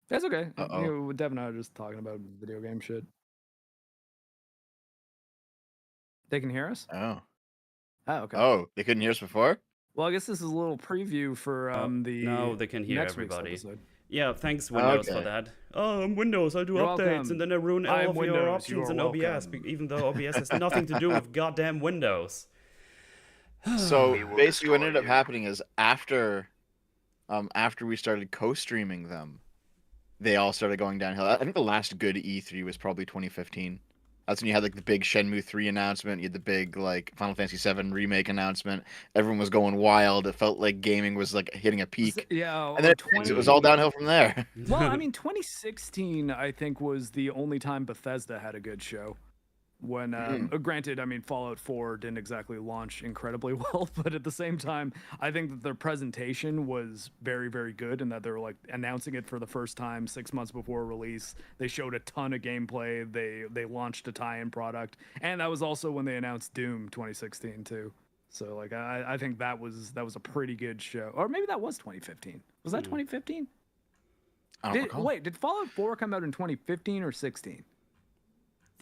That's okay. Uh-oh. Dev and I are just talking about video game shit. They can hear us? Oh. Oh, okay. Oh, they couldn't hear us before? Well, I guess this is a little preview for No, the they can hear next week's everybody. episode. Yeah, thanks Windows for Okay. that. Oh, I'm Windows, I'll do You're updates, and welcome. then I ruin all I'm of your Windows. You options are in OBS, welcome. even though OBS has nothing to do with goddamn Windows. So We will basically what destroy ended up you. happening is after we started co-streaming them, they all started going downhill. I think the last good E3 was probably 2015. That's when you had like the big Shenmue 3 announcement, you had the big like Final Fantasy 7 remake announcement. Everyone was going wild. It felt like gaming was like hitting a peak. Yeah, And then it was all 20. downhill from there. Well, I mean, 2016, I think, was the only time Bethesda had a good show. When, granted, I mean, Fallout 4 didn't exactly launch incredibly well, but at the same time, I think that their presentation was very, very good, and that they were like announcing it for the first time 6 months before release. They showed a ton of gameplay. They launched a tie-in product, and that was also when they announced Doom 2016 too. So like, I think that was a pretty good show, or maybe that was 2015. Was that 2015? I don't recall. Wait, did Fallout 4 come out in 2015 or 16?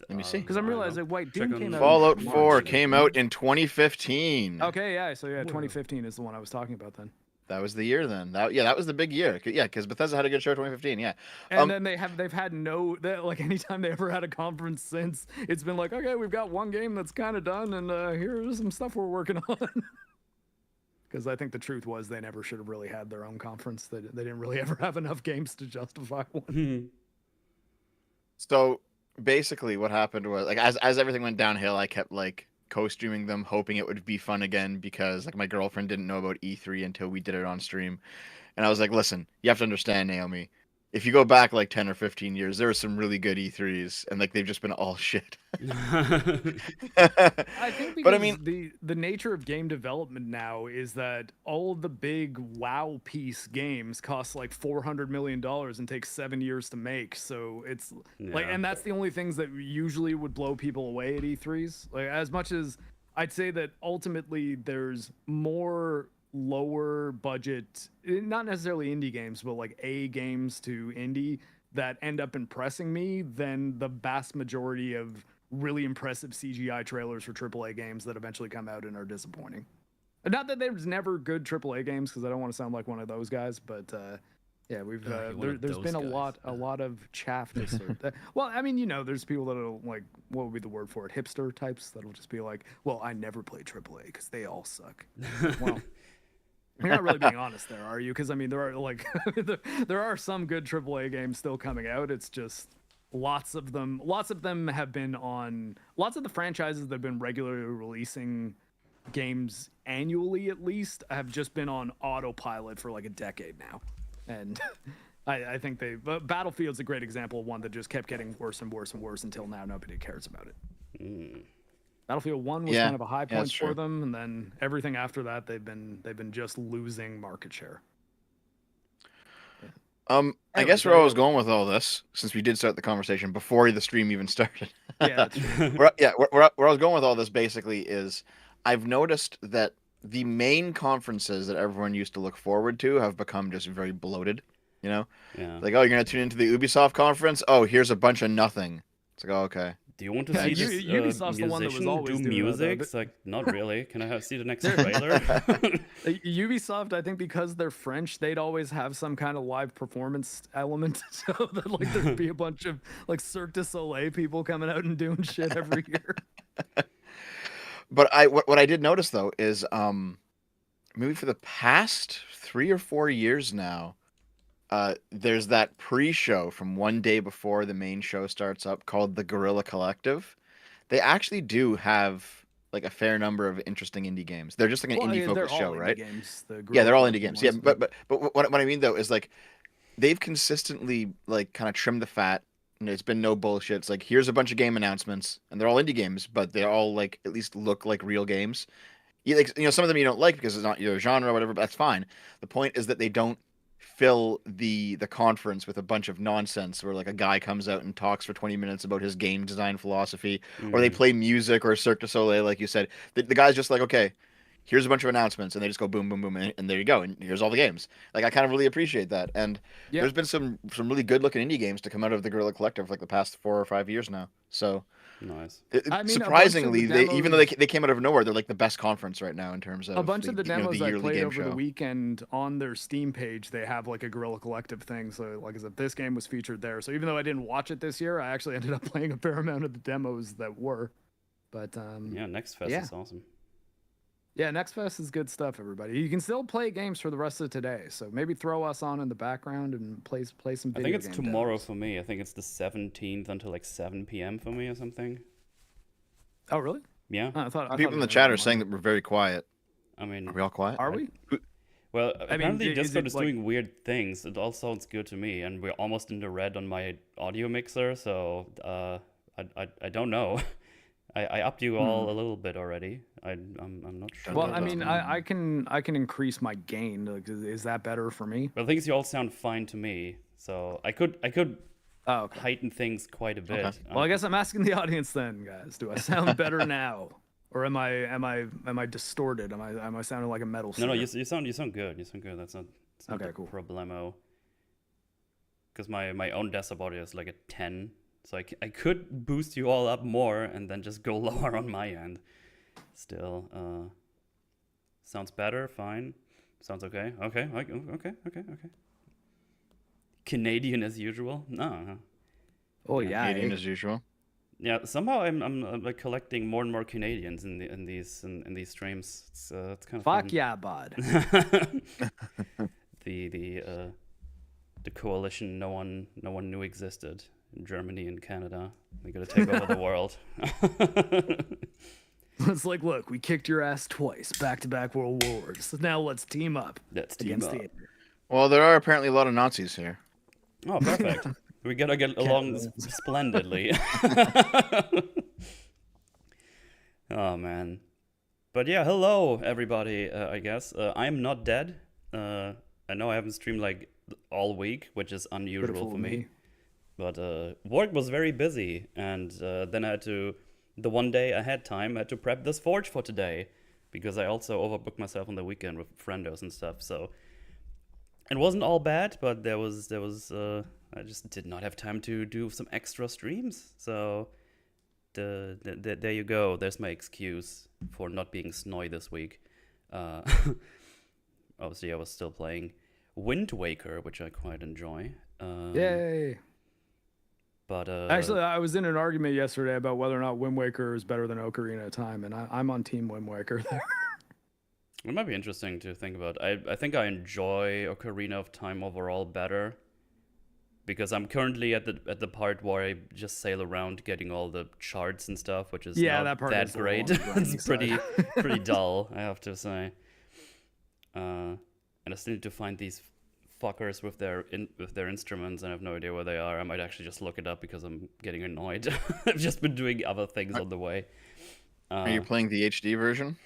Let me see. Because I'm realizing, wait, Doom came out. Fallout in 4 March. came out in 2015. Okay, yeah. So yeah, 2015 is the one I was talking about then. That was the year then. That was the big year. Yeah, because Bethesda had a good show 2015. Yeah. And then they've had like anytime they ever had a conference since, it's been like, okay, we've got one game that's kind of done, and here's some stuff we're working on. Because I think the truth was they never should have really had their own conference. They didn't really ever have enough games to justify one. So basically what happened was like as everything went downhill, I kept like co-streaming them, hoping it would be fun again because like my girlfriend didn't know about E3 until we did it on stream. And I was like, listen, you have to understand, Naomi. If you go back like 10 or 15 years, there were some really good E3s, and like they've just been all shit. I think because but I mean, the nature of game development now is that all of the big WoW piece games cost like $400 million and take 7 years to make. So it's like, and that's the only things that usually would blow people away at E3s. Like, as much as I'd say that ultimately there's more lower budget, not necessarily indie games, but like A games to indie that end up impressing me than the vast majority of really impressive CGI trailers for AAA games that eventually come out and are disappointing. Not that there's never good AAA games, because I don't want to sound like one of those guys, but yeah, we've there's been a lot of chaff to sort. Well, I mean, there's people that'll like, what would be the word for it? Hipster types that'll just be like, well, I never play AAA because they all suck. Well, you're not really being honest there, are you? Because I mean, there are like there are some good AAA games still coming out. It's just lots of them have been on, lots of the franchises that have been regularly releasing games annually at least have just been on autopilot for like a decade now. And I think Battlefield's a great example of one that just kept getting worse and worse and worse until now nobody cares about it. Battlefield 1 was kind of a high point for them, and then everything after that they've been just losing market share. I guess where I was going with all this, since we did start the conversation before the stream even started. Yeah, where I was going with all this basically is I've noticed that the main conferences that everyone used to look forward to have become just very bloated. Yeah. Like, oh, you're gonna tune into the Ubisoft conference? Oh, here's a bunch of nothing. It's like, oh, okay. Do you want to see this Ubisoft's the one that was always do doing music? that, It's like, not really. Can I see the next trailer? Ubisoft, I think because they're French, they'd always have some kind of live performance element, so that like there'd be a bunch of like Cirque du Soleil people coming out and doing shit every year. But what I did notice though is maybe for the past 3 or 4 years now, there's that pre-show from one day before the main show starts up called the Guerrilla Collective. They actually do have like a fair number of interesting indie games. They're just like an indie focused show, right? Games, yeah, they're all indie games. Yeah, but what I mean though is like they've consistently like kind of trimmed the fat. And it's been no bullshit. It's like, here's a bunch of game announcements, and they're all indie games, but they all like at least look like real games. Some of them you don't like because it's not your genre or whatever, but that's fine. The point is that they don't fill the conference with a bunch of nonsense where like a guy comes out and talks for 20 minutes about his game design philosophy, or they play music or Cirque du Soleil, like you said. The guy's just like, okay, here's a bunch of announcements, and they just go boom, boom, boom, and there you go, and here's all the games. Like I kind of really appreciate that. And there's been some really good looking indie games to come out of the Guerrilla Collective for like the past 4 or 5 years now. So Nice. I mean, surprisingly, even though demos- they came out of nowhere, they're like the best conference right now in terms of a bunch of the demos I yearly played game over the show. weekend on their Steam page, they have like a Guerrilla Collective thing. So like I said, this game was featured there. So even though I didn't watch it this year, I actually ended up playing a fair amount of the demos that were. But Yeah, Next Fest is awesome. yeah, Next Fest is good stuff, everybody. You can still play games for the rest of today. So maybe throw us on in the background and play some video I think it's game tomorrow demos. for me. I think it's the 17th until like 7 p.m. for me or something. Oh, really? Yeah. I thought People in the chat are saying that we're very quiet. I mean, Are we all quiet? Are we? well, I mean, apparently is Discord it is like- doing weird things. It all sounds good to me, and we're almost in the red on my audio mixer. So I don't know. I upped you all a little bit already. I'm not sure. Well, I mean, I can increase my gain. Like, is that better for me? But things you all sound fine to me. So I could Oh, okay. heighten things quite a bit. Okay. Well, I guess I'm asking the audience then, guys. Do I sound better now, or am I distorted? Am I sounding like a metal No, singer? you sound good. You sound good. That's not Okay, a cool. problemo. Because my own decibel audio is like a 10, so I could boost you all up more and then just go lower on my end. Still, sounds better. Fine. Sounds okay. Okay. Canadian as usual. No. Oh yeah. Canadian as usual. Yeah. Somehow I'm like collecting more and more Canadians in these streams. It's kind of Fuck fun. yeah, bud. the coalition no one knew existed in Germany and Canada. They're gonna take over the world. It's like, look, we kicked your ass twice, back-to-back world wars. So now let's team up Let's team against up. the. Well, there are apparently a lot of Nazis here. Oh, perfect. We gotta get along splendidly. Oh man. But yeah, hello everybody. I guess I'm not dead. I know I haven't streamed like all week, which is unusual Beautiful for me. me. But work was very busy, and then I had to. The one day I had time, I had to prep this forge for today, because I also overbooked myself on the weekend with friendos and stuff. So it wasn't all bad, but there was I just did not have time to do some extra streams. So there you go. There's my excuse for not being snowy this week. Obviously, I was still playing Wind Waker, which I quite enjoy. Yay! But Actually, I was in an argument yesterday about whether or not Wind Waker is better than Ocarina of Time, and I'm on Team Wind Waker there. it might be interesting to think about. I think I enjoy Ocarina of Time overall better, because I'm currently at the part where I just sail around getting all the charts and stuff, which is not that part that is a great. little on the It's grindy pretty dull, I have to say. And I still need to find these fuckers with their instruments, and I have no idea where they are. I might actually just look it up because I'm getting annoyed. I've just been doing other things on the way. Are you playing the HD version?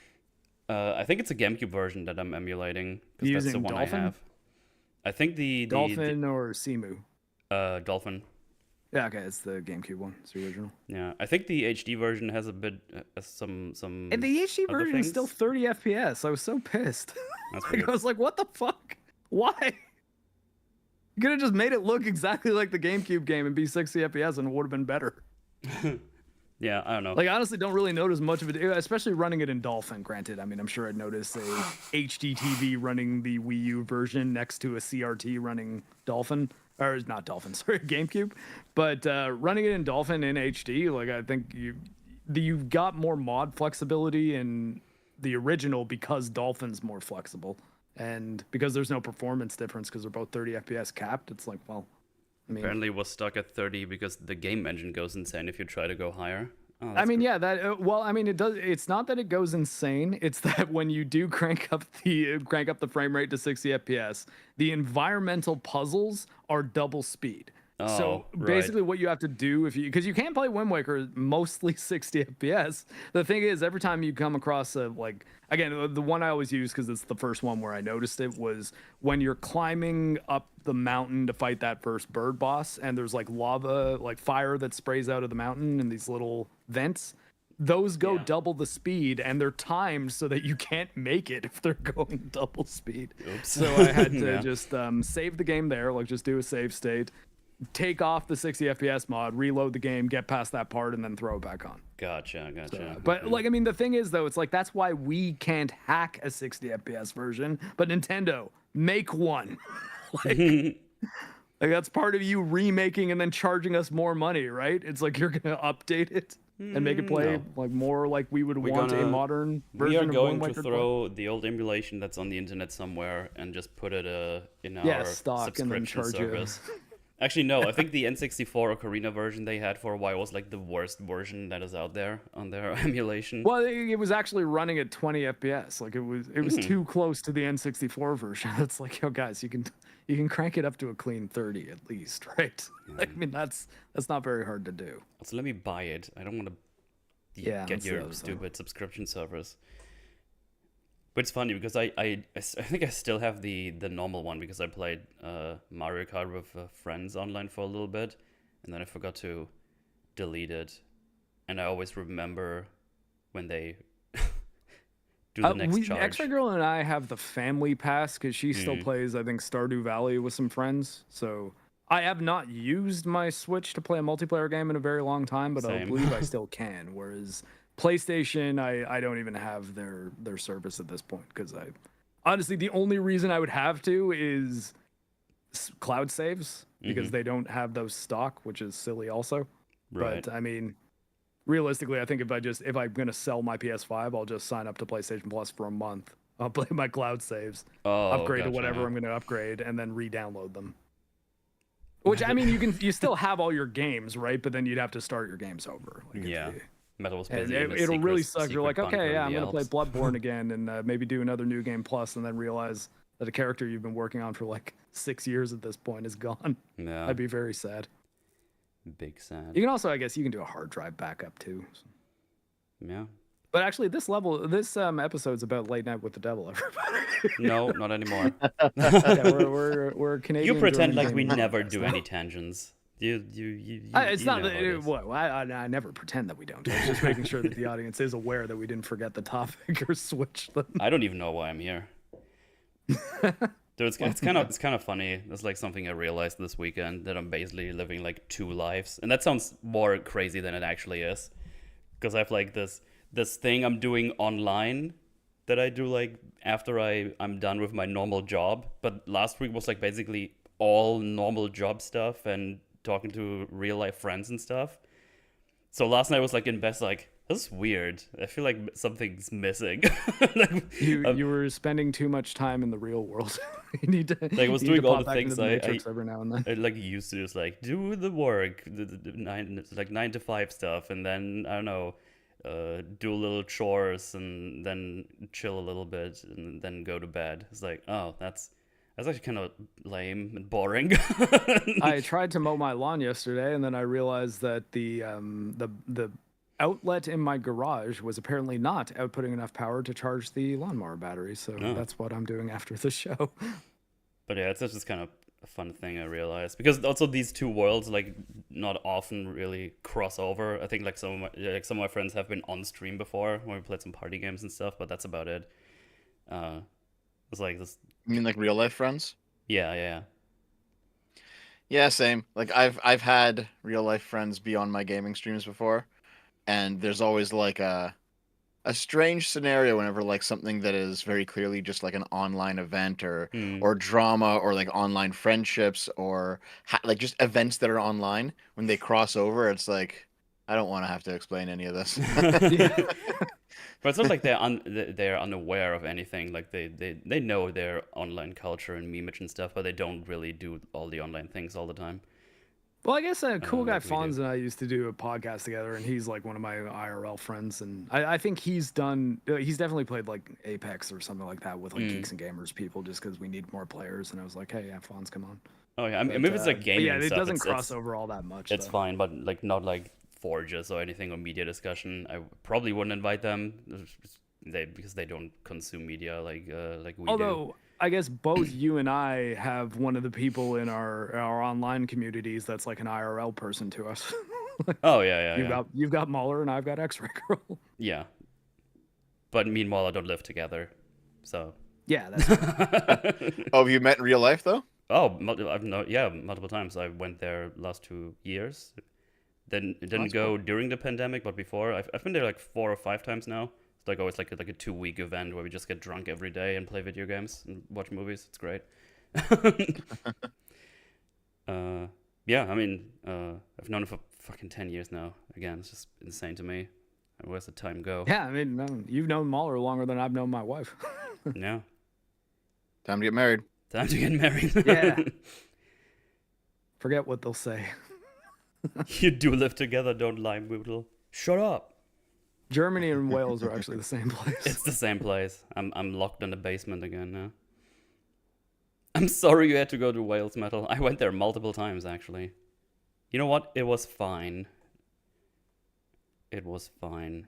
I think it's a GameCube version that I'm emulating, because that's the Using one Dolphin? I have. I think the Dolphin or Simu? Dolphin. Yeah, okay, it's the GameCube one. It's the original. Yeah, I think the HD version has a bit some. And the HD other version is still things? 30 FPS. I was so pissed. That's Like, weird. I was like, what the fuck? Why? You could have just made it look exactly like the GameCube game and be 60 FPS, and it would have been better. Yeah, I don't know. Like, I honestly don't really notice much of it, especially running it in Dolphin. Granted, I mean, I'm sure I'd notice a HD TV running the Wii U version next to a CRT running Dolphin, or not Dolphin, sorry, GameCube. But running it in Dolphin in HD, like, I think you've got more mod flexibility in the original because Dolphin's more flexible, and because there's no performance difference because they're both 30 FPS capped. It's like, well, I mean, Apparently was stuck at 30 because the game engine goes insane if you try to go higher. Oh, I that's mean, good. yeah, that well, I mean, it does. It's not that it goes insane. It's that when you do crank up the frame rate to 60 FPS, the environmental puzzles are double speed. So Oh, right. basically, what you have to do because you can't play Wind Waker mostly 60 FPS. The thing is, every time you come across again, the one I always use because it's the first one where I noticed it was when you're climbing up the mountain to fight that first bird boss, and there's like lava, like fire that sprays out of the mountain in these little vents. those go Yeah. double the speed, and they're timed so that you can't make it if they're going double speed. Oops. So I had to Yeah. just save the game there, like just do a save state, take off the 60 FPS mod, reload the game, get past that part, and then throw it back on. Gotcha. But like, I mean, the thing is though, it's like that's why we can't hack a 60 FPS version, but Nintendo, make one. like that's part of you remaking and then charging us more money, right? It's like you're gonna update it and make it play no. like more like we would want a modern version. We are of going Wind to Waker throw the old emulation that's on the internet somewhere and just put it in Yeah, our stock and then subscription charge you. service. Actually, no. I think the N64 Ocarina version they had for a while was like the worst version that is out there on their emulation. Well, it was actually running at 20 FPS. Like it was too close to the N64 version. It's like, yo, guys, you can crank it up to a clean 30 at least, right? I mean, that's not very hard to do. So let me buy it. I don't want to Yeah, get your so. stupid subscription service. But it's funny because I think I still have the normal one because I played Mario Kart with friends online for a little bit, and then I forgot to delete it. And I always remember when they do the next charge. Extra Girl and I have the family pass because she still plays, I think, Stardew Valley with some friends. So I have not used my Switch to play a multiplayer game in a very long time, but I Same. believe I still can. Whereas PlayStation, I don't even have their service at this point because honestly, the only reason I would have to is cloud saves because they don't have those stock, which is silly also. Right. But I mean, realistically, I think if I'm gonna sell my PS5, I'll just sign up to PlayStation Plus for a month. I'll play my cloud saves, upgrade to whatever I'm gonna upgrade, and then re-download them. Which I mean, you still have all your games, right? But then you'd have to start your games over. Like, Yeah. Metal was busy. it'll really suck. You're like, bunker okay, in yeah, I'm the gonna play Alps. Bloodborne again, and maybe do another new game plus, and then realize that a character you've been working on for like 6 years at this point is gone. Yeah. I'd be very sad. Big sad. You can also, I guess, you can do a hard drive backup too. Yeah. But actually, this episode's about Late Night with the Devil. Everybody. No, not anymore. Yeah, we're Canadian. You pretend German like we gaming never podcast do now. any tangents. You It's you not know that how it is. I never pretend that we don't. I was just making sure that the audience is aware that we didn't forget the topic or switch them. I don't even know why I'm here. Dude, it's kind of funny. It's like something I realized this weekend that I'm basically living like two lives, and that sounds more crazy than it actually is, because I have like this thing I'm doing online that I do like after I'm done with my normal job. But last week was like basically all normal job stuff and talking to real life friends and stuff. So last night was like in bed, like, this is weird. I feel like something's missing. Like, You were spending too much time in the real world. You need to. Like, I was you need doing to all pop the back into things the Matrix every now and then. I like used to just like do the work, the 9 to 5 stuff, and then I don't know, do a little chores and then chill a little bit and then go to bed. It's like, oh, that's actually kind of lame and boring. I tried to mow my lawn yesterday, and then I realized that the outlet in my garage was apparently not outputting enough power to charge the lawnmower battery. So that's what I'm doing after the show. But yeah, it's just kind of a fun thing I realized, because also these two worlds like not often really cross over. I think like some of my friends have been on stream before when we played some party games and stuff, but that's about it. It's like this. You mean like real life friends? Yeah. Yeah, same. Like I've had real life friends be on my gaming streams before, and there's always like a strange scenario whenever like something that is very clearly just like an online event or drama or like online friendships or like just events that are online, when they cross over, it's like I don't want to have to explain any of this. But it's not like they're unaware of anything. Like they know their online culture and memeage and stuff, but they don't really do all the online things all the time. Well, I guess Cool Guy like we do. Fonz and I used to do a podcast together, and he's like one of my IRL friends, and I think he's definitely played like Apex or something like that with like Geeks and Gamers people, just because we need more players. And I was like, hey, yeah, Fonz, come on. Oh yeah, I mean, maybe it's like But gaming. yeah, it stuff. doesn't It's cross over all that much. It's though. fine, but like not like forges or anything or media discussion. I probably wouldn't invite them because they don't consume media like we do. Although I guess both you and I have one of the people in our online communities that's like an IRL person to us. Oh yeah, You've got Muller and I've got X-Ray Girl. yeah. But me and Mala don't live together, so. Yeah, that's Oh, have you met in real life though? Oh, multiple times. I went there last 2 years. Then it didn't that's go cool. during the pandemic, but before. I've been there like 4 or 5 times now. It's like always like a 2-week event where we just get drunk every day and play video games and watch movies. It's great. Yeah, I mean, I've known him for fucking 10 years now. Again, it's just insane to me. Where's the time go? yeah. I mean, you've known Muller longer than I've known my wife. Yeah. Time to get married. Time to get married. Yeah. Forget what they'll say. You do live together, don't lie, Moodle. Shut up. Germany and Wales are actually the same place. It's the same place. I'm locked in the basement again now. I'm sorry you had to go to Wales, Metal. I went there multiple times, actually. You know what? It was fine. It was fine.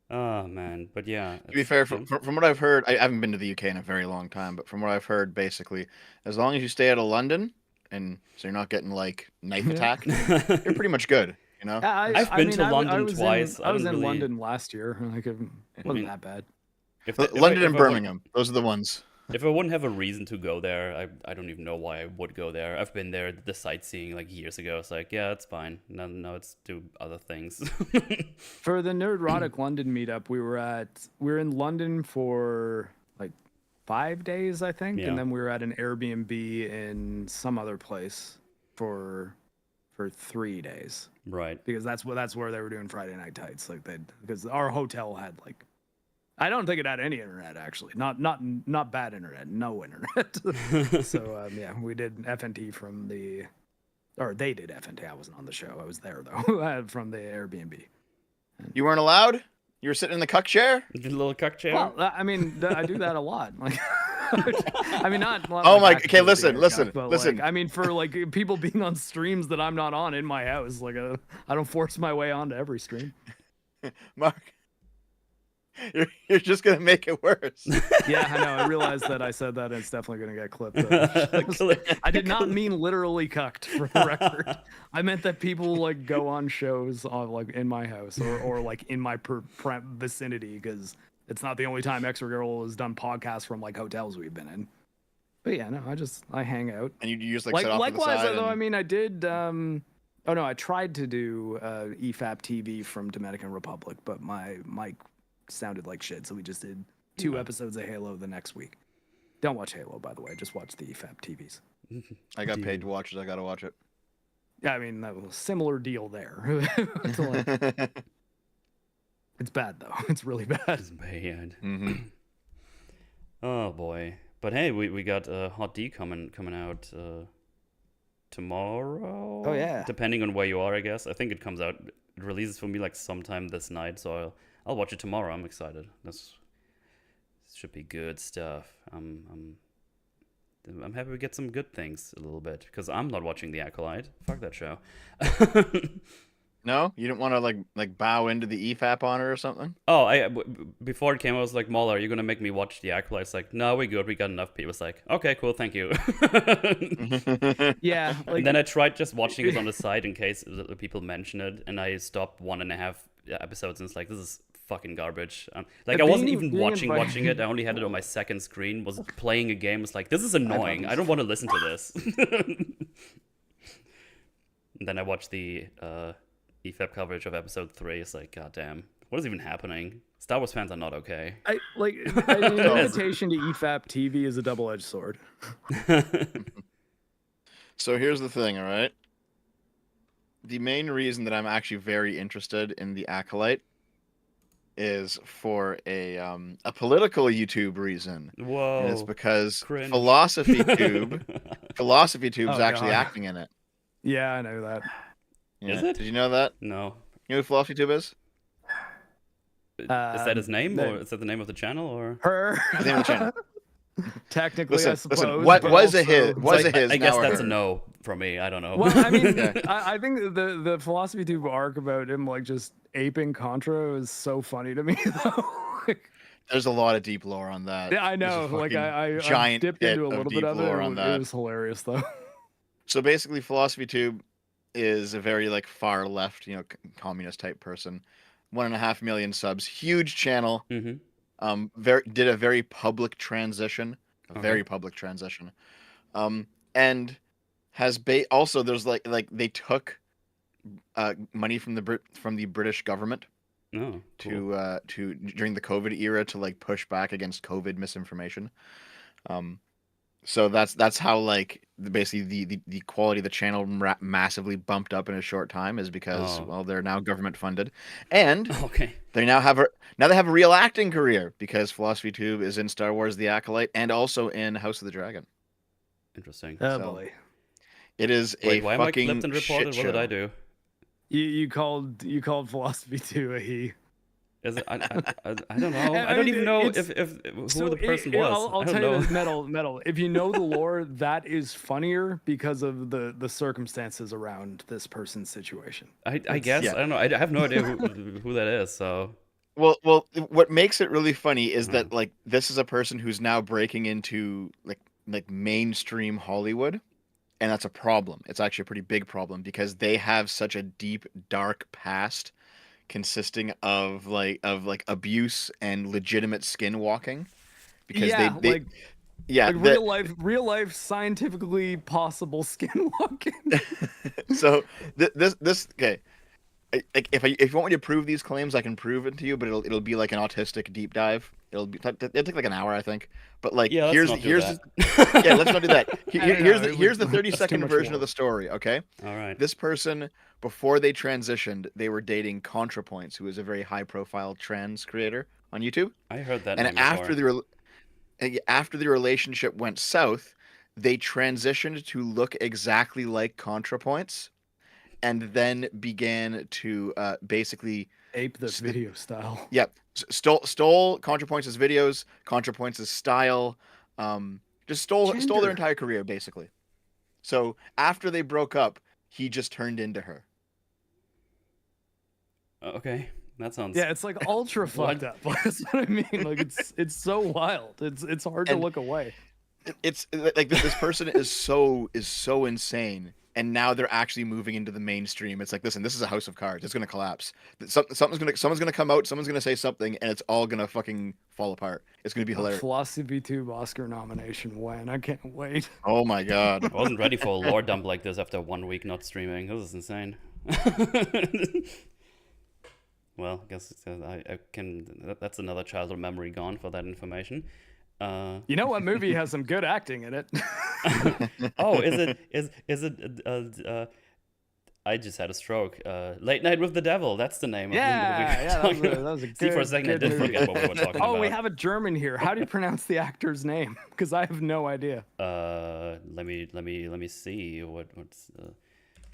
Oh, man. But yeah. To be fair, from what I've heard, I haven't been to the UK in a very long time, but from what I've heard, basically, as long as you stay out of London, and so you're not getting like knife attacked, you're pretty much good. You know. I've been to London twice. I was in really... London last year. Like it wasn't that bad. London and Birmingham, those are the ones. If I wouldn't have a reason to go there, I don't even know why I would go there. I've been there, the sightseeing like years ago. It's like, yeah, it's fine. Now it's do other things. For the Nerdrotic London meetup, we were in London for like 5 days, I think, and then we were at an Airbnb in some other place for 3 days. Right. Because that's where they were doing Friday Night Tights. Like because our hotel had like, I don't think it had any internet actually. Not bad internet, no internet. So yeah, we did FNT from they did FNT. I wasn't on the show. I was there though from the Airbnb. You weren't allowed? You were sitting in the cuck chair? The little cuck chair? Well, I mean, I do that a lot. Like, I mean, not. Oh like my. Okay, listen. Like, I mean, for like people being on streams that I'm not on in my house, like I don't force my way onto every stream. Mark, you're just gonna make it worse. Yeah, I know. I realized that I said that, and it's definitely gonna get clipped. I did not mean literally cucked, for the record. I meant that people like go on shows like in my house or like in my vicinity, because it's not the only time X Girl has done podcasts from like hotels we've been in. But yeah, no, I hang out. And you just like sit off likewise, to the side. Though, I mean, I did. Oh no, I tried to do EFAP TV from Dominican Republic, but my mic sounded like shit, so we just did 2 episodes of Halo the next week. Don't watch Halo, by the way. Just watch the EFAP TVs. I got paid to watch it. I gotta watch it. Yeah, I mean, that was a similar deal there. It's bad though. It's really bad. It's bad. Oh boy. But hey, we got Hot D coming out tomorrow. Oh yeah. Depending on where you are, I guess. I think it comes out. It releases for me like sometime this night, so I'll watch it tomorrow. I'm excited. This should be good stuff. I'm happy we get some good things a little bit, because I'm not watching The Acolyte. Fuck that show. No, you didn't want to like bow into the EFAP on her or something. Oh, before it came, I was like, Mola, are you gonna make me watch The Acolyte? It's like, no, we're good. We got enough people. It's like, okay, cool, thank you. Yeah. Like, and then I tried just watching it on the side in case the people mention it, and I stopped 1.5 episodes, and it's like, this is fucking garbage. Like I wasn't even watching it. I only had it on my second screen. Was playing a game. It's like, this is annoying. I don't want to listen to this. And then I watched the EFAP coverage of episode 3. It's like, goddamn, what is even happening? Star Wars fans are not okay. An invitation to EFAP TV is a double-edged sword. So here's the thing, all right? The main reason that I'm actually very interested in The Acolyte is for a political YouTube reason. Whoa. And it's because Cringe. PhilosophyTube is actually God. acting in it. Yeah, I know that. Yeah. Is it? Did you know that? No. You know who PhilosophyTube is? Is that his name, or is that the name of the channel, or Her. The name of the channel. Technically, I suppose. Listen, what but was also, a his? Was a his? I guess now that's her. a no from me. I don't know. Well, I mean, Yeah. I think the PhilosophyTube arc about him like just aping Contra is so funny to me though. There's a lot of deep lore on that. Yeah, I know. There's a like I giant dipped bit into a of little deep bit of it. lore on that. It was hilarious though. So basically, PhilosophyTube is a very like far left, communist type person. 1.5 million subs, huge channel. Mm-hmm. Did a very public transition, Okay. um, and also there's like they took money from the British government Oh, cool. to during the COVID era to like push back against COVID misinformation. Um, so that's how like basically the quality of the channel massively bumped up in a short time is because Oh, well they're now government funded, and okay. they now have a real acting career because Philosophy Tube is in Star Wars: The Acolyte and also in House of the Dragon. Interesting. Oh So boy. it is a Wait, why am I clipped fucking and shit reported? What did I show. do? You called Philosophy 2 a he. Is it? I don't know. I I don't mean, even know it's if who so the person I'll, was. I'll I don't tell you know. this, metal. If you know the lore, that is funnier because of the circumstances around this person's situation. I guess Yeah. I don't know. I have no idea who that is. So Well, what makes it really funny is uh, that like this is a person who's now breaking into like mainstream Hollywood, and that's a problem. It's actually a pretty big problem because they have such a deep, dark past consisting of abuse and legitimate skinwalking because Yeah, yeah like that real life scientifically possible skinwalking. so this okay. Like if you want me to prove these claims, I can prove it to you, but it'll be like an autistic deep dive. It'll take like an hour, I think. But like yeah, let's not do here's that. yeah, let's not do that. I don't Here's know. here's the 30 That's too second much version of lore. the story. Okay, All right. this person before they transitioned, they were dating ContraPoints, who is a very high profile trans creator on YouTube. I heard that And name before. after the relationship went south, they transitioned to look exactly like ContraPoints, and then began to basically Ape the video style. yep, stole ContraPoints' videos, ContraPoints' style, just stole their Gender. entire career basically. So after they broke up, he just turned into her. Okay, that sounds Yeah, it's like ultra fucked what? up. That's what I mean. Like it's so wild. It's hard to And look away. it's like this person is so insane, and now they're actually moving into the mainstream. It's like, listen, this is a house of cards. It's gonna collapse. Someone's gonna come out. Someone's gonna say something, and it's all gonna fucking fall apart. It's gonna be A hilarious. Philosophy Tube Oscar nomination win. I can't wait. Oh my god. I wasn't ready for a lore dump like this after 1 week not streaming. This is insane. Well, I guess I can. That's another childhood memory gone for that information. You know what movie has some good acting in it? Oh, is it? I just had a stroke. Late Night with the Devil. That's the name of the movie. Yeah, that was a good. See, for a second, I good did movie. forget what we were talking Oh, about. we have a German here. How do you pronounce the actor's name? Because I have no idea. Let me see what's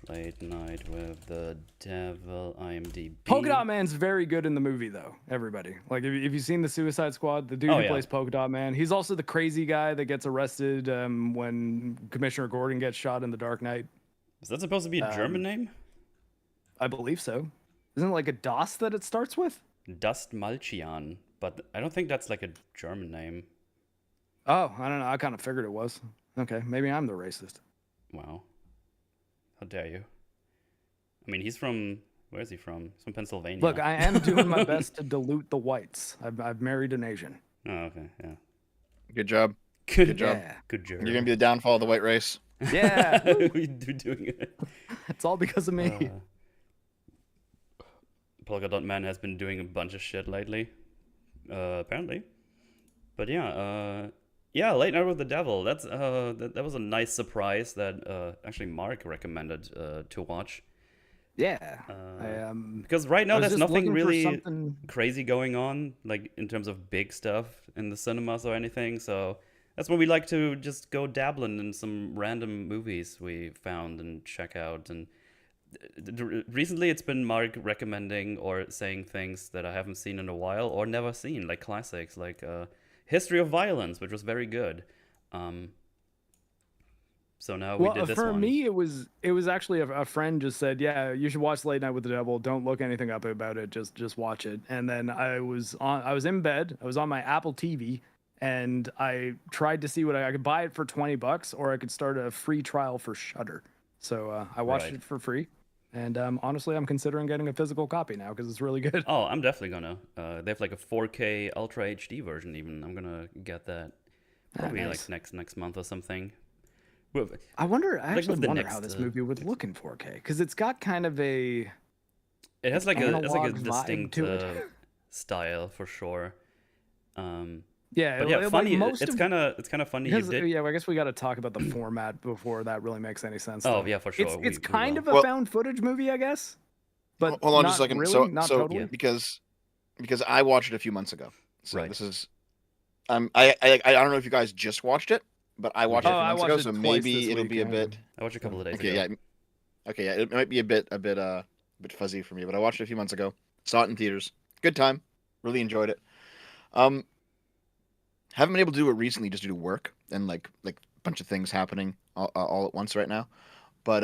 Late Night with the Devil IMDb. Polka Dot Man's very good in the movie, though. Everybody, like, if you've seen the Suicide Squad, the dude Oh, who yeah. plays Polka Dot Man, he's also the crazy guy that gets arrested when Commissioner Gordon gets shot in The Dark Knight. Is that supposed to be a German name? I believe so. Isn't it like a DOS that it starts with? Dust Malchian, but I don't think that's like a German name. Oh, I don't know. I kind of figured it was. Okay, maybe I'm the racist. Wow. How dare you? I mean, he's from... Where is he from? He's from Pennsylvania. Look, I am doing my best to dilute the whites. I've married an Asian. Oh, okay, yeah. Good job. Good job. Yeah. Good job. You're gonna be the downfall of the white race. Yeah. we do doing it. It's all because of me. Polka Dot Man has been doing a bunch of shit lately, apparently. But yeah, Late Night with the Devil. That's that was a nice surprise that actually Mark recommended to watch. Yeah. Because right now I was there's just nothing looking for really something- crazy going on, like in terms of big stuff in the cinemas or anything. So that's when we like to just go dabbling in some random movies we found and check out. And recently it's been Mark recommending or saying things that I haven't seen in a while or never seen, like classics, like History of Violence, which was very good. So now we did this for one. me, it was actually a friend just said, "Yeah, you should watch Late Night with the Devil. Don't look anything up about it. Just watch it." And then I was in bed. I was on my Apple TV, and I tried to see what I could buy it for $20, or I could start a free trial for Shudder. So I watched Right. it for free, and honestly, I'm considering getting a physical copy now because it's really good. Oh, I'm definitely gonna. They have like a 4K Ultra HD version even. I'm gonna get that probably Nice. like next month or something. Well, I wonder. I like actually with the wonder how next, this movie would look in 4K because it's got kind of a it has like a analog vibe distinct to it. style for sure. Yeah, But yeah, like funny. most It's of kind of funny you because did. yeah, I guess we got to talk about the format before that really makes any sense. Oh Though. yeah, for sure. It's We kind will. of a Well, found footage movie, I guess, but hold on just a not second. really, not totally. Yeah. Because I watched it a few months ago. So Right. this is I don't know if you guys just watched it, but I We watched it did. a few I months watched ago, it so twice maybe this it'll week. be a Yeah. bit. I watched a couple of days Okay, ago. yeah. Okay, yeah. It might be a bit fuzzy for me, but I watched it a few months ago. Saw it in theaters. Good time. Really enjoyed it. Um, haven't been able to do it recently just due to work and like a bunch of things happening all at once right now. But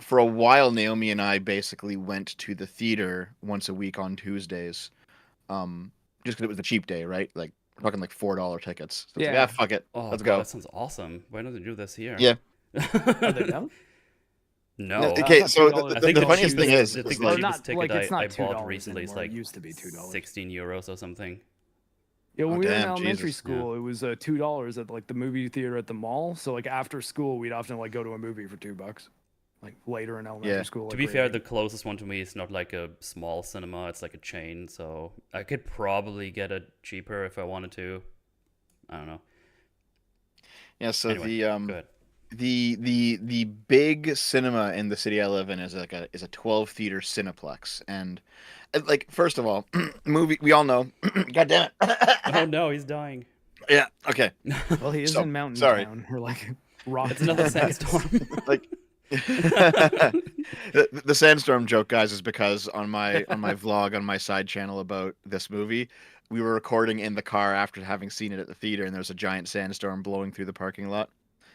for a while, Naomi and I basically went to the theater once a week on Tuesdays. Just because it was the cheap day, right? Like we're talking like $4 tickets. So it's like, Yeah. fuck it, Oh let's god, go. that sounds awesome. Why don't they do this here? Yeah. Are they done? No. Okay, I thought so $2 I the think the funniest thing cheapest, I is think the or like, cheapest not like ticket it's not I bought $2 recently is anymore. like It used to be $2. 16 euros or something. Yeah, when Oh, we were in damn, elementary Jesus. school, it was $2 at like the movie theater at the mall. So like after school, we'd often like go to a movie for $2. Like later in elementary yeah. school. To Like be grade fair, eight. the closest one to me is not like a small cinema, it's like a chain, so I could probably get it cheaper if I wanted to. I don't know. Yeah, so Anyway, the go ahead. the big cinema in the city I live in is a 12 theater Cineplex, and like first of all, movie we all know. God damn Oh it. no, he's dying. Yeah. Okay. Well, he is So in Mountain sorry. Town or like Rock. It's another Town, I guess. sandstorm. Like the sandstorm joke, guys, is because on my vlog on my side channel about this movie, we were recording in the car after having seen it at the theater, and there's a giant sandstorm blowing through the parking lot.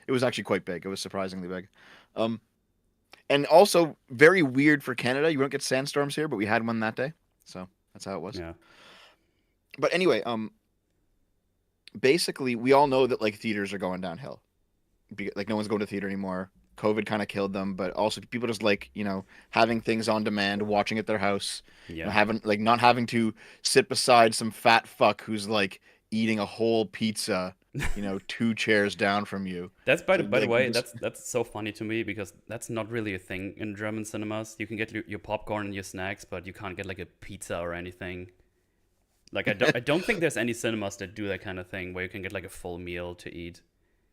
It was actually quite big. It was surprisingly big. Um, and also very weird for Canada. You don't get sandstorms here, but we had one that day, so that's how it was. Yeah. But anyway, basically, we all know that like theaters are going downhill. Like no one's going to theater anymore. COVID kind of killed them, but also people just like having things on demand, watching at their house, Yeah. having like not having to sit beside some fat fuck who's like eating a whole pizza, 2 chairs down from you. That's by So, the like, way, just- that's so funny to me because that's not really a thing in German cinemas. You can get your popcorn and your snacks, but you can't get like a pizza or anything. Like I don't think there's any cinemas that do that kind of thing where you can get like a full meal to eat.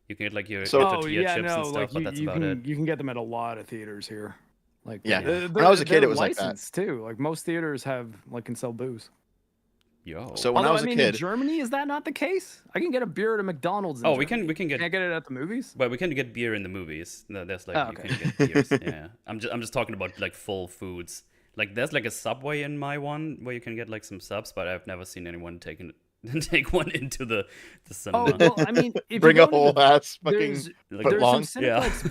You can get like your So- Oh tortilla yeah, chips no, and stuff, like but that's you about it. can get them at a lot of theaters here. Like Yeah. Yeah. When I was a kid, they're it was like that. licensed too. Like most theaters can sell booze. Yo. So when I Although was a in kid, Germany, is that not the case? I can get a beer at a McDonald's. In Oh, we Germany. can get Can't get it at the movies. well, we can get beer in the movies. There's like Oh, you okay. can get beers. Yeah. I'm just talking about like full foods. Like there's like a Subway in my one where you can get like some subs, but I've never seen anyone take one into the cinema. Oh well, I mean, if bring you a go to whole the, ass fucking there's Like, foot there's long. some Yeah. Cineplex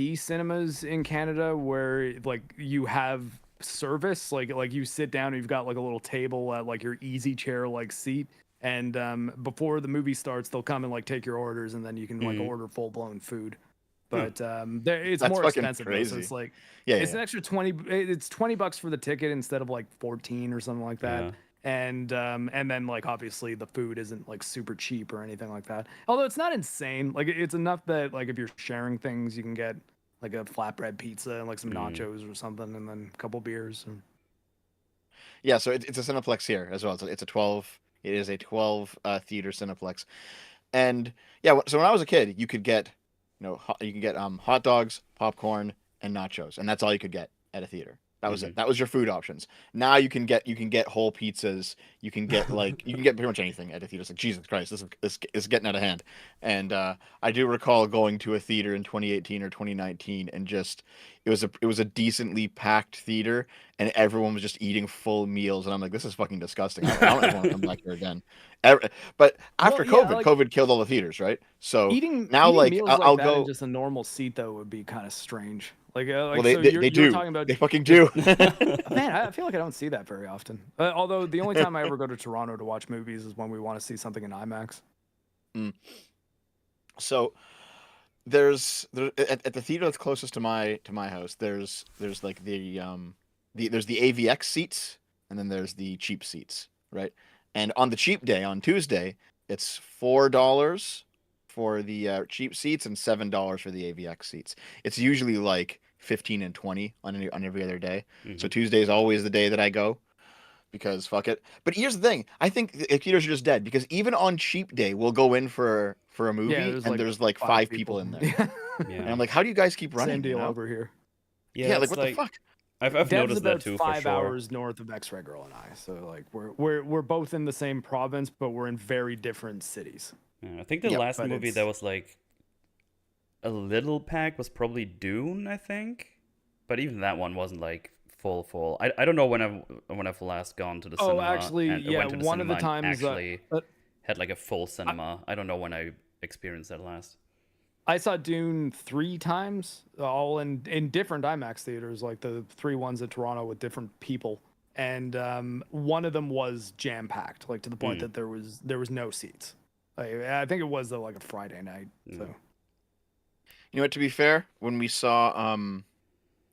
VIP cinemas in Canada where like you have service, like you sit down and you've got like a little table at like your easy chair like seat, and before the movie starts, they'll come and like take your orders, and then you can like Mhm. order full blown food. But it's That's more fucking expensive, though, so crazy. it's like Yeah, it's yeah. an extra 20. It's $20 for the ticket instead of like 14 or something like that. Yeah. And then like obviously the food isn't like super cheap or anything like that. Although it's not insane. Like it's enough that like if you're sharing things, you can get like a flatbread pizza and like some nachos or something, and then a couple beers. And... Yeah, so it's a Cineplex here as well. It's a 12. It is a 12 theater Cineplex, and yeah. So when I was a kid, you could get, you can get hot dogs, popcorn, and nachos, and that's all you could get at a theater. That was it. That was your food options. Now you can get whole pizzas. You can get you can get pretty much anything at a theater. It's like Jesus Christ, this is getting out of hand. And I do recall going to a theater in 2018 or 2019, and just it was a decently packed theater, and everyone was just eating full meals, and I'm like, this is fucking disgusting. I don't ever want to come back here again. But after Well, yeah, COVID, like- COVID killed all the theaters, right? So Eating now eating like meals I'll like that go. in just a normal seat though would be kind of strange. Like, Well, so they you're do. talking about They fucking do. Man, I feel like I don't see that very often. Although the only time I ever go to Toronto to watch movies is when we want to see something in IMAX. So at the theater that's closest to my house. There's like there's the AVX seats, and then there's the cheap seats, right? And on the cheap day, on Tuesday, it's $4 for the cheap seats and $7 for the AVX seats. It's usually like 15 and 20 on every other day. So Tuesday is always the day that I go because fuck it. But here's the thing: I think the theaters are just dead because even on cheap day, we'll go in for a movie and there's like five people in there, and I'm like, how do you guys keep running? Same deal over here. Yeah, like what the fuck? I've Dev's noticed about that too, 5 for sure. hours north of X-Ray Girl and I, so like we're both in the same province, but we're in very different cities. Yeah, I think the last movie that was like a little pack was probably Dune, I think, but even that one wasn't like full. I don't know when I've last gone to the cinema. Oh, actually, and yeah, went to the one of the cinema and times actually had like a full cinema. I don't know when I experienced that last. I saw Dune 3 times, all in different IMAX theaters, like the 3 ones in Toronto with different people, and one of them was jam packed, like to the point that there was no seats. I think it was like a Friday night. So, you know what? To be fair, when we saw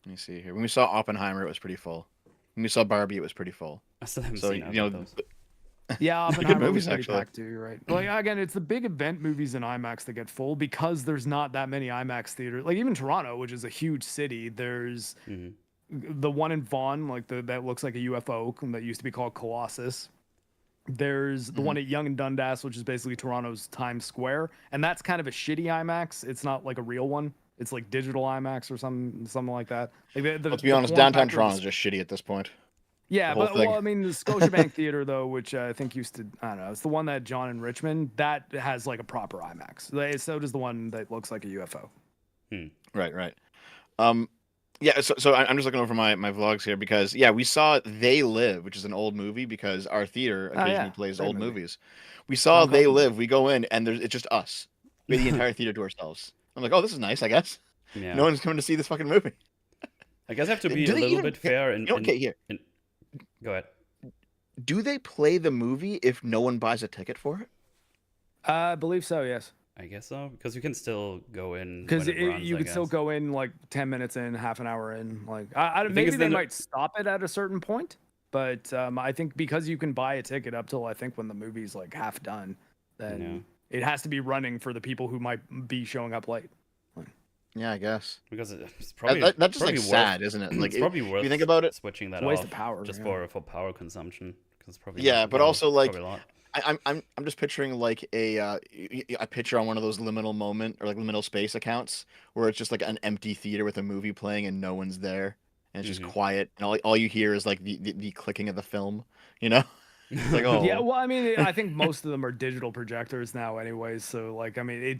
let me see here. When we saw Oppenheimer, it was pretty full. When we saw Barbie, it was pretty full. I still haven't So seen you know, those. yeah, Oppenheimer movies, was pretty actually. packed too. You're right. Like again, it's the big event movies in IMAX that get full because there's not that many IMAX theaters. Like even Toronto, which is a huge city, there's the one in Vaughan, like that looks like a UFO that used to be called Colossus. There's the one at Yonge and Dundas, which is basically Toronto's Times Square, and that's kind of a shitty IMAX. It's not like a real one. It's like digital IMAX or something like that. Like Well, to be honest, downtown Toronto is just shitty at this point. Yeah, whole but thing. well, I mean, the Scotiabank Theater though, which I think used to, I don't know, it's the one that John in Richmond that has like a proper IMAX. So does the one that looks like a UFO. Right. Yeah. So I'm just looking over my vlogs here because we saw They Live, which is an old movie because our theater occasionally plays great old movie. movies. We saw John They Carpenter. Live. We go in and it's just us, we had the entire theater to ourselves. I'm like, oh, this is nice, I guess. Yeah. No one's coming to see this fucking movie. I guess I have to be Do a they little even- bit fair. Okay, here. Go ahead. Do they play the movie if no one buys a ticket for it? I believe so. Yes, I guess so, because you can still go in because when it runs, you I could still guess. go in like 10 minutes in, half an hour in. Like I thing maybe is they that- might stop it at a certain point, but I think because you can buy a ticket up till I think when the movie's like half done, then it has to be running for the people who might be showing up late. Yeah, I guess. Because it's probably That's just probably like worth- sad, isn't it? Like it's probably worth if you think about it. switching that It's a waste off of power, just yeah. for power consumption. 'Cause it's probably Yeah, not- but probably- also like probably a lot. I'm just picturing like a picture on one of those liminal moment or like liminal space accounts where it's just like an empty theater with a movie playing and no one's there and it's just quiet and all you hear is like the clicking of the film, you know? It's like, oh Yeah, well, I mean, I think most of them are digital projectors now, anyways. So, like, I mean,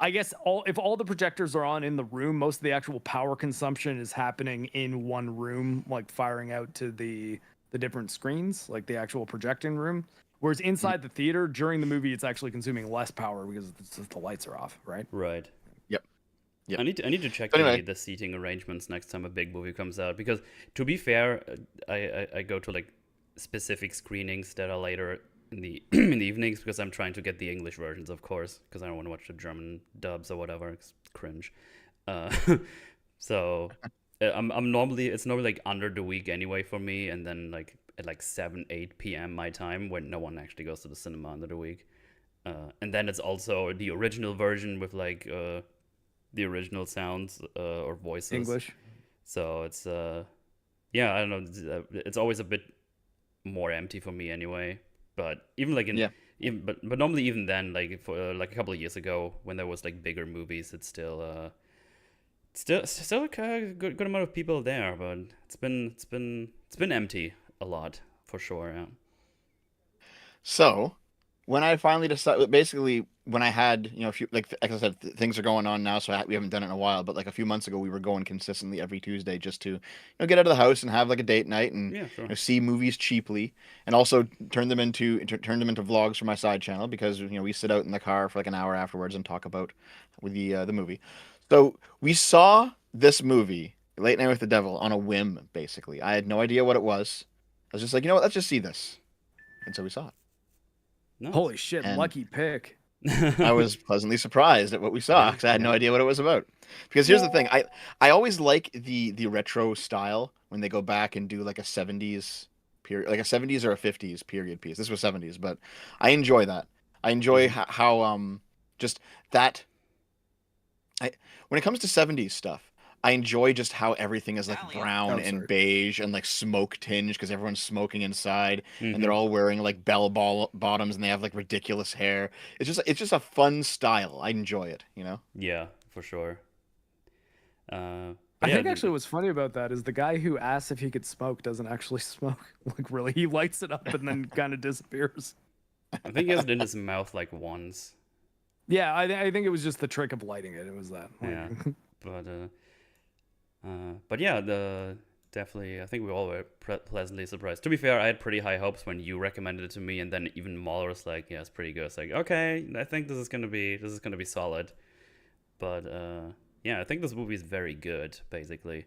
I guess if all the projectors are on in the room, most of the actual power consumption is happening in one room, like firing out to the different screens, like the actual projecting room. Whereas inside the theater during the movie, it's actually consuming less power because the lights are off, right? Right. Yep. I need to check Anyway. the seating arrangements next time a big movie comes out, because to be fair, I go to like specific screenings that are later in the in the evenings because I'm trying to get the English versions, of course, because I don't want to watch the German dubs or whatever. It's cringe. So it's normally like under the week anyway for me, and then like at like 7-8 p.m. my time when no one actually goes to the cinema under the week. And then it's also the original version with like the original sounds or voices. English. So it's yeah, I don't know. It's always a bit more empty for me anyway. But even like but normally even then, like for like a couple of years ago when there was like bigger movies, it's still a good amount of people there. But it's been empty a lot for sure. Yeah. So, when I finally decided, basically, when I had, a few, like I said, things are going on now, so we haven't done it in a while. But like a few months ago, we were going consistently every Tuesday just to, get out of the house and have like a date night and Yeah, sure. see movies cheaply, and also turn them into vlogs for my side channel because we sit out in the car for like an hour afterwards and talk about the movie. So we saw this movie, Late Night with the Devil, on a whim. Basically, I had no idea what it was. I was just like, you know what, let's just see this, and so we saw it. Nice. Holy shit, And- lucky pick. I was pleasantly surprised at what we saw because I had no idea what it was about. Because here's the thing, I always like the retro style when they go back and do like a 70s period, like a 70s or a 50s period piece. This was 70s, but I enjoy that. I enjoy how just that I when it comes to 70s stuff, I enjoy just how everything is like brown and beige and like smoke tinged because everyone's smoking inside and they're all wearing like bottoms and they have like ridiculous hair. It's just a fun style. I enjoy it, you know? Yeah, for sure. I think actually what's funny about that is the guy who asks if he could smoke doesn't actually smoke. Like really, he lights it up and then kind of disappears. I think he has it in his mouth like once. Yeah, I think it was just the trick of lighting it. It was that. Yeah, but yeah, definitely. I think we all were pleasantly surprised. To be fair, I had pretty high hopes when you recommended it to me, and then even Mauler was like, "Yeah, it's pretty good." It's like, okay, I think this is gonna be solid. But yeah, I think this movie is very good, basically.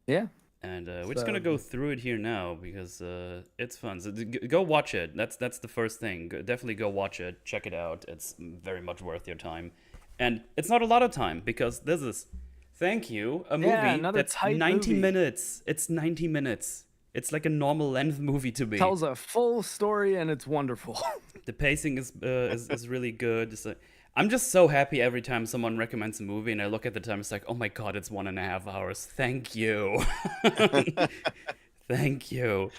Yeah. And we're just gonna go through it here now because it's fun. So go watch it. That's the first thing. Definitely go watch it. Check it out. It's very much worth your time. And it's not a lot of time because this is, thank you, a movie that's 90 minutes. It's 90 minutes. It's like a normal length movie to me. Tells a full story and it's wonderful. The pacing is really good. I'm just so happy every time someone recommends a movie and I look at the time, it's like, oh my god, it's 1.5 hours. Thank you. Thank you.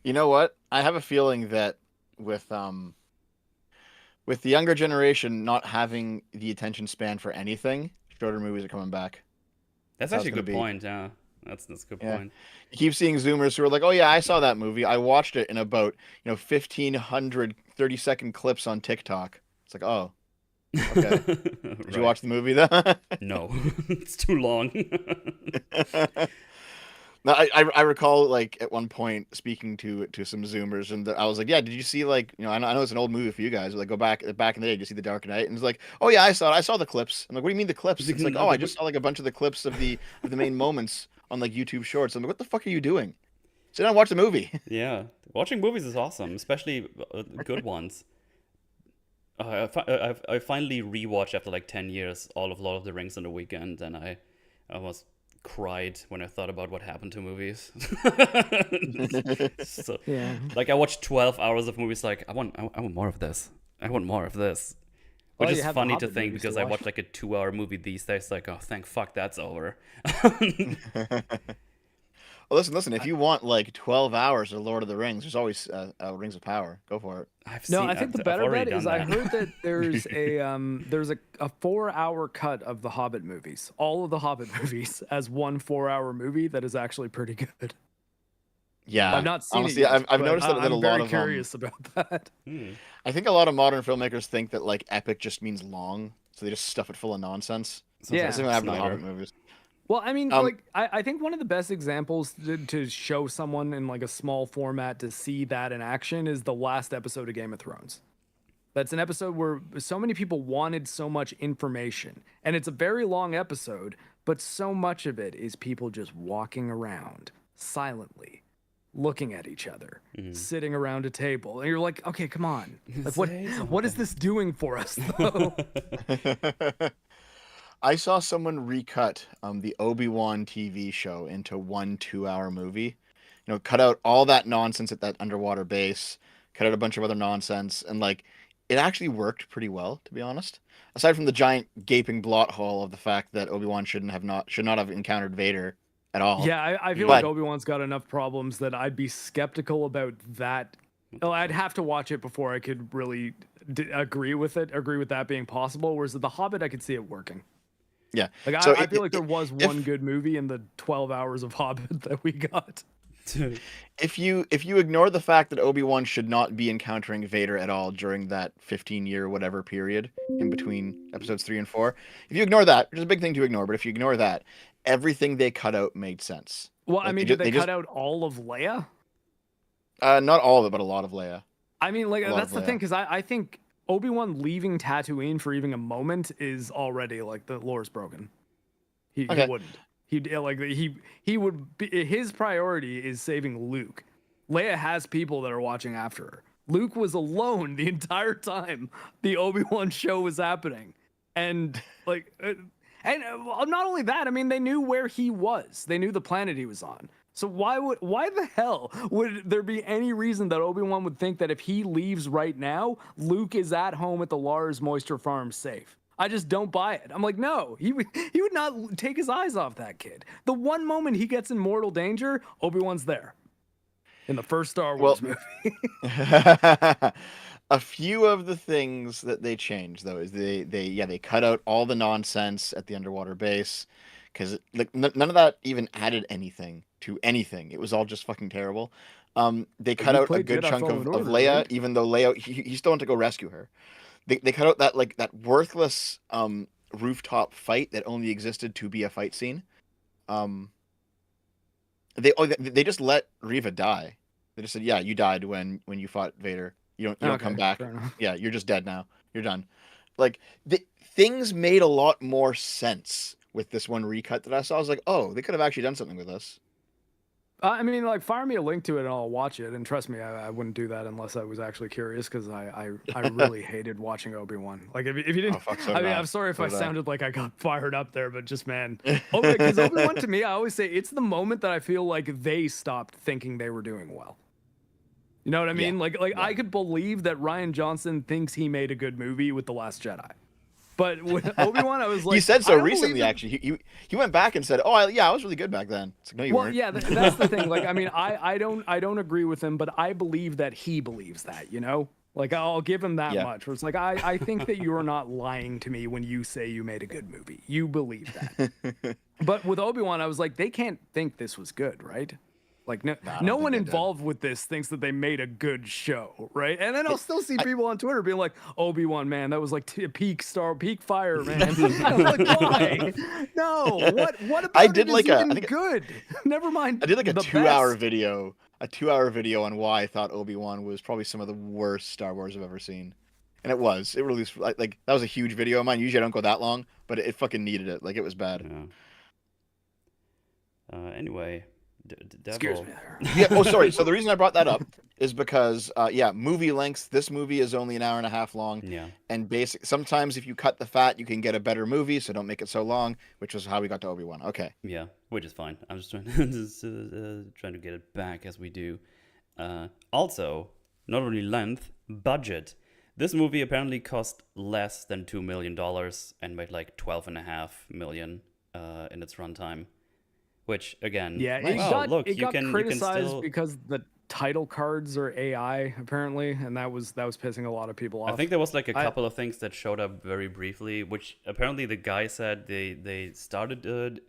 You know what? I have a feeling that with the younger generation not having the attention span for anything, shorter movies are coming back. That's actually a good point, yeah. That's a good point. You keep seeing Zoomers who are like, oh yeah, I saw that movie. I watched it in about, 1,500 30-second clips on TikTok. It's like, oh. Okay. Did you watch the movie though? No, it's too long. No, I recall like at one point speaking to some Zoomers and I was like, yeah, did you see like I know it's an old movie for you guys, but like go back in the day, did you see The Dark Knight? And it's like, oh yeah, I saw it. I saw the clips. I'm like, what do you mean the clips? It's like, oh, I just saw like a bunch of the clips of the main moments on like YouTube Shorts. I'm like, what the fuck are you doing? Sit down and watch the movie. Yeah, watching movies is awesome, especially good ones. I finally rewatched after like 10 years all of Lord of the Rings on the weekend, and I almost cried when I thought about what happened to movies. So, yeah. Like I watched 12 hours of movies. Like I want more of this. I want more of this. Which is funny to think because I watch like a 2-hour movie these days. Like, oh, thank fuck that's over. Well, listen. If you want like 12 hours of Lord of the Rings, there's always Rings of Power. Go for it. I think the better bet is I heard that there's a 4-hour cut of the Hobbit movies, all of the Hobbit movies, as one 4-hour movie that is actually pretty good. Yeah, I've not seen honestly, it yet, I've noticed that a lot of. I'm very curious about that. I think a lot of modern filmmakers think that like epic just means long, so they just stuff it full of nonsense. Yeah, that's what happened to the Hobbit movies. Well, I mean, like, I think one of the best examples to show someone in like a small format to see that in action is the last episode of Game of Thrones. That's an episode where so many people wanted so much information, and it's a very long episode, but so much of it is people just walking around silently, looking at each other, sitting around a table, and you're like, okay, come on, like, what is this doing for us, though? I saw someone recut the Obi-Wan TV show into one 2-hour movie. Cut out all that nonsense at that underwater base, cut out a bunch of other nonsense, and like it actually worked pretty well, to be honest. Aside from the giant gaping blot hole of the fact that Obi-Wan should not have encountered Vader at all. Yeah, I feel like Obi-Wan's got enough problems that I'd be skeptical about that. I'd have to watch it before I could really agree with that being possible. Whereas The Hobbit, I could see it working. Yeah. Like I feel like there was one good movie in the 12 hours of Hobbit that we got. If you ignore the fact that Obi-Wan should not be encountering Vader at all during that 15-year whatever period in between episodes 3 and 4, if you ignore that, which is a big thing to ignore, but if you ignore that, everything they cut out made sense. Well, like, I mean, did they cut out all of Leia? Not all of it, but a lot of Leia. I mean, like that's the thing, because I think Obi-Wan leaving Tatooine for even a moment is already like the lore's broken. He wouldn't. He would be, his priority is saving Luke. Leia has people that are watching after her. Luke was alone the entire time the Obi-Wan show was happening. And like, not only that, I mean, they knew where he was. They knew the planet he was on. So why the hell would there be any reason that Obi-Wan would think that if he leaves right now, Luke is at home at the Lars Moisture Farm safe? I just don't buy it. I'm like, no, he would not take his eyes off that kid. The one moment he gets in mortal danger, Obi-Wan's there. In the first Star Wars movie. A few of the things that they changed though is they cut out all the nonsense at the underwater base, because like none of that even added anything to anything. It was all just fucking terrible. They cut out a good chunk of Leia, right? Even though Leia he still went to go rescue her. They cut out that worthless rooftop fight that only existed to be a fight scene. They just let Reva die. They just said, yeah, you died when you fought Vader. You don't come back. Yeah, you're just dead now. You're done. Like things made a lot more sense with this one recut that I saw. I was like, oh, they could have actually done something with this. I mean, like, fire me a link to it and I'll watch it. And trust me, I wouldn't do that unless I was actually curious, because I really hated watching Obi-Wan. Like, if you didn't, I mean, I'm sorry if I sounded like I got fired up there, but just, man, because Obi-Wan to me, I always say it's the moment that I feel like they stopped thinking they were doing well. You know what I mean? Yeah. Like I could believe that Rian Johnson thinks he made a good movie with The Last Jedi. But with Obi-Wan, I was like, he said so recently. Actually, he went back and said, "Oh, I was really good back then." It's like, no, you weren't. Yeah, that's the thing. Like, I mean, I don't agree with him, but I believe that he believes that. You know, like I'll give him that much. Where it's like, I think that you're not lying to me when you say you made a good movie. You believe that. But with Obi-Wan, I was like, they can't think this was good, right? Like no one involved with this thinks that they made a good show, right? And then I'll still see people on Twitter being like, Obi-Wan, man, that was like peak fire, man. I'm like, why? No, what about I did it like is even good? Never mind. I did like a 2-hour video, on why I thought Obi-Wan was probably some of the worst Star Wars I've ever seen. And it was. It really was, like that was a huge video of mine. Usually I don't go that long, but it fucking needed it. Like, it was bad. Yeah. Anyway. Excuse me there. Yeah. Oh, sorry. So the reason I brought that up is because, movie lengths. This movie is only an hour and a half long. Yeah. And sometimes if you cut the fat, you can get a better movie. So don't make it so long. Which was how we got to Obi-Wan. Okay. Yeah, which is fine. I'm just trying to get it back as we do. Also, not only length, budget. This movie apparently cost less than $2 million and made like $12.5 million in its runtime. Which, again, it got criticized because the title cards are AI, apparently, and that was pissing a lot of people off. I think there was like a couple of things that showed up very briefly, which apparently the guy said they started,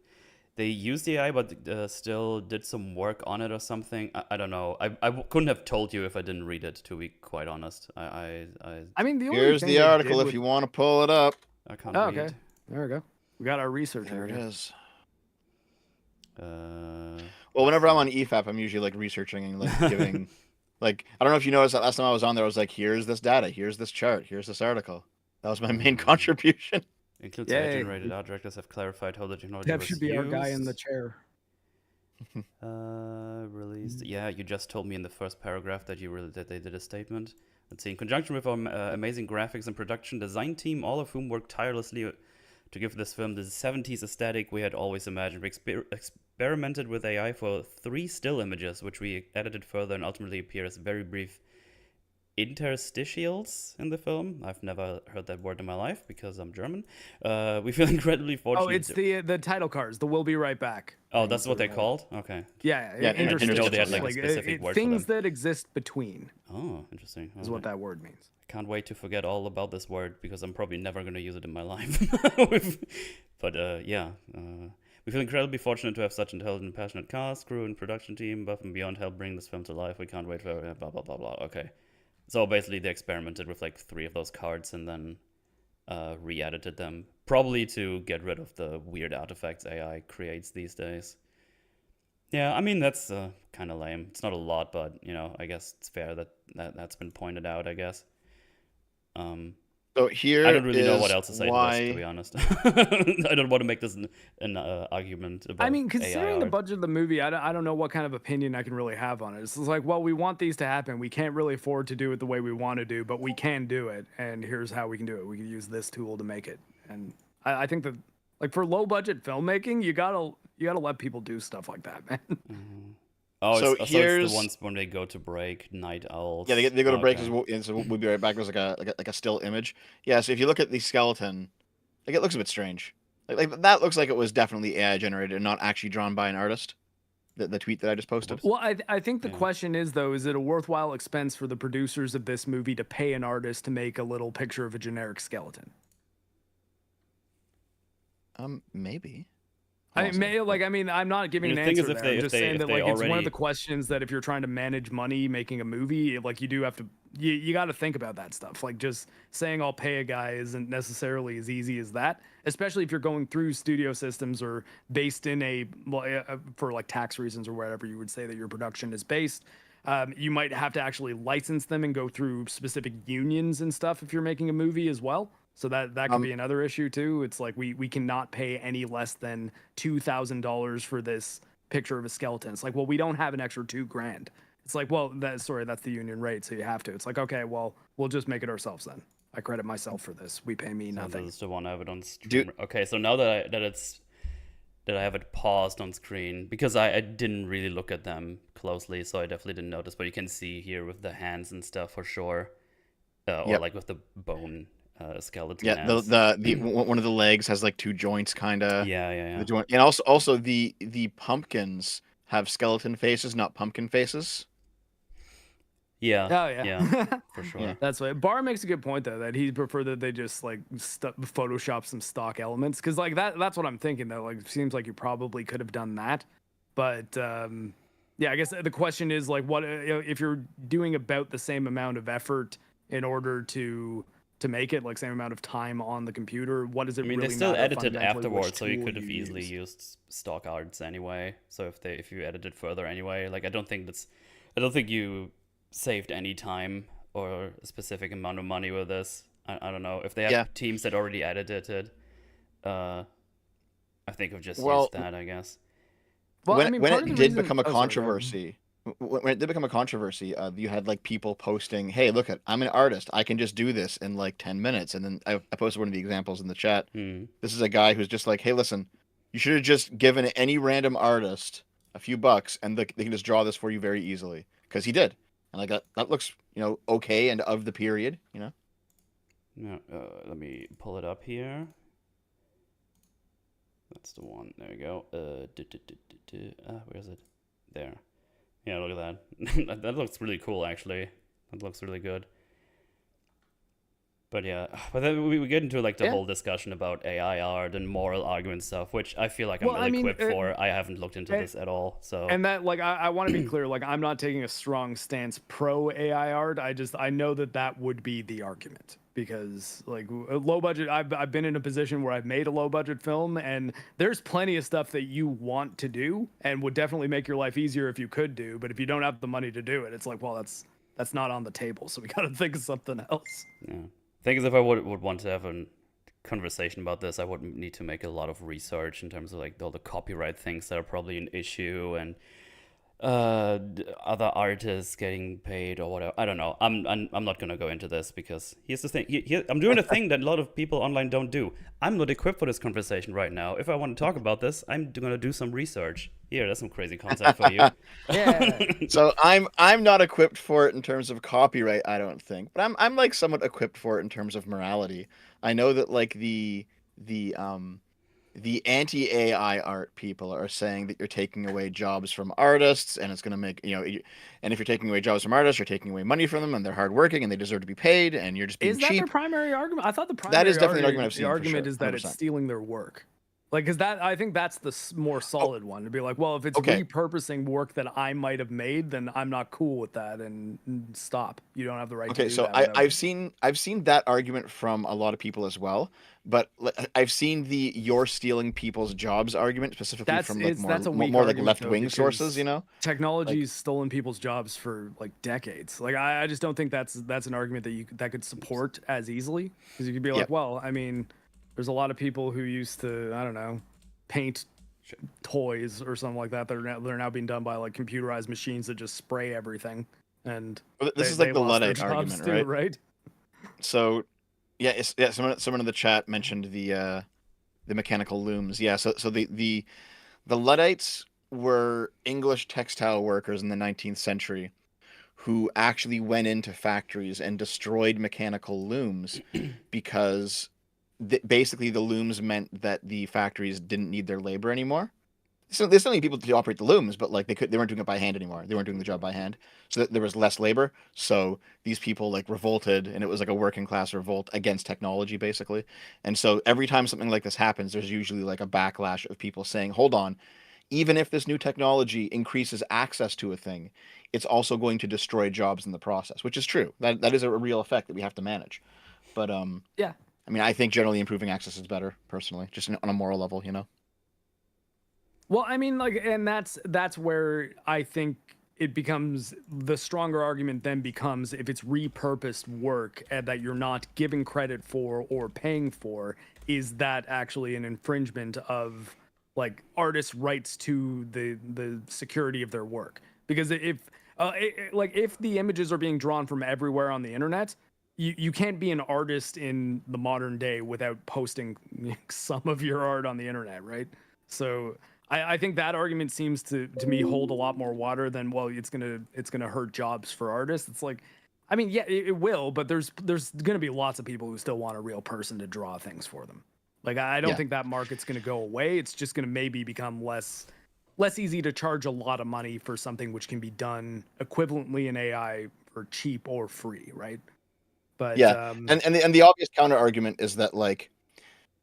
they used the AI, but still did some work on it or something. I don't know. I couldn't have told you if I didn't read it, to be quite honest. I mean, here's the article if you want to pull it up. I can't read. Okay, there we go. We got our research. There it is. Well, whenever I'm on EFAP, I'm usually like researching and like giving, like, I don't know if you noticed that last time I was on there, I was like, here's this data, here's this chart, here's this article. That was my main contribution. Includes AI-generated art directors have clarified how the technology was should be used. Our guy in the chair. Released. Yeah, you just told me in the first paragraph that that they did a statement. Let's see. In conjunction with our amazing graphics and production design team, all of whom worked tirelessly to give this film the 70s aesthetic we had always imagined. We experimented with AI for 3 still images, which we edited further and ultimately appear as very brief interstitials in the film. I've never heard that word in my life because I'm German. We feel incredibly fortunate. Oh, it's the title cards, the "We'll be right back." Oh, that's what they called? Okay. Yeah, interstitials. They had like a specific word things for them. that exist between. Oh, interesting. Is what that word means. Can't wait to forget all about this word because I'm probably never going to use it in my life. But we feel incredibly fortunate to have such intelligent and passionate cast, crew, and production team. Above and beyond help bring this film to life. We can't wait for blah, blah, blah, blah. Okay. So basically they experimented with like 3 of those cards and then re-edited them. Probably to get rid of the weird artifacts AI creates these days. Yeah, I mean, that's kind of lame. It's not a lot, but, I guess it's fair that's been pointed out, I guess. So here I don't really know what is else to say to why. this, to be honest. I don't want to make this an argument about I mean, considering AI the art. budget of the movie, I don't know what kind of opinion I can really have on it. It's like, well, we want these to happen. We can't really afford to do it the way we want to do, but we can do it. And here's how we can do it. We can use this tool to make it. And I think that, like, for low budget filmmaking, you gotta let people do stuff like that, man. Mhm. Oh, So it's here's the ones when they go to break, night owls. yeah, they go to break. Okay. So we'll be right back. There's like a still image. Yeah. So if you look at the skeleton, like it looks a bit strange. Like that looks like it was definitely AI generated and not actually drawn by an artist. The tweet that I just posted. Well, I think the Yeah. question is, though, is it a worthwhile expense for the producers of this movie to pay an artist to make a little picture of a generic skeleton? Maybe. I mean, I'm not giving I mean, an the thing answer is, if there. they- I'm if just they- saying if that, they like, it's one of already- the questions that if you're trying to manage money making a movie, like, you do have to, you got to think about that stuff. Like, just saying I'll pay a guy isn't necessarily as easy as that, especially if you're going through studio systems or based in for like tax reasons or whatever you would say that your production is based. You might have to actually license them and go through specific unions and stuff if you're making a movie as well. So that could be another issue too. It's like we cannot pay any less than $2,000 for this picture of a skeleton. It's like, well, we don't have an extra $2,000. It's like, well, that's the union rate, so you have to. It's like, okay, well, we'll just make it ourselves then. I credit myself for this. We pay me So nothing. this is the one I have it on stream. Okay, so now that I have it paused on screen, because I didn't really look at them closely, so I definitely didn't notice. But you can see here with the hands and stuff for sure, or like with the bone skeleton. Yeah, hands. the one of the legs has like two joints, kind of. Yeah. The joint, and also the pumpkins have skeleton faces, not pumpkin faces. Yeah. Oh yeah. For sure. Yeah. That's right. Barr makes a good point though, that he prefer that they just like Photoshop some stock elements, because like that's what I'm thinking though. Like, it seems like you probably could have done that, but yeah, I guess the question is like, what if you're doing about the same amount of effort in order to make it, like same amount of time on the computer? What does it? I mean, really they still matter edited fundamentally which afterwards, so you tool could have easily use? used stock arts anyway. So if you edited further anyway, like I don't think you saved any time or a specific amount of money with this. I don't know if they have teams that already edited it. I think I've just used that, I guess. Well, when I mean, when part it of the did reason- become a oh, sorry, go ahead. controversy, when it did become a controversy, you had like people posting, "Hey, look I'm an artist. I can just do this in like 10 minutes." And then I posted one of the examples in the chat. This is a guy who's just like, "Hey, listen, you should have just given any random artist a few bucks, and they can just draw this for you very easily." Because he did, and like that looks, okay and of the period, Yeah, let me pull it up here. That's the one. There we go. Where is it? There. Yeah, look at that. That looks really cool, actually. That looks really good. But yeah, but then we get into like the whole discussion about AI art and moral argument stuff, which I feel like I'm equipped for. I haven't looked into this at all. So And that, like, I want to be clear, like, I'm not taking a strong stance pro AI art. I know that would be the argument, because like low budget, I've been in a position where I've made a low budget film, and there's plenty of stuff that you want to do and would definitely make your life easier if you could do, but if you don't have the money to do it, it's like, well, that's not on the table, so we got to think of something else. yeah. Thing is, if I would want to have a conversation about this, I would need to make a lot of research in terms of like all the copyright things that are probably an issue, and other artists getting paid or whatever. I don't know. I'm not gonna go into this, because here's the thing. I'm doing a thing that a lot of people online don't do. I'm not equipped for this conversation right now. If I want to talk about this, I'm gonna do some research. Here, that's some crazy concept for you. Yeah. So I'm not equipped for it in terms of copyright, I don't think, but I'm like somewhat equipped for it in terms of morality. I know that like the anti-AI art people are saying that you're taking away jobs from artists, and it's going to make, and if you're taking away jobs from artists, you're taking away money from them, and they're hardworking and they deserve to be paid, and you're just being cheap. Is that their primary argument? I thought the primary That is definitely an argument I've seen. The argument for sure, is that 100%. it's stealing their work. Like, because I think that's the more solid one to be like, well, if it's Okay. repurposing work that I might have made, then I'm not cool with that, and stop. You don't have the right to Okay, do so that. Without... I've seen that argument from a lot of people as well, but I've seen the "you're stealing people's jobs" argument specifically That's from like that's a weak more like argument, though, left-wing sources, you because know? Like technology's stolen people's jobs for like decades. Like, I just don't think that's an argument that could support as easily, because you could be yeah. like, well, I mean, there's a lot of people who used to, I don't know, paint toys or something like that that are now being done by like computerized machines that just spray everything, and Well, this is they like the lost their Luddite jobs argument, too, right? right? So yeah, someone in the chat mentioned the mechanical looms. Yeah, so the Luddites were English textile workers in the 19th century who actually went into factories and destroyed mechanical looms because basically the looms meant that the factories didn't need their labor anymore. So there's still need people to operate the looms, but like they weren't doing it by hand anymore. They weren't doing the job by hand, so there was less labor. So these people like revolted, and it was like a working class revolt against technology, basically. And so every time something like this happens, there's usually like a backlash of people saying, "Hold on, even if this new technology increases access to a thing, it's also going to destroy jobs in the process," which is true. That is a real effect that we have to manage. But Yeah. I mean, I think generally improving access is better, personally, just on a moral level, you know. Well, I mean, like, and that's where I think it becomes the stronger argument then becomes if it's repurposed work and that you're not giving credit for or paying for, is that actually an infringement of like artists' rights to the security of their work? Because if like if the images are being drawn from everywhere on the internet, you can't be an artist in the modern day without posting some of your art on the internet, right? So I think that argument seems to me hold a lot more water than, well, it's gonna hurt jobs for artists. It's like, I mean, yeah, it will, but there's gonna be lots of people who still want a real person to draw things for them. Like, I don't Yeah. think that market's gonna go away. It's just gonna maybe become less easy to charge a lot of money for something which can be done equivalently in AI for cheap or free, right? But Yeah, and the obvious counter argument is that like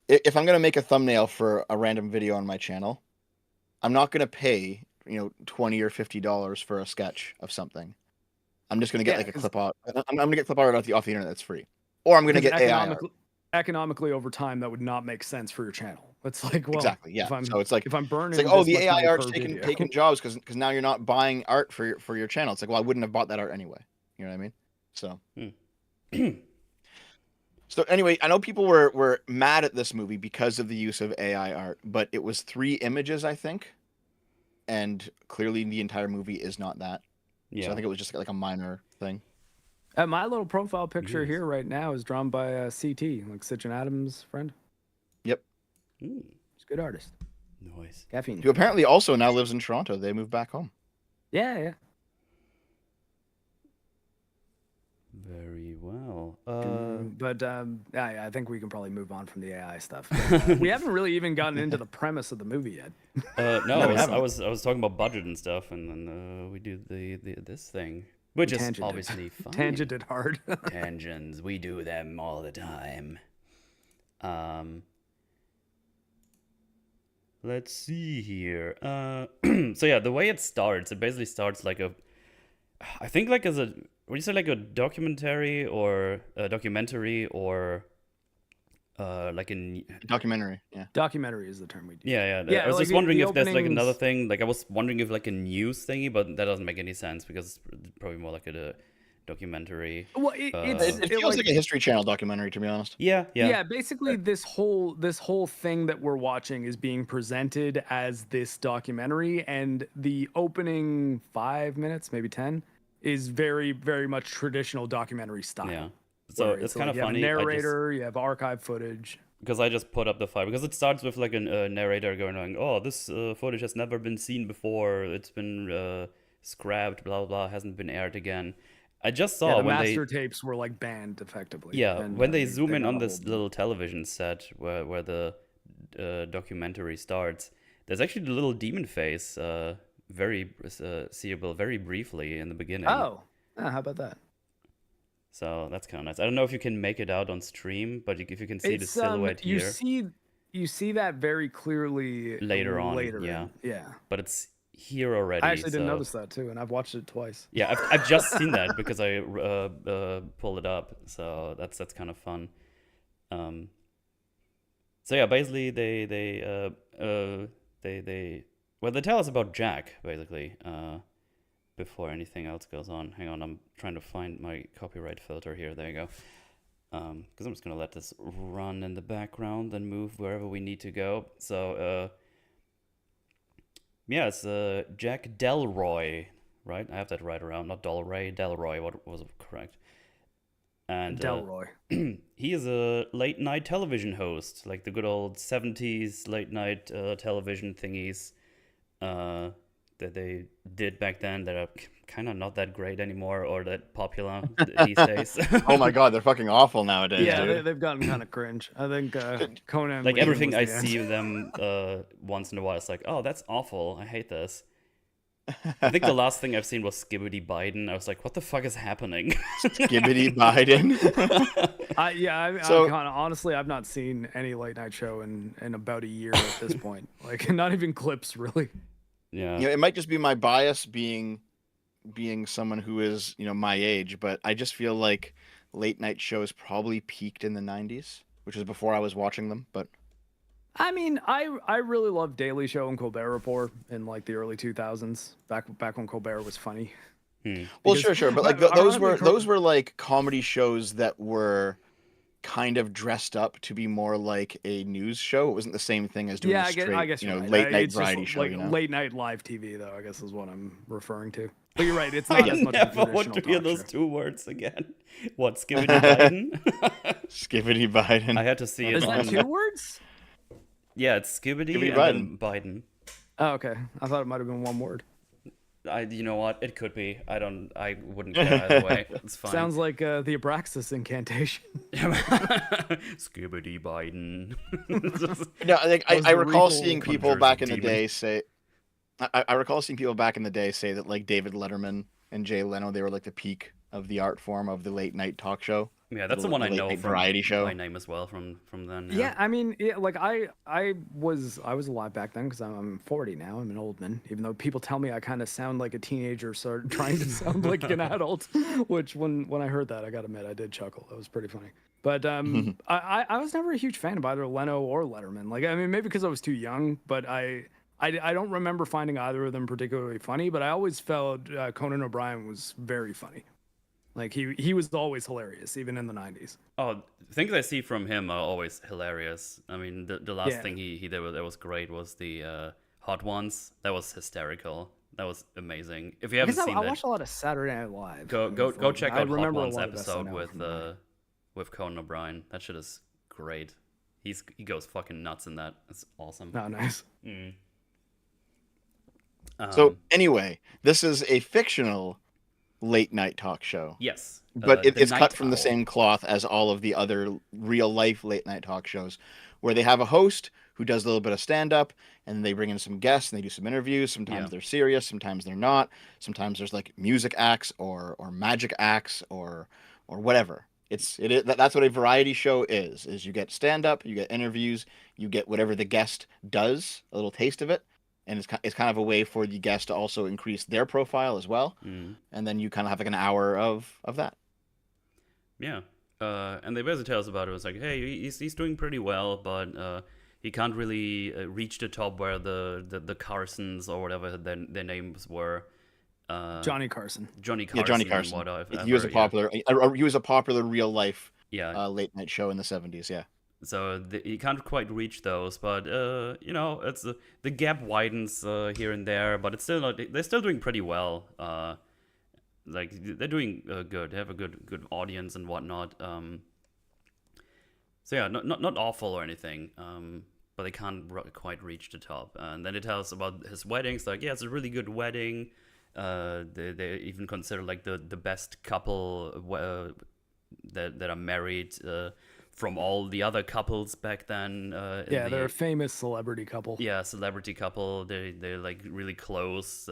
if I'm gonna make a thumbnail for a random video on my channel, I'm not gonna pay $20 or $50 for a sketch of something. I'm just gonna get yeah, like a clip art. I'm gonna get clip art off the internet that's free, or I'm gonna because get AI art. economically over time that would not make sense for your channel. It's like, well, Exactly, yeah. So if I'm burning it's like, oh, this the much AI money art's per taking video, jobs because now you're not buying art for your channel. It's like, well, I wouldn't have bought that art anyway. You know what I mean? So. So anyway, I know people were mad at this movie because of the use of AI art, but it was 3 images, I think, and clearly the entire movie is not that. So I Yeah. think it was just like a minor thing. my little profile picture Yes. here right now is drawn by CT, like Sitchin Adams' friend. Yep. Mm, He's a good artist. nice. Caffeine. Who apparently also now lives in Toronto. They moved back home. Yeah. Very well. But I think we can probably move on from the AI stuff. We haven't really even gotten into the premise of the movie yet. No, we I haven't. was talking about budget and stuff, and then we do this thing, which is Tangented. obviously fine. Tangented hard. Tangents, we do them all the time. Let's see here. So yeah, the way it basically starts like I think like as a, what do you say, like a documentary or like a Documentary. Yeah. Documentary is the term we do. yeah. Yeah, I was like just wondering the if there's like another openings- thing. Like I was wondering if like a news thingy, but that doesn't make any sense because it's probably more like a documentary. Well, It feels like a History Channel documentary, to be honest. Yeah. basically this whole thing that we're watching is being presented as this documentary, and the opening 5 minutes, maybe 10, is very, very much traditional documentary style. Yeah. So where it's kind of you have funny. a narrator, you have archive footage. Because I just put up the file because it starts with like a narrator going on, oh, this footage has never been seen before. It's been scrapped, blah blah, hasn't been aired again. I just saw The when master tapes were like banned effectively. and, when they zoom in got on a this hold- little television set where the documentary starts, there's actually the little demon face, very seeable, very briefly in the beginning. Oh, how about that? So that's kind of nice. I don't know if you can make it out on stream, but if you can see the silhouette you here. see you see that very clearly Later on, Later, yeah. yeah. But it's here already. I actually didn't so- notice that too, and I've watched it twice. Yeah, I've just seen that because I pulled it up, so that's kind of fun. So yeah, basically they tell us about Jack basically before anything else goes on. Hang on, I'm trying to find my copyright filter here. There you go. Because I'm just gonna let this run in the background and move wherever we need to go. So yeah, it's Jack Delroy, right? I have that right around, not Delray, Delroy. What was correct? And Delroy. he is a late night television host, like the good old 70s late night television thingies that they did back then that are kind of not that great anymore or that popular these days. Oh my god, they're fucking awful nowadays, Yeah, dude. they've gotten kind of cringe. I think Conan. Like Leaving everything was I the end. see them once in a while, it's like, oh, that's awful. I hate this. I think the last thing I've seen was Skibbity Biden. I was like, what the fuck is happening? Skibbity Biden. So honestly, I've not seen any late night show in about a year at this point. Like, not even clips, really. Yeah. You know, it might just be my bias being someone who is, my age, but I just feel like late night shows probably peaked in the 90s, which is before I was watching them, but I mean, I really loved Daily Show and Colbert Report in like the early 2000s, back when Colbert was funny. well, sure, but like those were like comedy shows that were kind of dressed up to be more like a news show. It wasn't the same thing as doing a straight, I guess you're right. late night It's just variety show. like late night live TV, though. I guess is what I'm referring to. But you're right. It's I not as much of a never want traditional to hear talk those show. two words again. What, Skibbity Biden? Skibbity Biden. I had to see it Is on... that two words? Yeah, it's Skibbity Skibbity and then Biden. Oh, okay. I thought it might have been one word. You know what? It could be. I wouldn't care either way. It's fine. Sounds like the Abraxas incantation. Skibbity Biden. No, like Was I the recall recall seeing conjures people a back in the demon. day say. I recall seeing people back in the day say that like David Letterman and Jay Leno, they were like the peak of the art form of the late night talk show. Yeah, that's the one I late know night from variety show. my name as well from then. Yeah, I mean, like I was alive back then because I'm 40 now. I'm an old man, even though people tell me I kind of sound like a teenager, so trying to sound like an adult. Which when I heard that, I gotta admit, I did chuckle. That was pretty funny. But I was never a huge fan of either Leno or Letterman. Like, I mean, maybe because I was too young, but I don't remember finding either of them particularly funny. But I always felt Conan O'Brien was very funny. Like he was always hilarious, even in the 90s. Oh, things I see from him are always hilarious. I mean, the last thing he did that was great was the Hot Ones. That was hysterical. That was amazing. If you haven't seen I that, watched a lot of Saturday Night Live. go check out Hot remember a Ones lot of episode SNL with Conan O'Brien. That shit is great. He goes fucking nuts in that. It's awesome. Oh, nice. So anyway, this is a fictional late night talk show. Yes, But the it's Night cut from the Owl. same cloth as all of the other real life late night talk shows, where they have a host who does a little bit of stand up, and they bring in some guests and they do some interviews. Sometimes they're serious, sometimes they're not. Sometimes there's like music acts or magic acts or whatever. That's what a variety show is you get stand up, you get interviews, you get whatever the guest does, a little taste of it. And it's kind of a way for the guest to also increase their profile as well. And then you kind of have like an hour of that. Yeah. And they basically tell us about it. It's like, hey, he's doing pretty well, but he can't really reach the top where the Carsons or whatever their names were. Johnny Carson. Johnny Carson. Yeah, Johnny and Carson. whatever, He was a popular. He was a popular real life late night show in the 70s. Yeah. So you can't quite reach those, but it's the gap widens here and there, but it's still not. They're still doing pretty well. Like they're doing good. They have a good audience and whatnot. So yeah, not awful or anything. But they can't quite reach the top. And then it tells about his weddings. Like, yeah, it's a really good wedding. They even consider like the best couple that are married. From all the other couples back then. They're a famous celebrity couple. Yeah, celebrity couple. They're like really close.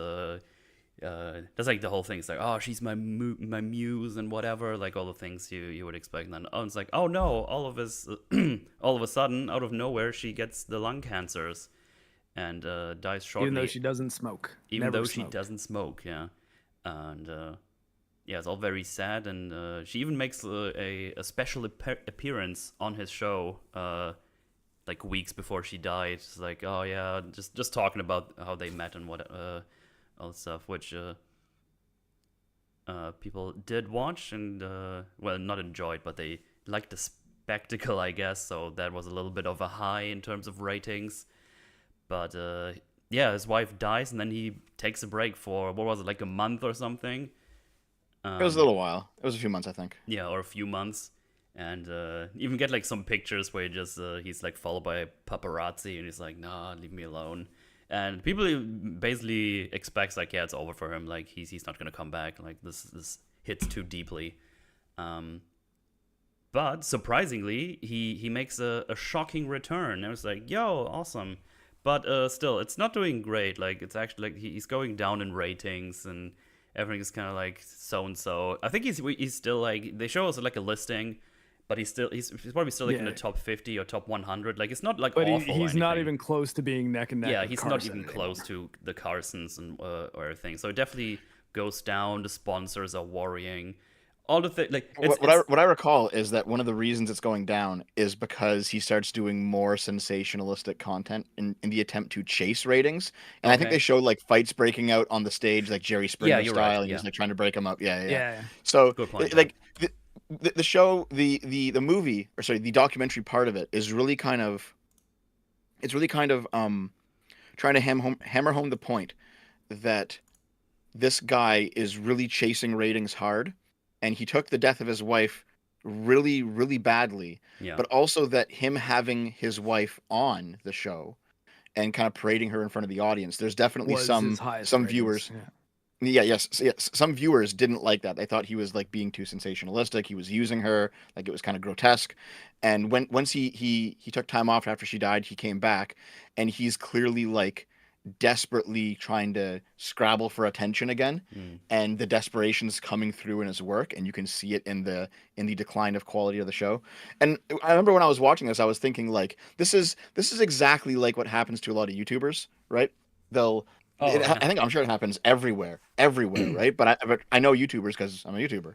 That's like the whole thing. It's like, oh, she's my muse and whatever, like all the things you would expect. And then it's like, oh no, all of a sudden, out of nowhere, she gets the lung cancers and dies shortly. Even though she doesn't smoke. Even though she doesn't smoke, yeah. And yeah, it's all very sad. And she even makes a special appearance on his show, like weeks before she died. It's like, oh yeah, just talking about how they met and what all that stuff, which people did watch and well, not enjoyed, but they liked the spectacle, I guess. So that was a little bit of a high in terms of ratings. But yeah, his wife dies, and then he takes a break for, what was it, like a month or something? It was a little while. It was a few months, I think. Yeah, or a few months. And even get like some pictures where he's like followed by a paparazzi, and he's like, nah, leave me alone. And people basically expects like, yeah, it's over for him. Like he's not gonna come back. Like this hits too deeply. But surprisingly, he makes a shocking return. I was like, yo, awesome. But still, it's not doing great. Like it's actually like he's going down in ratings, and everything is kind of like so and so. I think he's still like, they show us like a listing. But he's probably still like in the top 50 or top 100. Like it's not like but awful. He's not even close to being neck and neck. Yeah, with he's Carson not even anymore. close to the Carsons and or everything. So it definitely goes down. The sponsors are worrying. All the things like what I recall is that one of the reasons it's going down is because he starts doing more sensationalistic content in the attempt to chase ratings. And I think they showed like fights breaking out on the stage, like Jerry Springer style, right, and he's like trying to break them up. Yeah. So good point, like. The show, the movie, or sorry, the documentary part of it is really kind of, trying to hammer home the point that this guy is really chasing ratings hard, and he took the death of his wife really, really badly. Yeah. But also that him having his wife on the show and kind of parading her in front of the audience, there's definitely some viewers. Yes. Some viewers didn't like that. They thought he was like being too sensationalistic. He was using her, like it was kind of grotesque. And once he took time off after she died, he came back, and he's clearly like desperately trying to scrabble for attention again. And the desperation's coming through in his work, and you can see it in the decline of quality of the show. And I remember when I was watching this, I was thinking like, this is exactly like what happens to a lot of YouTubers, right? I'm sure it happens everywhere, right? But I know YouTubers because I'm a YouTuber.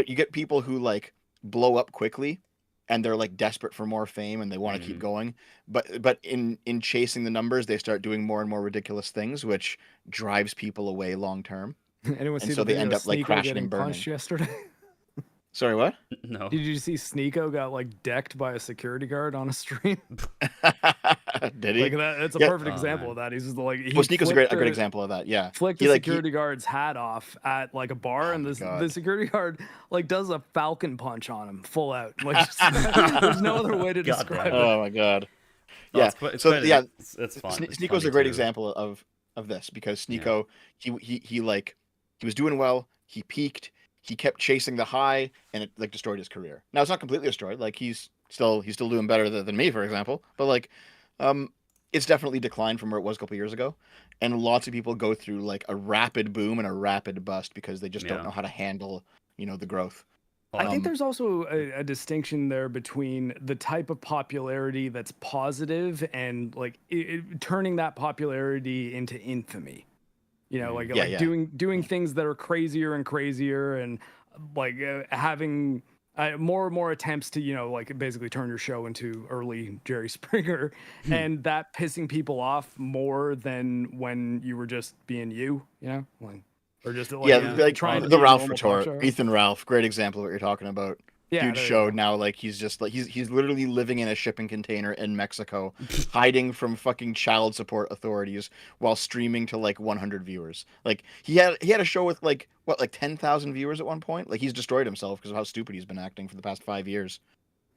You get people who like blow up quickly, and they're like desperate for more fame, and they want to keep going. But in chasing the numbers, they start doing more and more ridiculous things, which drives people away long term. Anyone see so the they end up like crashing and burning. Punched yesterday? Sorry, what? No. Did you see Sneeko got like decked by a security guard on a stream? Did he? Like that's a perfect example of that. He's just like, Sneeko's a good example of that. Yeah, flicked the security guard's hat off at like a bar, and the security guard like does a falcon punch on him, full out. Like there's no other way to describe it. Oh my god. No, yeah. It's fun. Sneeko's a great example of this, because Sneeko he was doing well. He peaked. He kept chasing the high, and it like destroyed his career. Now it's not completely destroyed. Like he's still doing better than me, for example. But like, it's definitely declined from where it was a couple years ago. And lots of people go through like a rapid boom and a rapid bust because they just don't know how to handle, the growth. I think there's also a distinction there between the type of popularity that's positive and like turning that popularity into infamy. Doing things that are crazier and crazier, and like having more and more attempts to like basically turn your show into early Jerry Springer, and that pissing people off more than when you were just being or just like, trying to the Ralph retort. Ethan Ralph, great example of what you're talking about. Huge show now. Like he's just like he's literally living in a shipping container in Mexico, hiding from fucking child support authorities while streaming to like 100 viewers. Like he had a show with like 10,000 viewers at one point. Like he's destroyed himself because of how stupid he's been acting for the past 5 years.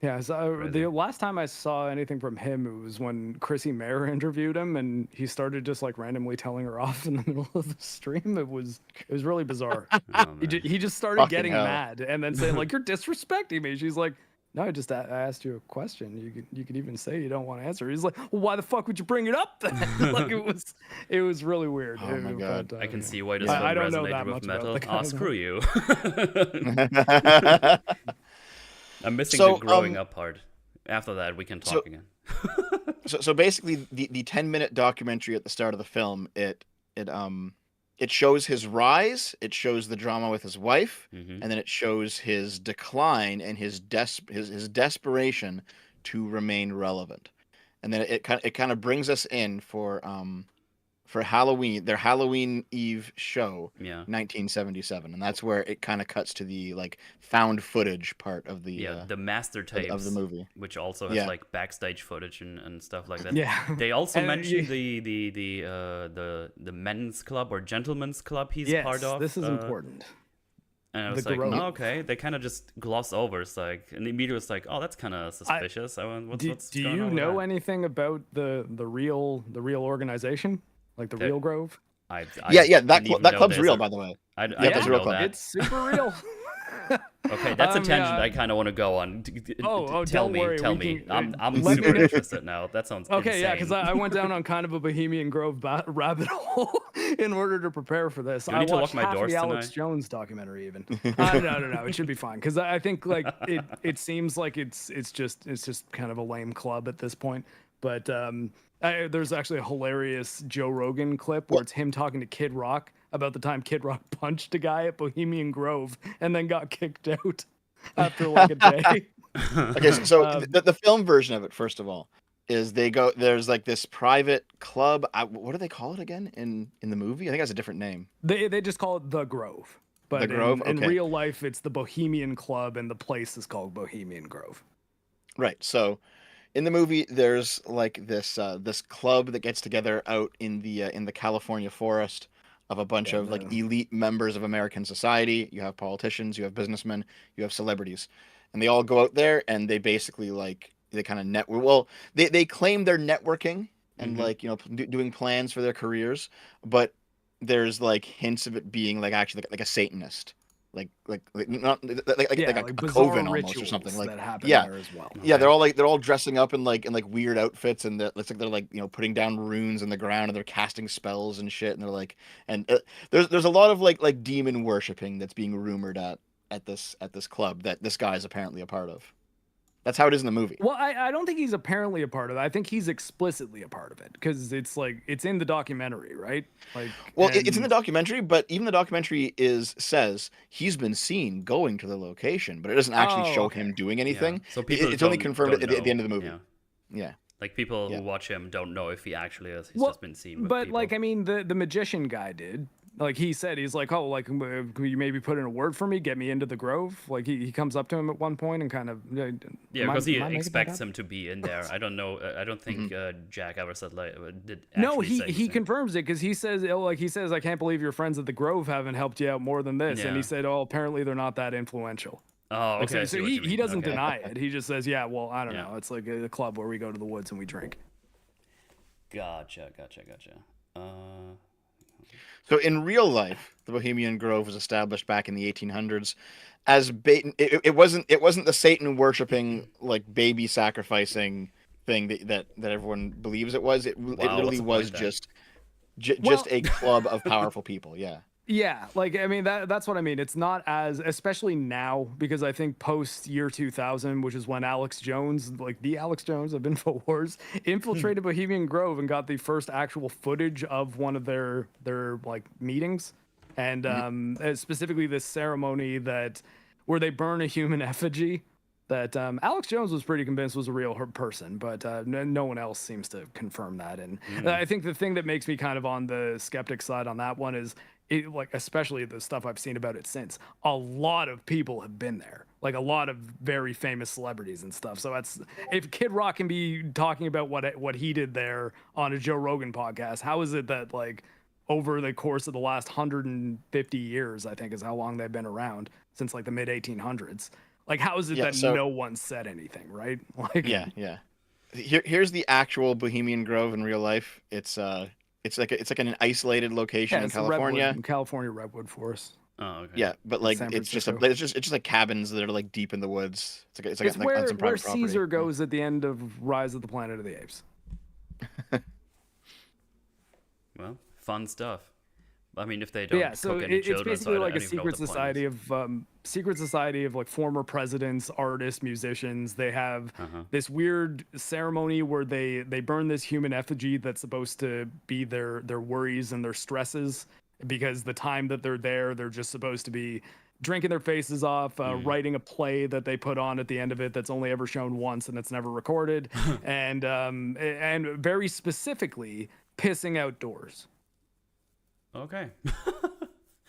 Yeah, so the last time I saw anything from him, it was when Chrissy Mayer interviewed him, and he started just like randomly telling her off in the middle of the stream. It was really bizarre. He just started getting mad and then saying like, "You're disrespecting me." She's like, No, I just asked you a question. You could even say you don't want to answer. He's like, well, why the fuck would you bring it up then? Like it was really weird. Oh my God. But, I can see why this Yeah. film I don't know resonated that with much about metal. the guy, Screw you. I'm missing So, the growing up part. After that, we can talk again. So basically, the 10-minute documentary at the start of the film, it shows his rise, it shows the drama with his wife, Mhm. and then it shows his decline and his desperation to remain relevant. And then it kind of brings us in for Halloween, their Halloween Eve show, Yeah. 1977, and that's where it kind of cuts to the like found footage part of the Yeah, the master tapes of the movie. which also has Yeah. like backstage footage and stuff like that. Yeah. They also And mentioned the men's club or gentlemen's club he's yes, part of. this is important. And I was The like, Grove. oh, okay. They kind of just gloss over. It's like, and the media was like, oh, that's kind of suspicious. What's Do going you on with know that? anything about the real organization, like the real Grove? I Yeah, didn't even that know club's there's real, a- by the way. I that's didn't a real know club. that. It's super real. Okay, that's a tangent yeah. I kind of want to go on. Oh, tell don't me, worry, tell we me. can- I'm let me super know- interested now. That sounds Okay, yeah, because insane. I went down on kind of a Bohemian Grove rabbit hole in order to prepare for this. Do I I need to lock watched my half doors the Alex tonight? Jones documentary even. No, it should be fine because I think like it seems like it's just kind of a lame club at this point. But there's actually a hilarious Joe Rogan clip where it's him talking to Kid Rock about the time Kid Rock punched a guy at Bohemian Grove and then got kicked out after like a day. Okay, so the film version of it, first of all, is there's like this private club. What do they call it again in the movie? I think it has a different name. They just call it the Grove. But The Grove? in Okay. real life, it's the Bohemian Club, and the place is called Bohemian Grove. Right. So in the movie, there's like this club that gets together out in the California forest of a bunch of like elite members of American society. You have politicians, you have businessmen, you have celebrities, and they all go out there and they basically like they kind of network. Well, they claim they're networking and like doing plans for their careers, but there's like hints of it being like actually like a Satanist. Not like a bizarre coven almost or rituals something like that happen yeah there as well. yeah they're all dressing up in like weird outfits and it's like they're like putting down runes in the ground and they're casting spells and shit and they're like and there's a lot of like demon worshipping that's being rumored at this club that this guy is apparently a part of. That's how it is in the movie. Well, I don't think he's apparently a part of it. I think he's explicitly a part of it because it's like it's in the documentary, right? Like, well, it's in the documentary, but even the documentary says he's been seen going to the location, but it doesn't actually show him doing anything. Yeah. So people It's only confirmed don't at the end of the movie. Yeah. Yeah. Like people Yeah. who watch him don't know if he actually is. He's well, just been seen with but people. like I mean, the magician guy did. Like he said, he's like, oh, like, can you maybe put in a word for me, get me into the Grove? Like he comes up to him at one point and kind of. Yeah, because he expects him to be in there. I don't know. I don't think Jack ever said like did. No, actually say he anything. confirms it because he says, I can't believe your friends at the Grove haven't helped you out more than this. And Yeah. he said, oh, apparently they're not that influential. Oh, okay. Like, I so see what you he mean. doesn't Okay. deny it. He just says, yeah, well, I don't Yeah. know. It's like a club where we go to the woods and we drink. Gotcha. So in real life, the Bohemian Grove was established back in the 1800s as bait. It wasn't the Satan worshipping like baby sacrificing thing that everyone believes it was. It literally what's the was point then? just a club of powerful people. Yeah. Yeah, like I mean that's what I mean. It's not as, especially now, because I think post year 2000, which is when Alex Jones, like the Alex Jones of InfoWars, infiltrated Bohemian Grove and got the first actual footage of one of their like meetings, and specifically this ceremony where they burn a human effigy that Alex Jones was pretty convinced was a real person, but no one else seems to confirm that. And I think the thing that makes me kind of on the skeptic side on that one is, like especially the stuff I've seen about it since, a lot of people have been there, like a lot of very famous celebrities and stuff. So that's, if Kid Rock can be talking about what he did there on a Joe Rogan podcast, how is it that like over the course of the last 150 years, I think is how long they've been around, since like the mid 1800s, like how is it that no one said anything, right? Like Yeah. Here's the actual Bohemian Grove in real life. It's like an isolated location in it's California. California Redwood Forest. Oh, okay. Yeah, but like San it's Francisco. it's just like cabins that are like deep in the woods. It's It's like on some where private property. Caesar goes at the end of Rise of the Planet of the Apes. Well, fun stuff. I mean, if they But don't yeah, so cook any it's children, so basically I like a don't even know what secret the point is. society of like former presidents, artists, musicians. They have this weird ceremony where they burn this human effigy that's supposed to be their worries and their stresses, because the time that they're there, they're just supposed to be drinking their faces off, writing a play that they put on at the end of it that's only ever shown once and it's never recorded, and very specifically pissing outdoors. Okay.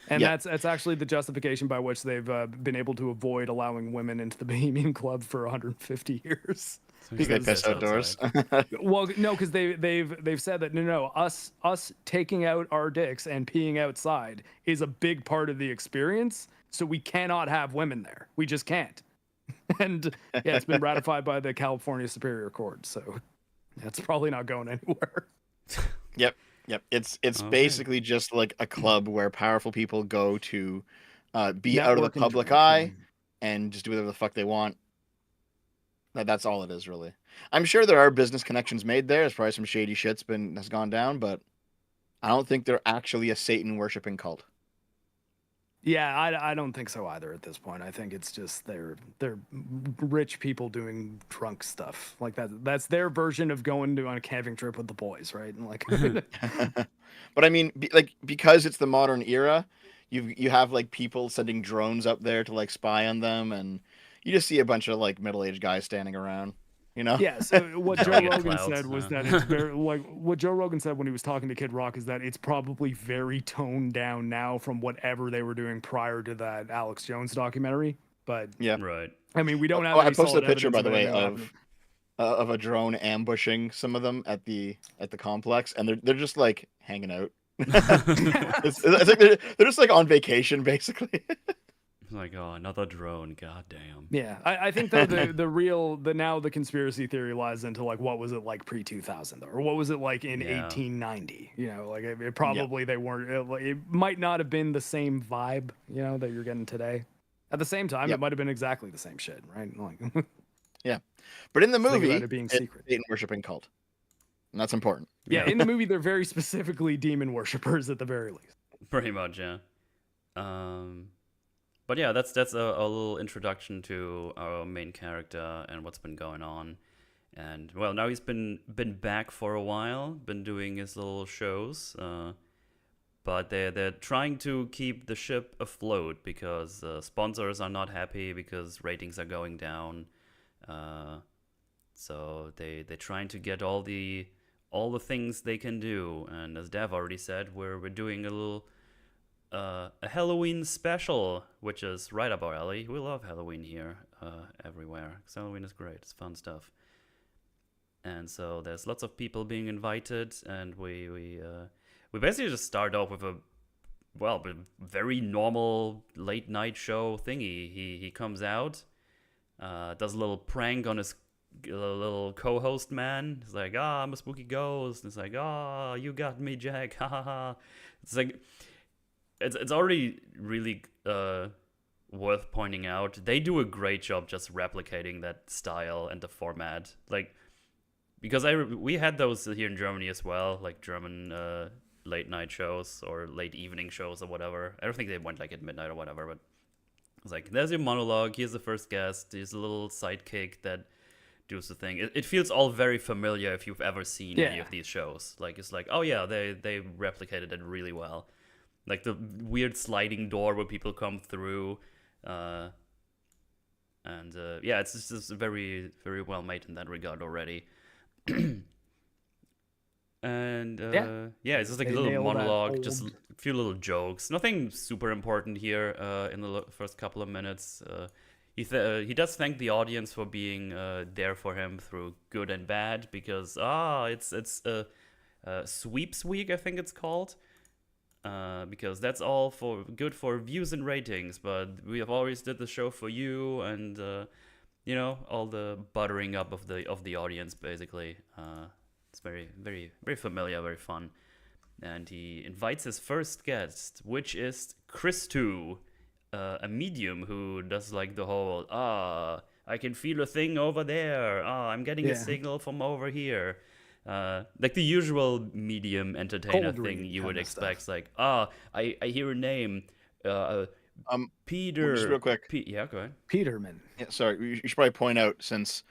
And Yeah. that's actually the justification by which they've been able to avoid allowing women into the Bohemian Club for 150 years. Because they piss outdoors. Well, no, because they've said that no, us taking out our dicks and peeing outside is a big part of the experience. So we cannot have women there. We just can't. And yeah, it's been ratified by the California Superior Court. So that's probably not going anywhere. Yep. It's basically just like a club where powerful people go to be out of the Network and public drink, eye and just do whatever the fuck they want. That's all it is, really. I'm sure there are business connections made there. There's probably some shady shit's has gone down, but I don't think they're actually a Satan worshipping cult. Yeah, I don't think so either at this point. I think it's just they're rich people doing drunk stuff like that. That's their version of going on a camping trip with the boys, right? And like, But I mean, because it's the modern era, you have like people sending drones up there to like spy on them, and you just see a bunch of like middle-aged guys standing around. You know? yeah. So what Joe Delegate Rogan clouds, said was that it's very like what Joe Rogan said when he was talking to Kid Rock is that it's probably very toned down now from whatever they were doing prior to that Alex Jones documentary. But Yeah. Right. I mean, we don't have. Oh, Any I posted a solid picture, evidence by the way, anything happening. of a drone ambushing some of them at the complex, and they're just like hanging out. It's like they're just like on vacation, basically. Like, oh, another drone. God damn. Yeah, I think that the conspiracy theory lies into like what was it like pre-2000 or what was it like in 1890? You know, like it probably they weren't. It might not have been the same vibe, you know, that you're getting today. At the same time, it might have been exactly the same shit, right? Like, yeah, but in the movie, it being secret, Satan worshipping cult, and that's important. Yeah, in the movie, they're very specifically demon worshippers at the very least. Pretty much, yeah. But yeah, that's a little introduction to our main character and what's been going on. And well, now he's been back for a while, been doing his little shows. But they're trying to keep the ship afloat because sponsors are not happy because ratings are going down. So they're trying to get all the things they can do. And as Dev already said, we're doing a little a Halloween special, which is right up our alley. We love Halloween here, everywhere. 'Cause Halloween is great. It's fun stuff. And so there's lots of people being invited, and we basically just start off with a very normal late night show thingy. He comes out, does a little prank on his little co-host man. He's like, I'm a spooky ghost. And it's like, you got me, Jack. Ha ha ha. It's like, it's already really worth pointing out. They do a great job just replicating that style and the format. Like, because we had those here in Germany as well, like German late night shows or late evening shows or whatever. I don't think they went like at midnight or whatever, but it's like, there's your monologue, here's the first guest, here's a little sidekick that does the thing. It feels all very familiar if you've ever seen any of these shows. Like, it's like, oh yeah, they replicated it really well. Like the weird sliding door where people come through. It's just very, very well made in that regard already. And it's just like a little monologue, just a few little jokes. Nothing super important here in the first couple of minutes. He does thank the audience for being there for him through good and bad, because it's sweeps week, I think it's called. Because that's all good for views and ratings, but we have always did the show for you, and all the buttering up of the audience, basically. It's very, very, very familiar, very fun. and he invites his first guest, which is Christu, a medium who does like the whole I can feel a thing over there. I'm getting a signal from over here. Like the usual medium entertainer Cold thing read you would kinda expect. stuff. Like, I hear a name. Peter. Just real quick. Yeah, go ahead. Peterman. Yeah, sorry, you should probably point out, since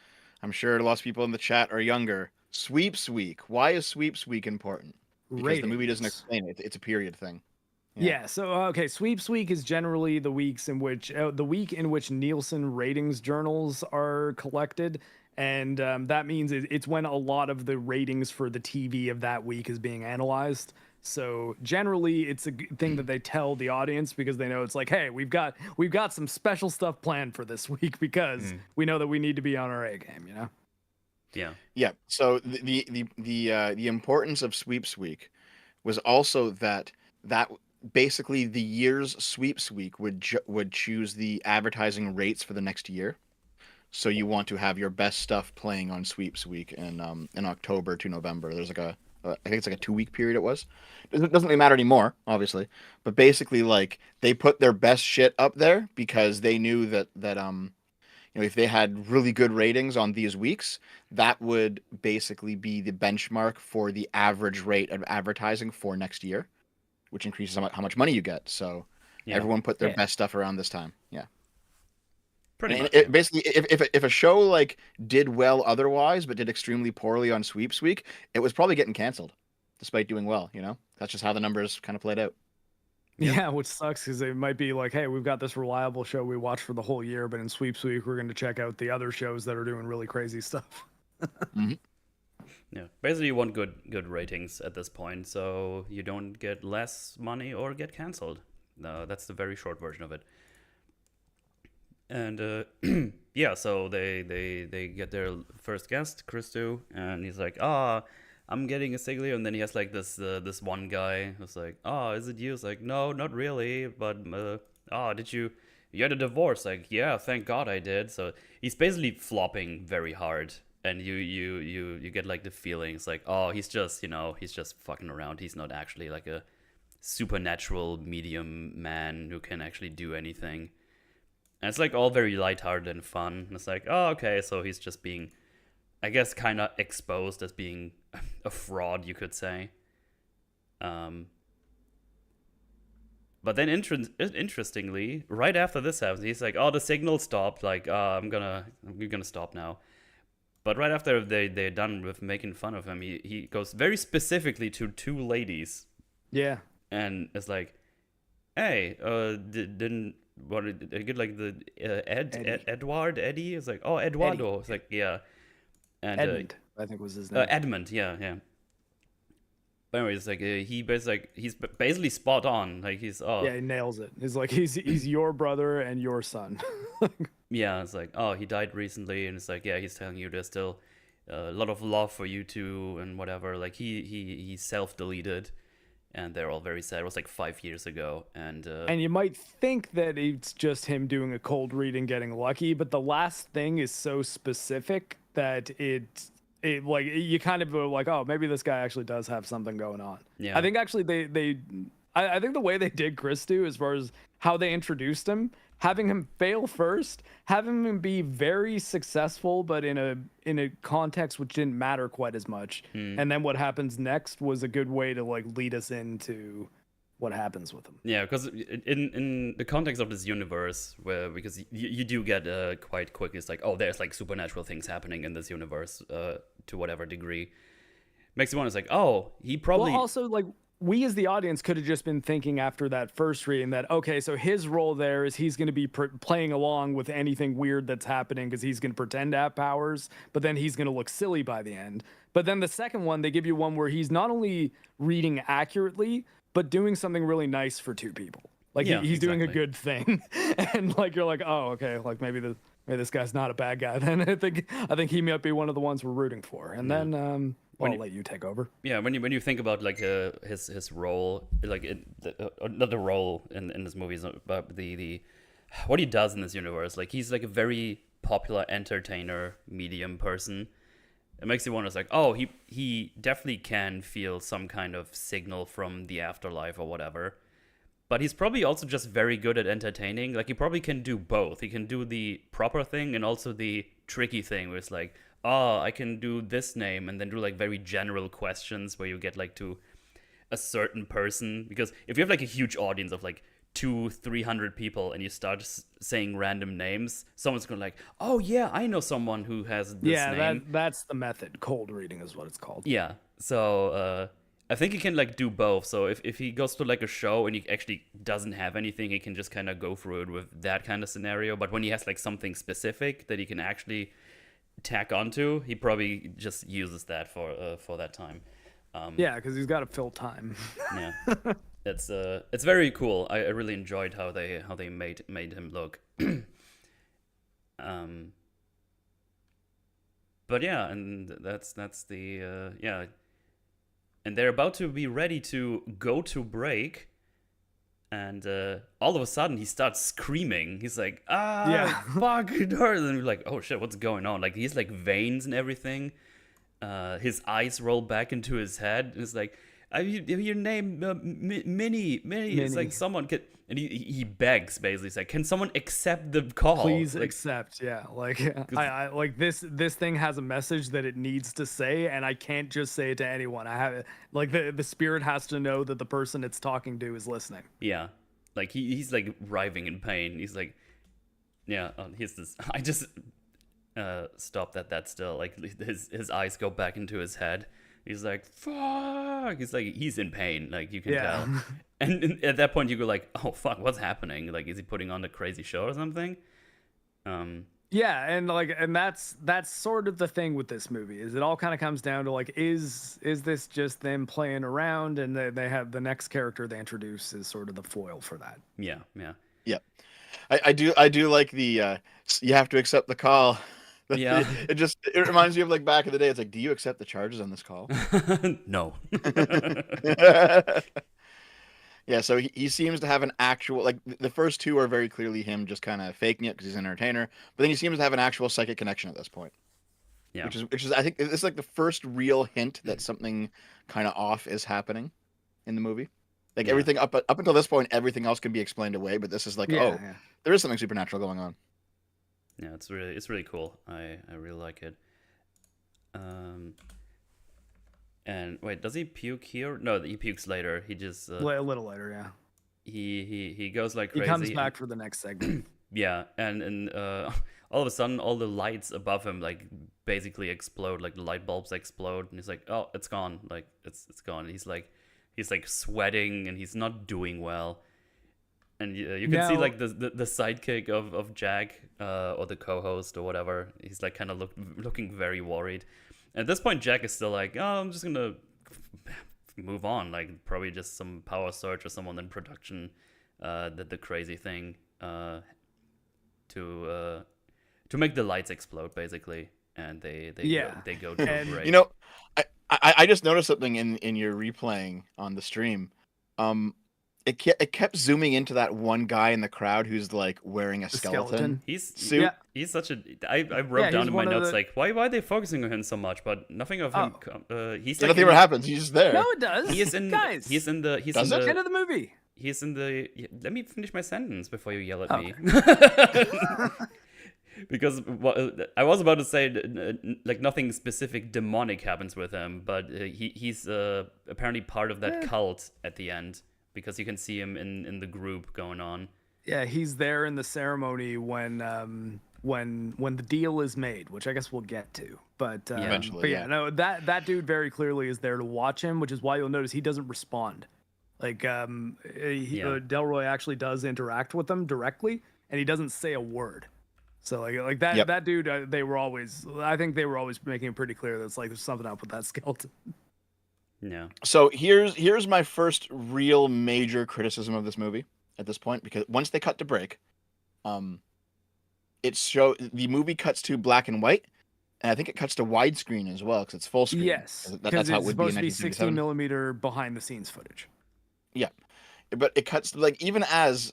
I'm sure lots of people in the chat are younger, Sweeps Week. Why is Sweeps Week important? Because the movie doesn't Ratings. explain it. It's a period thing. Yeah. So okay, Sweeps Week is generally the week in which Nielsen ratings journals are collected, and that means it's when a lot of the ratings for the TV of that week is being analyzed. So generally, it's a thing that they tell the audience because they know it's like, hey, we've got some special stuff planned for this week because we know that we need to be on our A game. You know. Yeah. Yeah. So the importance of Sweeps Week was also that basically the year's Sweeps Week would choose the advertising rates for the next year. So you want to have your best stuff playing on Sweeps Week in October to November. There's like I think it's like a 2-week period. It was. It doesn't really matter anymore, obviously. But basically, like, they put their best shit up there because they knew that if they had really good ratings on these weeks, that would basically be the benchmark for the average rate of advertising for next year, which increases how much money you get. So everyone put their best stuff around this time. Yeah. Pretty much. Basically, if a show like did well otherwise but did extremely poorly on Sweeps Week, it was probably getting canceled, despite doing well. That's just how the numbers kind of played out. Yeah, which sucks because it might be like, hey, we've got this reliable show we watch for the whole year, but in Sweeps Week we're going to check out the other shows that are doing really crazy stuff. Mm-hmm. Yeah, basically you want good ratings at this point, so you don't get less money or get canceled. That's the very short version of it. And yeah, so they get their first guest, Christo, and he's like, I'm getting a signal, and then he has like this one guy who's like, is it you? It's like, no, not really, but did you had a divorce? Like, yeah, thank God I did. So he's basically flopping very hard, and you get like the feeling it's like, he's just fucking around. He's not actually like a supernatural medium man who can actually do anything. And it's like all very lighthearted and fun. And it's like, okay, so he's just being, I guess, kind of exposed as being a fraud, you could say. But then interestingly, right after this happens, he's like, the signal stopped. Like, we're gonna stop now. But right after they're done with making fun of him, he goes very specifically to 2 ladies. Yeah. And it's like, hey, didn't I get like the Eddie? It's like, Eduardo. Eddie. It's like, yeah. And Edmund, I think was his name. Edmund, yeah. But anyways, like he's basically spot on. Like he's yeah, he nails it. He's like he's your brother and your son. Yeah, it's like he died recently, and it's like he's telling you there's still a lot of love for you two and whatever. Like he self-deleted. And they're all very sad. It was like 5 years ago, and you might think that it's just him doing a cold read and getting lucky, but the last thing is so specific that it like you kind of are like, maybe this guy actually does have something going on. Yeah. I think actually I think the way they did Christu, as far as how they introduced him, having him fail first, having him be very successful, but in a context which didn't matter quite as much, and then what happens next was a good way to like lead us into what happens with him. Yeah, because in the context of this universe, because you do get quite quick, it's like, there's like supernatural things happening in this universe to whatever degree. Makes you want, it's like, he probably... Well, also, like, we as the audience could have just been thinking after that first reading that, okay, so his role there is he's going to be playing along with anything weird that's happening because he's going to pretend to have powers, but then he's going to look silly by the end. But then the second one, they give you one where he's not only reading accurately, but doing something really nice for 2 people. Like, he's doing a good thing. And, like, you're like, okay, like, maybe this guy's not a bad guy then. I think he might be one of the ones we're rooting for. And then... I'll let you take over. Yeah, when you think about like his role, like not the role in this movie, but the what he does in this universe, like he's like a very popular entertainer, medium person, it makes you wonder. It's like, oh, he definitely can feel some kind of signal from the afterlife or whatever. But he's probably also just very good at entertaining. Like, he probably can do both. He can do the proper thing and also the tricky thing where it's like, oh, I can do this name, and then do like very general questions where you get like to a certain person. Because if you have like a huge audience of like 200-300 people and you start saying random names, someone's going like, oh yeah, I know someone who has this name. That's the method. Cold reading is what it's called. Yeah. So I think he can like do both. So if he goes to like a show and he actually doesn't have anything, he can just kind of go through it with that kind of scenario. But when he has like something specific that he can actually tack onto, he probably just uses that for that time. Yeah, because he's got to fill time. Yeah, it's very cool. I really enjoyed how they made him look. But yeah, and that's the yeah. And they're about to be ready to go to break, and all of a sudden he starts screaming. He's like, Yeah. fuck, it hurts. And we're like, oh shit, what's going on? Like, he's like veins and everything. His eyes roll back into his head. And it's like, your name, Minnie. It's like, someone could. And he begs, basically. He's like, can someone accept the call? Please like, accept. Yeah, like I like this thing has a message that it needs to say, and I can't just say it to anyone. I have like the spirit has to know that the person it's talking to is listening. Yeah, like he's like writhing in pain. He's like, yeah, here's this. I just stopped at that still. Like, his eyes go back into his head. He's like, fuck. He's like, he's in pain. Like, you can tell. And at that point, you go like, oh, fuck, what's happening? Like, is he putting on a crazy show or something? Yeah, and that's sort of the thing with this movie, is it all kind of comes down to like, is this just them playing around, and they have the next character they introduce is sort of the foil for that. Yeah. I do like the you have to accept the call. Yeah. It reminds me of like back in the day. It's like, do you accept the charges on this call? No. Yeah, so he seems to have an actual, like, the first two are very clearly him just kind of faking it because he's an entertainer, but then he seems to have an actual psychic connection at this point. Yeah. Which is I think it's like the first real hint that something kind of off is happening in the movie. Like, everything up until this point, everything else can be explained away, but this is like, there is something supernatural going on. Yeah, it's really cool. I really like it. And wait, does he puke here? No, he pukes later. He just a little later, yeah. He goes like crazy. He comes back for the next segment. Yeah, and all of a sudden, all the lights above him like basically explode. Like, the light bulbs explode, and he's like, "Oh, it's gone! Like, it's gone." And he's like sweating, and he's not doing well. And you can see like the sidekick of Jack, or the co-host or whatever. He's like kind of looking very worried. At this point, Jack is still like, oh, I'm just gonna move on. Like, probably just some power surge or someone in production did the crazy thing to make the lights explode, basically. And they go to a break. You know, I just noticed something in your replaying on the stream. It kept zooming into that one guy in the crowd who's like wearing a skeleton. He's such a. I wrote down in my notes like, why are they focusing on him so much? But nothing of him. He's like, nothing ever happens. He's just there. No, it does. He is in. Guys, He's in the. He's Does in it? the End of the movie. He's in the. Let me finish my sentence before you yell at me. Because I was about to say, like, nothing specific demonic happens with him, but he's apparently part of that cult at the end, because you can see him in the group going on. Yeah, he's there in the ceremony when the deal is made, which I guess we'll get to. But eventually, but no, that dude very clearly is there to watch him, which is why you'll notice he doesn't respond. Like, Delroy actually does interact with them directly, and he doesn't say a word. So like that that dude, I think they were always making it pretty clear that it's like there's something up with that skeleton. Yeah. So here's my first real major criticism of this movie at this point, because once they cut to break, the movie cuts to black and white, and I think it cuts to widescreen as well because it's full screen. Yes, that's how it would be in 1977. supposed to be 16 millimeter behind the scenes footage. Yeah, but it cuts like even as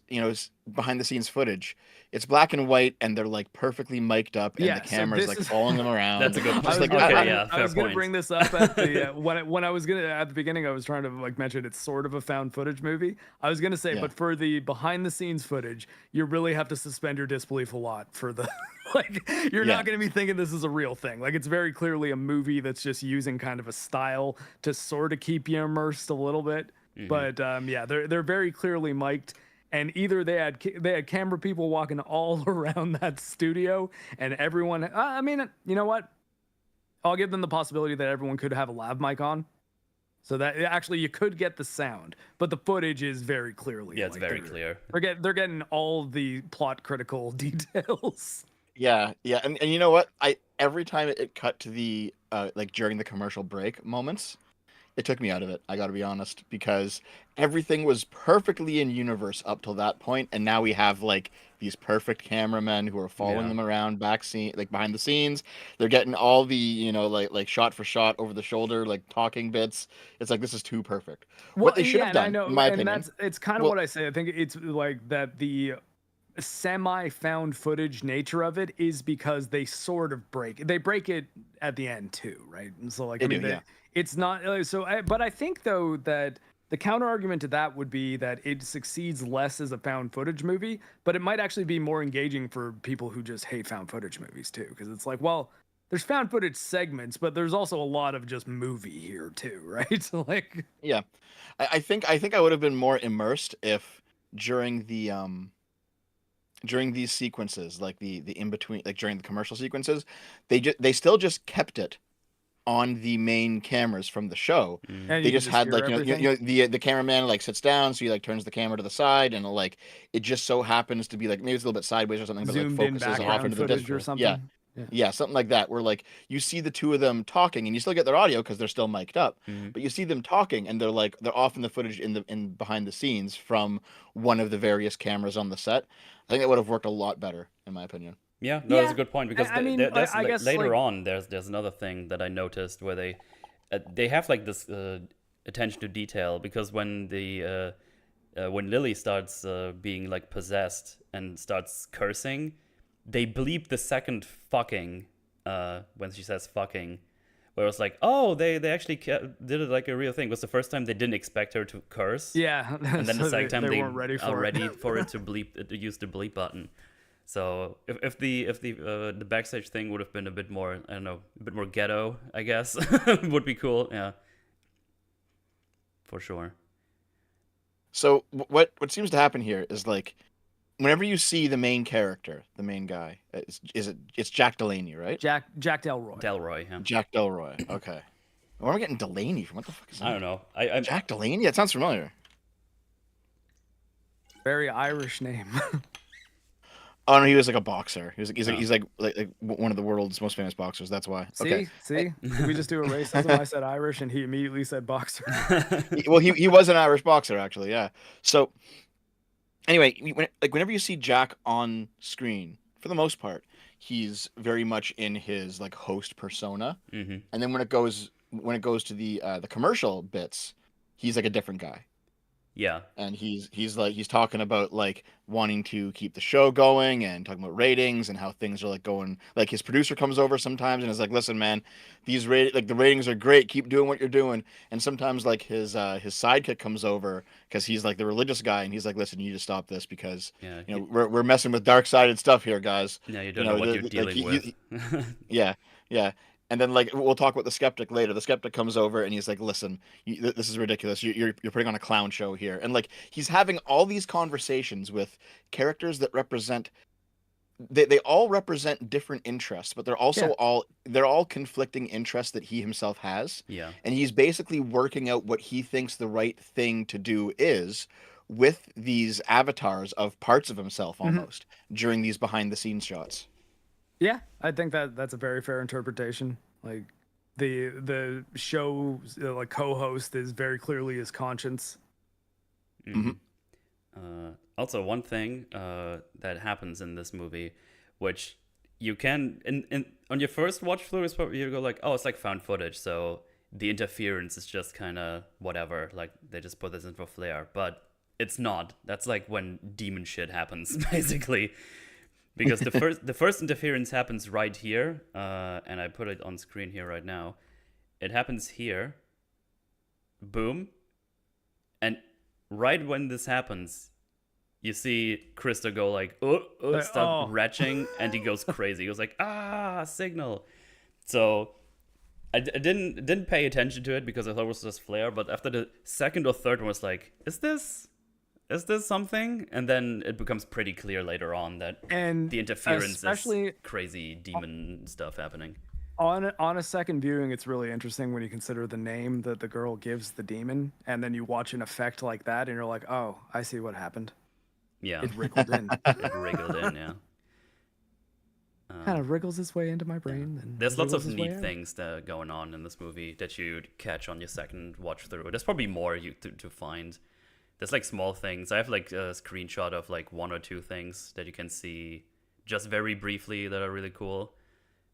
behind the scenes footage, it's black and white, and they're like perfectly mic'd up, and the Yeah, so camera's this like is following them around. That's a good I point. was like gonna, Okay, I- yeah, I fair was gonna point. bring this up at the when I was gonna at the beginning. I was trying to like mention it's sort of a found footage movie. I was gonna say, Yeah. but for the behind the scenes footage, you really have to suspend your disbelief a lot for the like. You're Yeah. not gonna be thinking this is a real thing. Like it's very clearly a movie that's just using kind of a style to sort of keep you immersed a little bit. But yeah, they're very clearly mic'd. And either they had camera people walking all around that studio, and everyone. I mean, you know what? I'll give them the possibility that everyone could have a lav mic on, so that actually you could get the sound. But the footage is very clearly. Yeah, it's like, very clear. They're getting all the plot critical details. Yeah, and you know what? Every time it cut to the like during the commercial break moments, it took me out of it. I got to be honest, because everything was perfectly in universe up till that point, and now we have like these perfect cameramen who are following Yeah. them around like behind the scenes. They're getting all the like shot for shot over the shoulder like talking bits. It's like this is too perfect. What they should have and I done, know, in my and opinion. it's kind of Well- what I say. I think it's like that the semi found footage nature of it is because they sort of break it at the end too, right? And so like They do, yeah. it's not but I think though that the counter argument to that would be that it succeeds less as a found footage movie, but it might actually be more engaging for people who just hate found footage movies too, because it's like, well, there's found footage segments, but there's also a lot of just movie here too, right? So like, Yeah, I think I would have been more immersed if during the during these sequences, like the in between, like during the commercial sequences, they still just kept it on the main cameras from the show. and They you can just had hear like everything. the cameraman like sits down, so he like turns the camera to the side, and like it just so happens to be like maybe it's a little bit sideways or something, but like Zoomed in focuses off background into the footage disc. or something. Yeah, something like that, where like you see the two of them talking, and you still get their audio because they're still mic'd up, but you see them talking, and they're off in the footage in behind the scenes from one of the various cameras on the set. I think that would have worked a lot better, in my opinion. Yeah, no, that's a Yeah, good point because I mean, there's I guess, later like- on there's another thing that I noticed where they have like this attention to detail because when when Lily starts being like possessed and starts cursing, they bleep the second fucking when she says fucking, where it's like, oh, they actually did it like a real thing. It was the first time they didn't expect her to curse. Yeah, And then so the second time they weren't ready are for ready it. for it to bleep to use the bleep button. So if the backstage thing would have been a bit more, I don't know, a bit more ghetto, I guess, would be cool. Yeah, for sure. So what seems to happen here is like whenever you see the main character, the main guy, it's Jack Delaney, right? Jack Delroy. Delroy. Yeah. Jack Delroy. Okay. Where am I getting Delaney from? What the fuck is that? I don't know. I Jack Delaney? That sounds familiar. Very Irish name. Oh no, he was like a boxer. He's like one of the world's most famous boxers. That's why. Okay. See, Did we just do a racism? I said Irish, and he immediately said boxer. Well, he was an Irish boxer actually. Yeah. So anyway, whenever you see Jack on screen, for the most part, he's very much in his like host persona. Mhm. And then when it goes to the commercial bits, he's like a different guy. Yeah. And he's talking about like wanting to keep the show going and talking about ratings and how things are like going. Like his producer comes over sometimes and is like, "Listen, man, the ratings are great. Keep doing what you're doing." And sometimes like his sidekick comes over because he's like the religious guy and he's like, "Listen, you need to stop this because Yeah. we're messing with dark sided stuff here, guys." Yeah, you don't know what you're dealing with. Yeah. And then like we'll talk about the skeptic later. The skeptic comes over and he's like, "Listen, this is ridiculous. You're putting on a clown show here." And like he's having all these conversations with characters that represent. They all represent different interests, but they're also all conflicting interests that he himself has. Yeah. And he's basically working out what he thinks the right thing to do is with these avatars of parts of himself almost during these behind the scenes shots. Yeah, I think that's a very fair interpretation. Like the show like co-host is very clearly his conscience. Also, one thing that happens in this movie, which you can on your first watch through, is probably you go like, oh, it's like found footage, so the interference is just kind of whatever. Like they just put this in for flair. But it's not. That's like when demon shit happens, basically. Because the first interference happens right here, and I put it on screen here right now. It happens here. Boom. And right when this happens, you see Krista go like, start retching, and he goes crazy. He goes like, signal. So I didn't pay attention to it because I thought it was just flare. But after the second or third one, was like, is this something? And then it becomes pretty clear later on that the interference is crazy demon stuff happening. On a second viewing, it's really interesting when you consider the name that the girl gives the demon, and then you watch an effect like that, and you're like, oh, I see what happened. Yeah. It wriggled in. It wriggled in, yeah. Kind of wriggles its way into my brain. And there's lots of neat things that are going on in this movie that you'd catch on your second watch through. There's probably more to find. There's like small things. I have like a screenshot of like one or two things that you can see just very briefly that are really cool,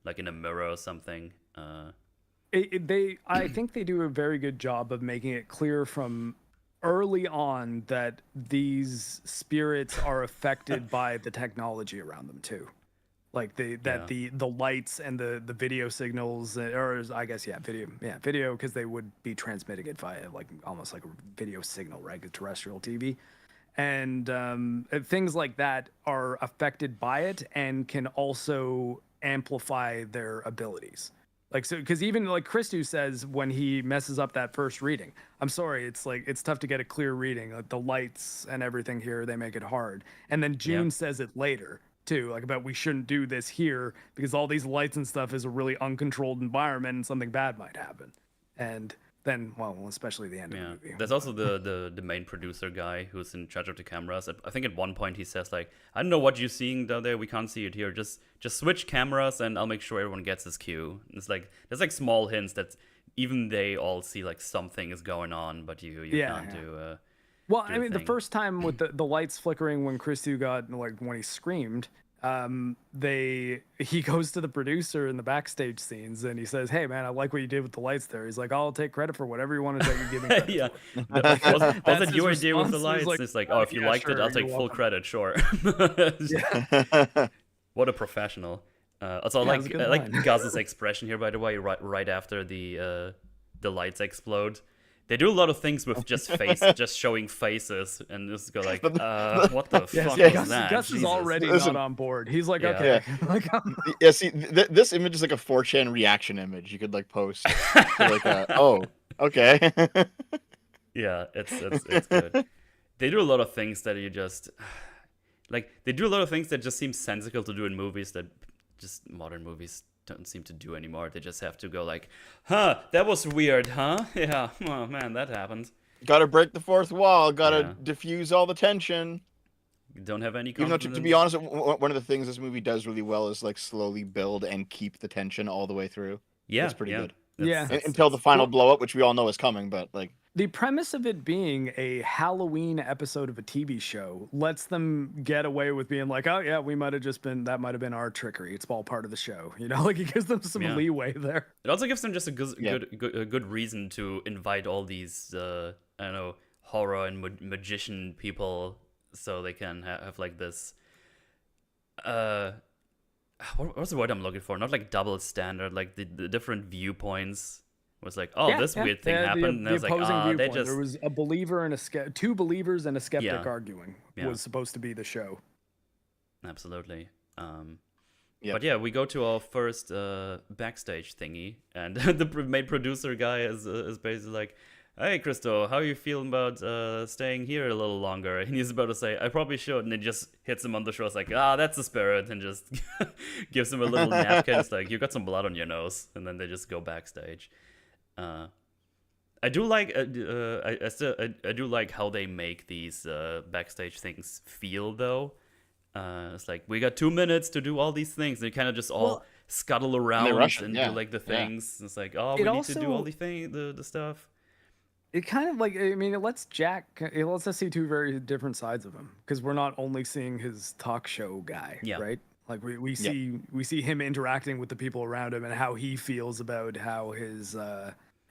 like in a mirror or something. I think they do a very good job of making it clear from early on that these spirits are affected by the technology around them too. Like the lights and the video signals, or I guess video, because they would be transmitting it via like almost like a video signal, right? Terrestrial TV, and things like that are affected by it and can also amplify their abilities. Like, so, because even like Christu says when he messes up that first reading, I'm sorry, it's like it's tough to get a clear reading. Like the lights and everything here, they make it hard. And then June says it later too, like about we shouldn't do this here because all these lights and stuff is a really uncontrolled environment and something bad might happen. And then, well, especially the end of the movie. There's also the main producer guy who's in charge of the cameras. I think at one point he says like, I don't know what you're seeing down there. We can't see it here. Just switch cameras and I'll make sure everyone gets his cue. And it's like there's like small hints that even they all see like something is going on, but you can't do. Well, I mean, the first time with the lights flickering when Christu got like when he screamed, he goes to the producer in the backstage scenes and he says, "Hey man, I like what you did with the lights there." He's like, "I'll take credit for whatever you want to take and give me credit." Yeah, wasn't your idea with the lights? Like, it's like, oh, if you liked it, I'll take full credit. Sure. What a professional. Also, I like Gaz's expression here, by the way, right after the lights explode. They do a lot of things with just just showing faces, and just go like, what the fuck was that? Gus is already not on board. He's like, okay. Yeah, see, this image is like a 4chan reaction image. You could like post like, oh, okay. Yeah, it's good. They do a lot of things that you just like. They do a lot of things that just seem sensical to do in movies that just modern movies don't seem to do anymore. They just have to go like, huh, that was weird, huh? Yeah, oh man, that happened. Gotta break the fourth wall, gotta diffuse all the tension. Don't have any confidence. Even though, to be honest, one of the things this movie does really well is like slowly build and keep the tension all the way through. Yeah, that's pretty good. That's until the final blow up, which we all know is coming, but like the premise of it being a Halloween episode of a TV show lets them get away with being like, oh yeah, that might have been our trickery. It's all part of the show, you know. Like it gives them some leeway there. It also gives them just a good reason to invite all these I don't know, horror and magician people, so they can have like this. What's the word I'm looking for? Not like double standard, like the different viewpoints. Was like, this weird thing happened. And I was like, there was a believer and two believers and a skeptic arguing. Was supposed to be the show. Absolutely. But yeah, we go to our first backstage thingy, and the main producer guy is basically like, "Hey, Christo, how are you feeling about staying here a little longer?" And he's about to say, "I probably should," and it just hits him on the shoulder, like, that's the spirit, and just gives him a little napkin. It's like, you got some blood on your nose, and then they just go backstage. I do like I do like how they make these backstage things feel though. It's like we got 2 minutes to do all these things. They kind of just all scuttle around and do like the things. It's like, we need to do all the stuff. It kind of like, I mean, it lets us see two very different sides of him, because we're not only seeing his talk show guy, right? Like we see him interacting with the people around him and how he feels about how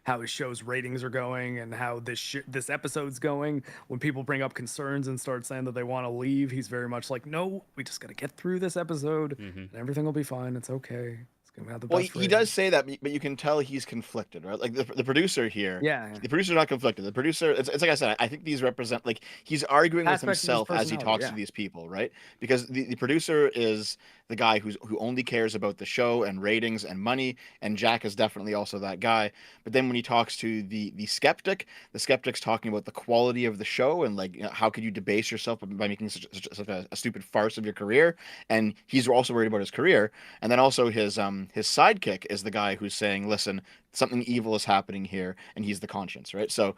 how his show's ratings are going and how this episode's going. When people bring up concerns and start saying that they want to leave, he's very much like, no, we just got to get through this episode and everything will be fine. It's okay. It's gonna have the Well, best he does ratings. say that, but you can tell he's conflicted, right? Like the producer here, Yeah. the producer's not conflicted. The producer, it's like I said, I think these represent, like, he's arguing with Aspects of his himself as he personality, talks yeah. to these people, right? Because the producer is the guy who only cares about the show and ratings and money, and Jack is definitely also that guy. But then when he talks to the skeptic's talking about the quality of the show and, like, how could you debase yourself by making such a stupid farce of your career? And he's also worried about his career. And then also his sidekick is the guy who's saying, listen, something evil is happening here, and he's the conscience, right? So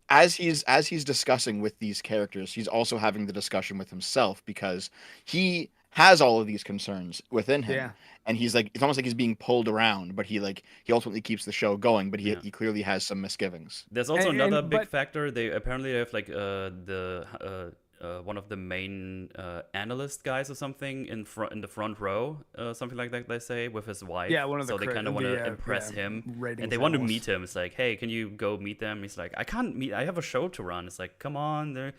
as he's discussing with these characters, he's also having the discussion with himself, because he has all of these concerns within him. Yeah. And he's like, it's almost like he's being pulled around, but he ultimately keeps the show going, but he clearly has some misgivings. There's also another big but factor. They apparently have like one of the main analyst guys or something in the front row, something like that. They say with his wife. Yeah, one of the so they kind of want to impress him, and they want to meet him. It's like, hey, can you go meet them? He's like, I can't meet. I have a show to run. It's like, come on,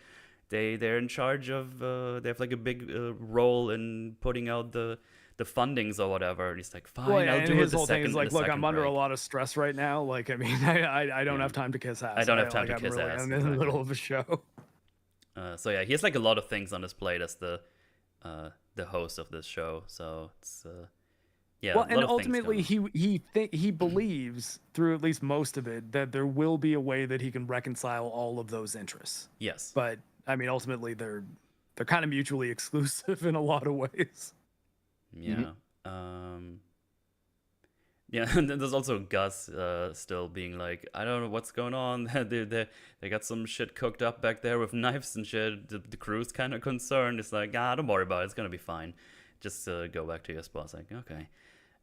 they're in charge of. They have like a big role in putting out the fundings or whatever. And he's like, fine, well, I'll and do his it the whole thing second. is like, look, I'm under break. a lot of stress right now. Like, I mean, I don't have time to kiss ass. I don't have time to I'm kiss ass, I'm in the middle of a show. So yeah, he has like a lot of things on his plate as the host of this show. So it's yeah. Well, a lot and of ultimately, things he believes through at least most of it that there will be a way that he can reconcile all of those interests. yes. But I mean, ultimately, they're kind of mutually exclusive in a lot of ways. Yeah. Yeah, and then there's also Gus still being like, I don't know what's going on. they got some shit cooked up back there with knives and shit. The crew's kind of concerned. It's like, don't worry about it. It's gonna be fine. Just go back to your spot. It's like, okay.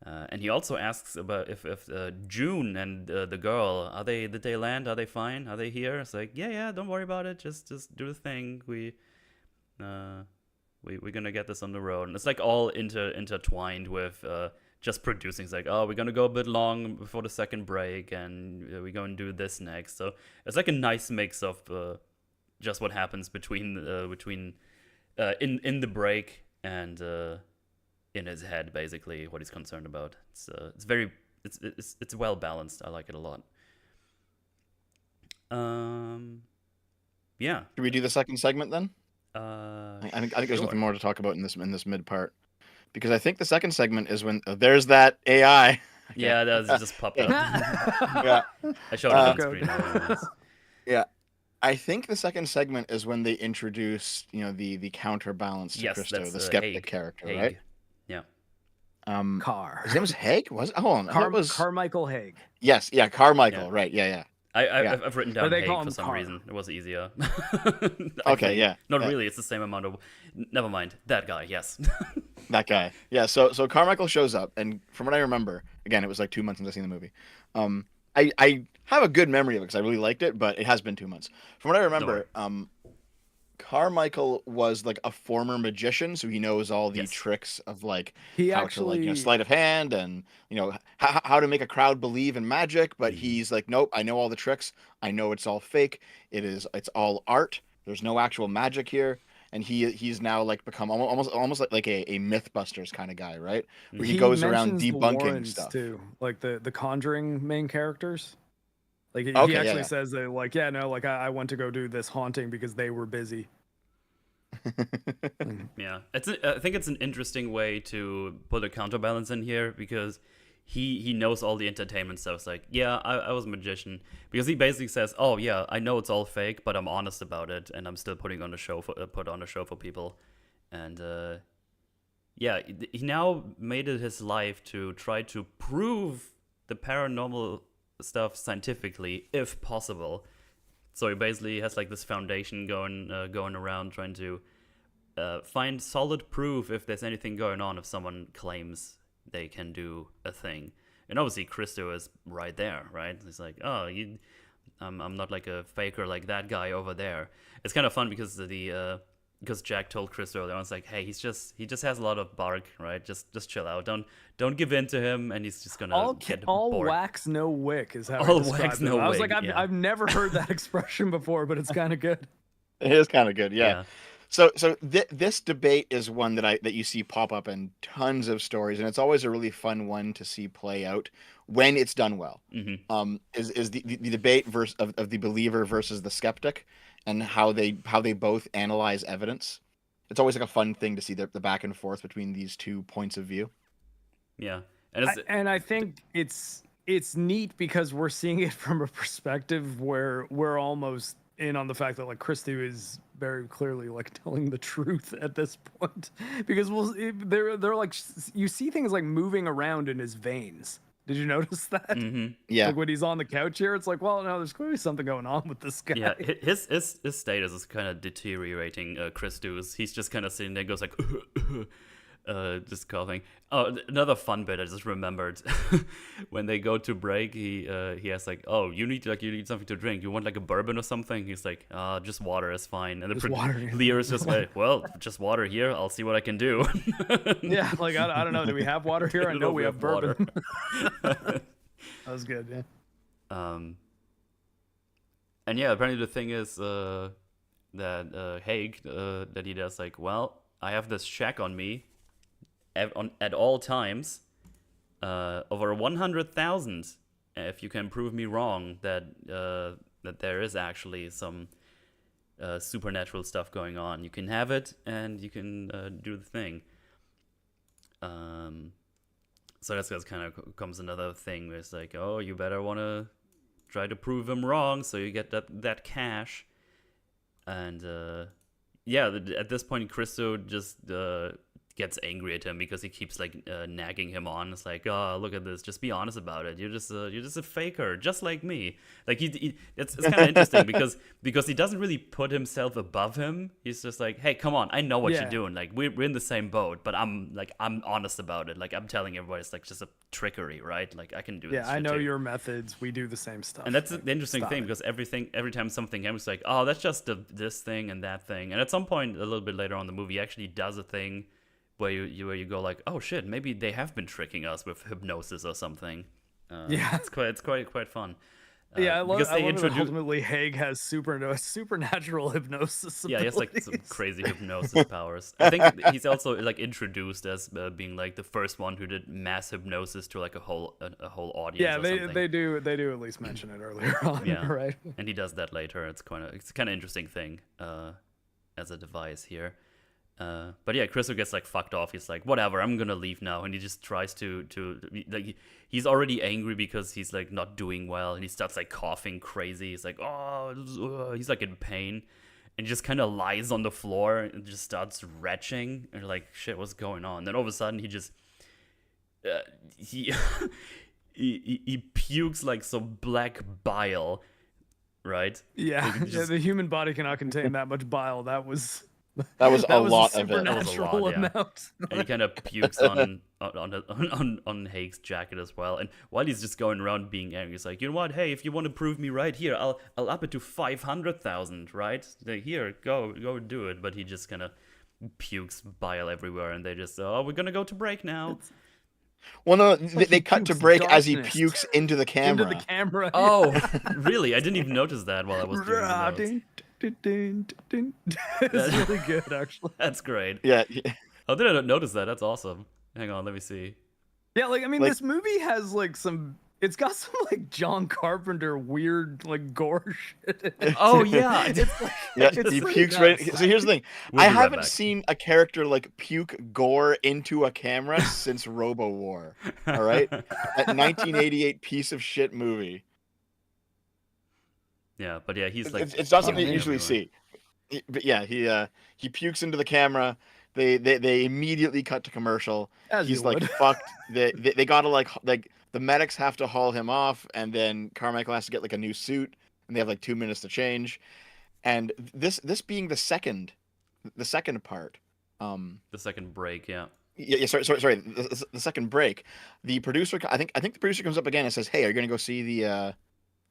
And he also asks about if June and the girl, did they land? Are they fine? Are they here? It's like, yeah, don't worry about it. Just do the thing. We're gonna get this on the road. And it's like all intertwined with just producing. It's like, oh, we're gonna go a bit long before the second break, and we're gonna do this next. So it's like a nice mix of just what happens between in the break and in his head, basically what he's concerned about. It's well balanced. I like it a lot. Yeah. Should we do the second segment then? I think there's sure. nothing more to talk about in this mid part, because I think the second segment is when there's that AI. Yeah, that just popped up. Yeah, I showed it on screen. yeah. I think the second segment is when they introduce, the counterbalance to Yes, Christo, that's the skeptic Haig. character, Haig. right? Yeah. Carr. His name was Haig. Was it? Hold on. That was Carmichael Haig. Yes. Yeah. Carmichael. Yeah. Right. Yeah. I've written down they Haig call for him some Carr. reason. It was easier. Okay. Yeah. Not yeah. really. It's the same amount of. Never mind. That guy. Yes. That guy. Yeah. So Carmichael shows up, and from what I remember, again, it was like 2 months since I've seen the movie. I have a good memory of it because I really liked it, but it has been 2 months. From what I remember, Carmichael was like a former magician, so he knows all the tricks of like how to, like, sleight of hand and how to make a crowd believe in magic. But he's like, nope, I know all the tricks. I know it's all fake. It's all art. There's no actual magic here. And he's now like become almost like a MythBusters kind of guy, right? Where he goes around debunking stuff too, like the Conjuring main characters. Like he actually says that, like, I went to go do this haunting because they were busy. Yeah, I think it's an interesting way to put a counterbalance in here, because he knows all the entertainment stuff. It's like, yeah, I was a magician, because he basically says, oh yeah, I know it's all fake, but I'm honest about it, and I'm still put on a show for people. And yeah, he now made it his life to try to prove the paranormal stuff scientifically, if possible. So he basically has like this foundation going around trying to find solid proof if there's anything going on, if someone claims they can do a thing. And obviously Christo is right there, right? It's like, oh, I'm not like a faker like that guy over there. It's kind of fun because the because Jack told Chris earlier, I was like, hey, he just has a lot of bark, right? Just chill out. Don't give in to him, and he's just gonna get all bored. wax, no wick is how All he described wax, it. no I was wick, like, I've never heard that expression before, but it's kind of good. It is kind of good, yeah. So this debate is one that you see pop up in tons of stories, and it's always a really fun one to see play out when it's done well. Is the debate of the believer versus the skeptic, and how they both analyze evidence. It's always like a fun thing to see the back and forth between these 2 points of view. Yeah, and I think it's neat because we're seeing it from a perspective where we're almost in on the fact that like Christou is very clearly like telling the truth at this point, because they're like, you see things like moving around in his veins. Did you notice that? Yeah. Like when he's on the couch here, it's like, well, no, there's clearly something going on with this guy. Yeah, his status is kind of deteriorating. Christou's, he's just kind of sitting there, and goes like, just coughing. Oh, another fun bit I just remembered. When they go to break, he has like, oh, you need something to drink. You want like a bourbon or something? He's like, just water is fine. And Lear is just like, well, just water here. I'll see what I can do. Yeah, like I don't know. Do we have water here? I know we have bourbon. That was good. Yeah. And yeah, apparently the thing is that Haig that he does like, well, I have this check on me at all times, over 100,000. If you can prove me wrong that there is actually some supernatural stuff going on, you can have it and you can do the thing. So that's kind of comes another thing where it's like, oh, you better want to try to prove him wrong so you get that cash. And at this point, Christou just gets angry at him because he keeps like nagging him on. It's like, oh, look at this, just be honest about it. You're just a faker, just like me. Like it's kind of interesting because he doesn't really put himself above him. He's just like, hey, come on, I know what you're doing. Like we're in the same boat, but I'm honest about it. Like I'm telling everybody it's like just a trickery, right? Like I can do this. Yeah, I know your methods. We do the same stuff. And that's the interesting thing because every time something happens, it's like, oh, that's just this thing and that thing. And at some point, a little bit later on in the movie, he actually does a thing where you go like, oh shit, maybe they have been tricking us with hypnosis or something. It's quite fun. I love that ultimately Haig has supernatural hypnosis abilities. Yeah, he has like some crazy hypnosis powers. I think he's also like introduced as being like the first one who did mass hypnosis to like a whole audience. Yeah, they do at least mention it earlier on. Yeah, right. And he does that later. It's kind of interesting thing as a device here. But yeah, Christou gets like fucked off. He's like, whatever, I'm gonna leave now, and he just tries to like, he's already angry because he's like not doing well, and he starts like coughing crazy. He's like, he's like in pain, and he just kind of lies on the floor and just starts retching, and you're like, shit, what's going on? Then all of a sudden he just he pukes like some black bile, right? Yeah, the human body cannot contain that much bile. That was a lot of it. That was a lot, amount. And he kind of pukes on Haig's jacket as well. And while he's just going around being angry, he's like, you know what? Hey, if you want to prove me right, here, I'll up it to 500,000, right? Here, go do it. But he just kind of pukes bile everywhere, and they just, we're gonna go to break now. Well, no, they cut to break as he pukes into the camera. Into the camera. Oh, really? I didn't even notice that while I was doing the notes. It's really good, actually. That's great. Yeah. Oh, did I not notice that? That's awesome. Hang on, let me see. Yeah, like I mean, this movie has like it's got some like John Carpenter weird like gore shit. Oh yeah, he pukes right. So here's the thing: I haven't seen a character like puke gore into a camera since Robo War. All right, that 1988 piece of shit movie. Yeah, but yeah, he's like, it's not something you usually see. But yeah, he pukes into the camera. They immediately cut to commercial. He's like fucked. They gotta like the medics have to haul him off, and then Carmichael has to get like a new suit, and they have like 2 minutes to change. And this being the second part. The second break, yeah. Yeah, sorry. The second break. The producer, I think the producer comes up again and says, "Hey, are you gonna go see the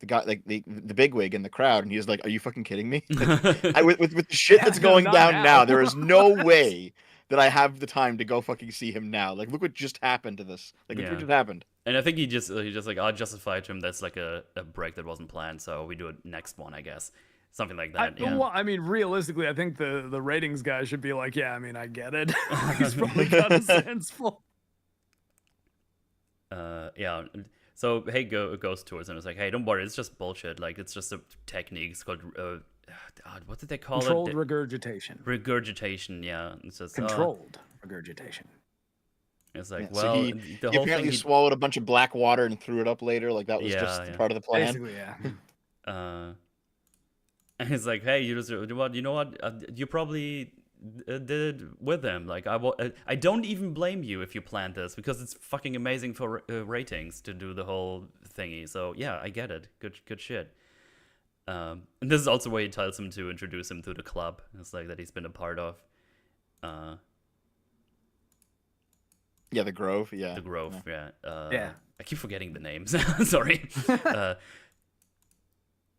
the guy, like the bigwig in the crowd, and he's like, "Are you fucking kidding me? Like, with the shit that's going down now, there is no way that I have the time to go fucking see him now. Like, look what just happened to this. Like, look what just happened." And I think he just like, I'll justify to him that's like a break that wasn't planned, so we do a next one, I guess. Something like that. Well, I mean, realistically, I think the ratings guy should be like, yeah, I mean, I get it. He's probably got his hands full. Yeah. So hey, goes towards him. It's like, hey, don't worry, it's just bullshit. Like, it's just a technique. It's called what did they call Controlled it? regurgitation. Regurgitation. Yeah. It's just controlled regurgitation. It's like, Yeah, well, so he the whole apparently thing. swallowed a bunch of black water and threw it up later. Like that was just part of the plan. Basically, yeah. And he's like, hey, you know what? You probably did it with him. Like, I don't even blame you if you planned this, because it's fucking amazing for ratings to do the whole thingy. So yeah, I get it. Good shit. And this is also where he tells him to introduce him to the club. It's like that he's been a part of. Yeah, the Grove. Yeah, the Grove. Yeah. Yeah. I keep forgetting the names. Sorry.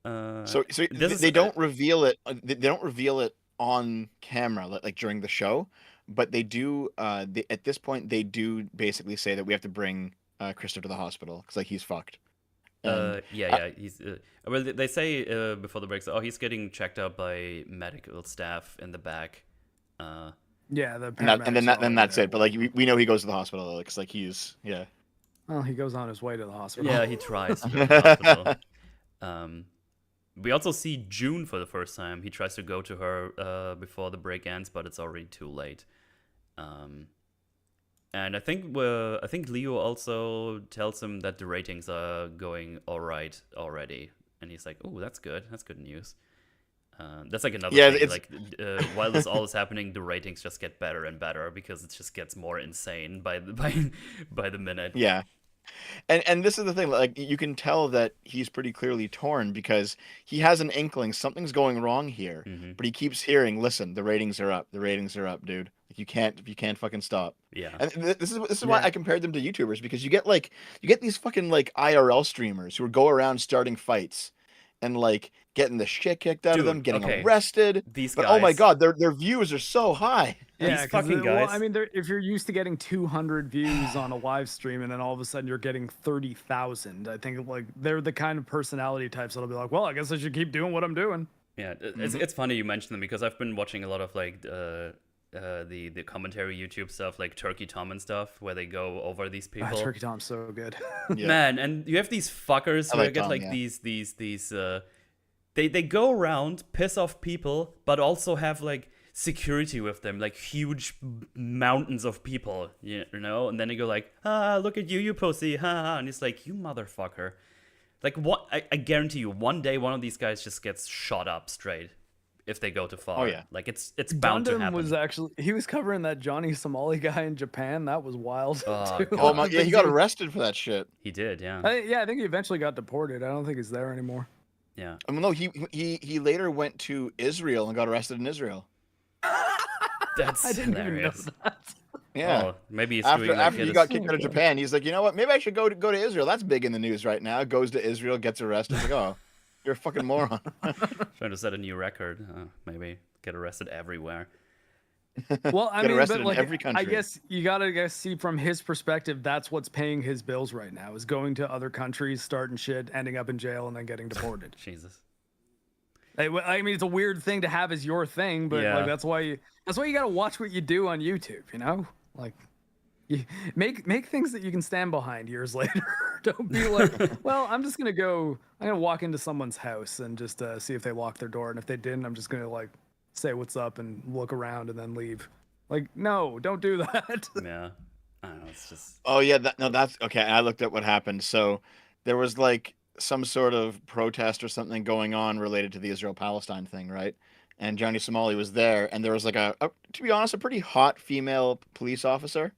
So they don't reveal it. They don't reveal it on camera, like during the show, but they do. At this point, they do basically say that we have to bring Christopher to the hospital because like he's fucked. Yeah. He's well. They say before the break, oh, he's getting checked out by medical staff in the back. Yeah, the and then that's it. But like we know he goes to the hospital. Looks like he's Well, he goes on his way to the hospital. Yeah, he tries to go to the hospital. We also see June for the first time. He tries to go to her before the break ends, but it's already too late. And I think Leo also tells him that the ratings are going all right already, and he's like, "Oh, that's good. That's good news." That's like another thing. Like while this all is happening, the ratings just get better and better because it just gets more insane by the minute. Yeah. And this is the thing, like you can tell that he's pretty clearly torn because he has an inkling something's going wrong here, but he keeps hearing, "Listen, the ratings are up, dude. Like you can't fucking stop." Yeah. And this is why I compared them to YouTubers, because you get these fucking like IRL streamers who go around starting fights and like getting the shit kicked out of them, getting arrested. These but guys, oh my god, their views are so high. Yeah, these fucking guys. Well, I mean, if you're used to getting 200 views on a live stream and then all of a sudden you're getting 30,000, I think like they're the kind of personality types that'll be like, well, I guess I should keep doing what I'm doing. Yeah, it's funny you mention them because I've been watching a lot of like the commentary YouTube stuff, like Turkey Tom and stuff, where they go over these people. Turkey Tom's so good. Yeah. Man, and you have these fuckers who get like these they go around, piss off people, but also have like security with them, like huge mountains of people, you know, and then they go like, look at you pussy, and it's like, you motherfucker. Like, what? I guarantee you, one day one of these guys just gets shot up straight if they go too far. Oh yeah, like it's bound to happen. He was covering that Johnny Somali guy in Japan. That was wild. Yeah, he got arrested for that shit. He did, yeah. I think he eventually got deported. I don't think he's there anymore. Yeah. No, he later went to Israel and got arrested in Israel. That's I didn't hilarious. even know that. Yeah. Oh, maybe he's after he got kicked out of Japan, he's like, you know what? Maybe I should go to Israel. That's big in the news right now. Goes to Israel, gets arrested. Like, oh, you're a fucking moron. Trying to set a new record. Maybe get arrested everywhere. Well, I Get mean, arrested but like, in every country. I guess you gotta see from his perspective. That's what's paying his bills right now, is going to other countries, starting shit, ending up in jail, and then getting deported. Jesus. I mean, it's a weird thing to have as your thing, but like that's why you gotta watch what you do on YouTube. You know, like you make things that you can stand behind years later. Don't be like, well, I'm gonna walk into someone's house and just see if they locked their door, and if they didn't, I'm just gonna like say what's up and look around and then leave. Like, no, don't do that. Yeah, I don't know. It's just. Oh yeah, that's okay. I looked at what happened. So there was like some sort of protest or something going on related to the Israel-Palestine thing, right? And Johnny Somali was there, and there was like to be honest, a pretty hot female police officer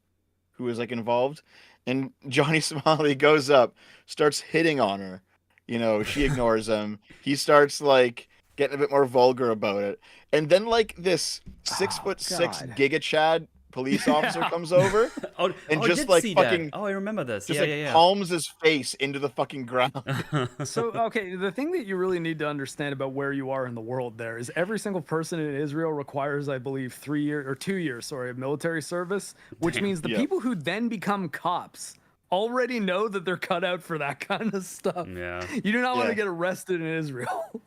who was like involved. And Johnny Somali goes up, starts hitting on her. You know, she ignores him. He starts like getting a bit more vulgar about it. And then like this 6'6" Giga Chad police officer comes over Oh, and I just did like see fucking that. Oh, I remember this. just Yeah, like yeah, palms his face into the fucking ground. So, okay, the thing that you really need to understand about where you are in the world there is every single person in Israel requires, I believe, 3 years or 2 years, sorry, of military service, which Damn. means the Yep. people who then become cops already know that they're cut out for that kind of stuff. Yeah. You do not want Yeah. to get arrested in Israel.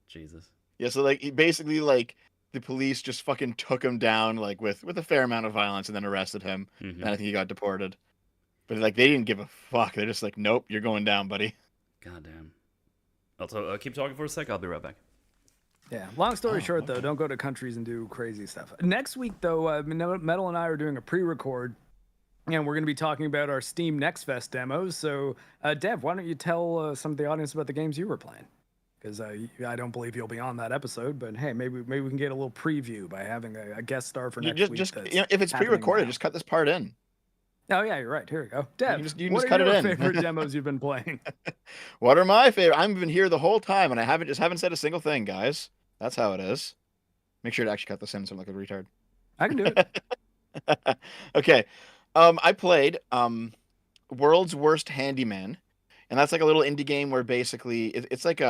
Jesus. Yeah, so like he basically like the police just fucking took him down like with a fair amount of violence and then arrested him. Mhm. And I think he got deported. But like they didn't give a fuck. They're just like, nope, you're going down, buddy. Goddamn. Also, keep talking for a sec. I'll be right back. Yeah. Long story Oh, short, though, okay. don't go to countries and do crazy stuff. Next week, though, Metal and I are doing a pre-record, and we're going to be talking about our Steam Next Fest demos. So, Dev, why don't you tell some of the audience about the games you were playing? Because I don't believe you'll be on that episode, but hey, maybe we can get a little preview by having a guest star for next week. Just that's you know, if it's happening pre-recorded, now. just cut this part in. Oh yeah, you're right. Here we go. Dev, you can what just are cut it your in. favorite demos you've been playing? What are my favorite? I've been here the whole time and I haven't said a single thing, guys. That's how it is. Make sure to actually cut this in so I'm like a retard. I can do it. Okay. I played World's Worst Handyman, and that's like a little indie game where basically it's like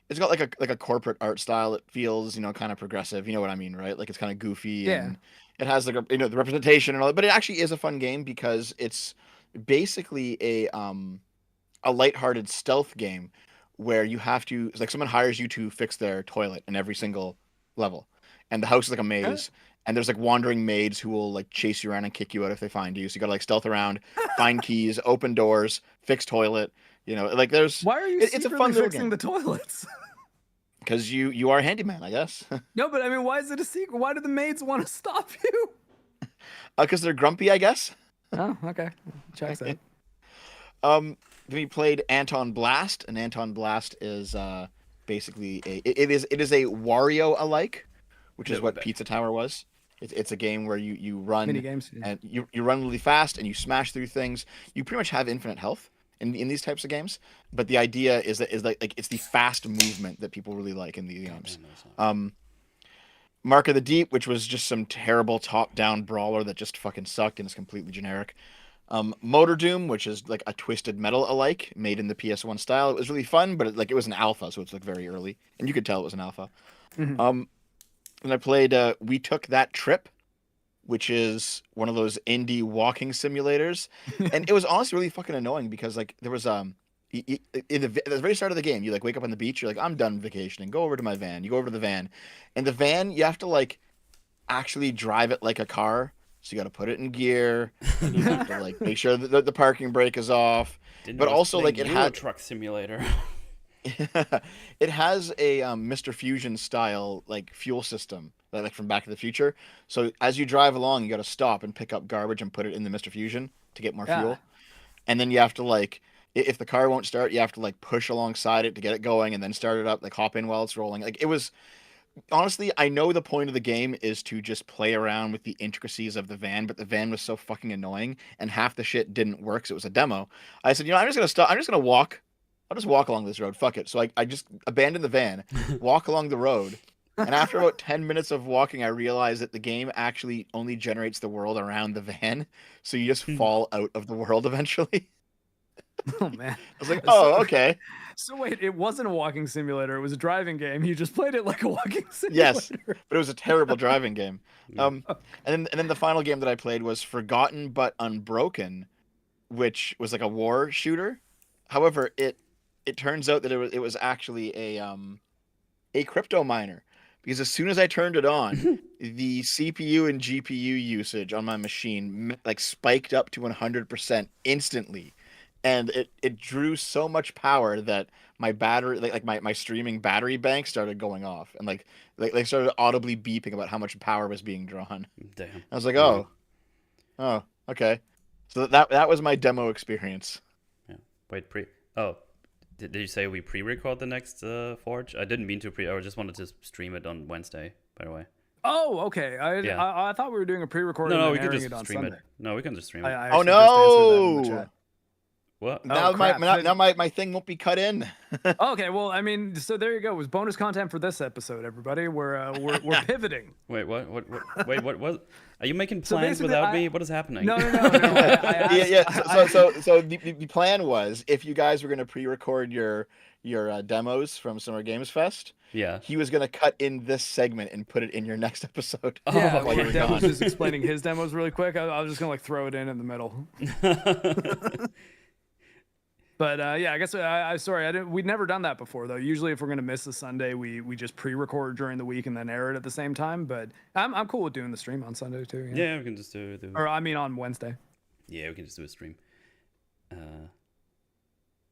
it's got like a corporate art style. It feels, kind of progressive. You know what I mean, right? Like it's kind of goofy Yeah. and it has like the representation and all that, but it actually is a fun game because it's basically a lighthearted stealth game where you have to like someone hires you to fix their toilet in every single level. And the house is like a maze. And there's like wandering maids who will like chase you around and kick you out if they find you. So you gotta like stealth around, find keys, open doors, fix toilet. Like there's Why are you it's a secretly fun little fixing game. the toilets? Because you are a handyman, I guess. No, but I mean, why is it a secret? Why do the maids want to stop you? Because they're grumpy, I guess. Oh, okay. Checks out. Then we played Anton Blast, and Anton Blast is basically it is a Wario alike, which is Little what bit. Pizza Tower was. It's a game where you run Mini games. Yeah. and you run really fast and you smash through things. You pretty much have infinite health in these types of games, but the idea is like it's the fast movement that people really like in these games. Mark of the Deep, which was just some terrible top-down brawler that just fucking sucked and is completely generic. Motor Doom, which is like a Twisted Metal alike, made in the PS1 style. It was really fun, but it was an alpha, so it's like very early, and you could tell it was an alpha. Mm-hmm. And I played We Took That Trip, which is one of those indie walking simulators, and it was honestly really fucking annoying because like there was at the very start of the game, you like wake up on the beach, you're like, I'm done vacationing, go over to my van. You go over to the van, and the van you have to like actually drive it like a car. So you got to put it in gear, and you have to like make sure that the parking brake is off. But also like it had truck simulator. it has a Mr. Fusion style like fuel system like from Back to the Future. So as you drive along, you got to stop and pick up garbage and put it in the Mr. Fusion to get more fuel. And then you have to like if the car won't start, you have to like push alongside it to get it going and then start it up, like hop in while it's rolling. Like it was honestly, I know the point of the game is to just play around with the intricacies of the van, but the van was so fucking annoying and half the shit didn't work, so it was a demo. I said, I'm just gonna stop. I'm just gonna walk. I'll just walk along this road. Fuck it. So I just abandoned the van, walk along the road, and after about 10 minutes of walking, I realized that the game actually only generates the world around the van, so you just fall out of the world eventually. Oh man. I was like, oh, okay. So wait, it wasn't a walking simulator. It was a driving game. You just played it like a walking simulator. Yes, but it was a terrible driving game. And then the final game that I played was Forgotten but Unbroken, which was like a war shooter. However, it turns out that it was actually a crypto miner, because as soon as I turned it on, the CPU and GPU usage on my machine like spiked up to 100% instantly. And it drew so much power that my battery, like my streaming battery bank started going off, and like started audibly beeping about how much power was being drawn. Damn. I was like, oh, okay. So that was my demo experience. Yeah. Wait, did you say we pre-record the next Forge? I didn't mean to I just wanted to stream it on Wednesday, by the way. Oh, okay. I thought we were doing a pre-recording. No, and we can airing just it on stream Sunday. it. No, we can just stream it. I Oh actually just answered that in the no! chat. What? Now crap. my thing won't be cut in. Okay, well, I mean, so there you go. It was bonus content for this episode, everybody. We're pivoting. Wait, what? Wait, what? Are you making So plans basically, without me? What is happening? No. I asked, So the plan was, if you guys were going to pre-record your demos from Summer Games Fest, Yeah. he was going to cut in this segment and put it in your next episode. Yeah, while you were Dev was gone. just explaining his demos really quick. I was just gonna like throw it in the middle. But yeah, I guess sorry, we'd never done that before though. Usually, if we're gonna miss a Sunday, we just pre-record during the week and then air it at the same time. But I'm cool with doing the stream on Sunday too. Yeah, we can just do. Or I mean on Wednesday. Yeah, we can just do a stream.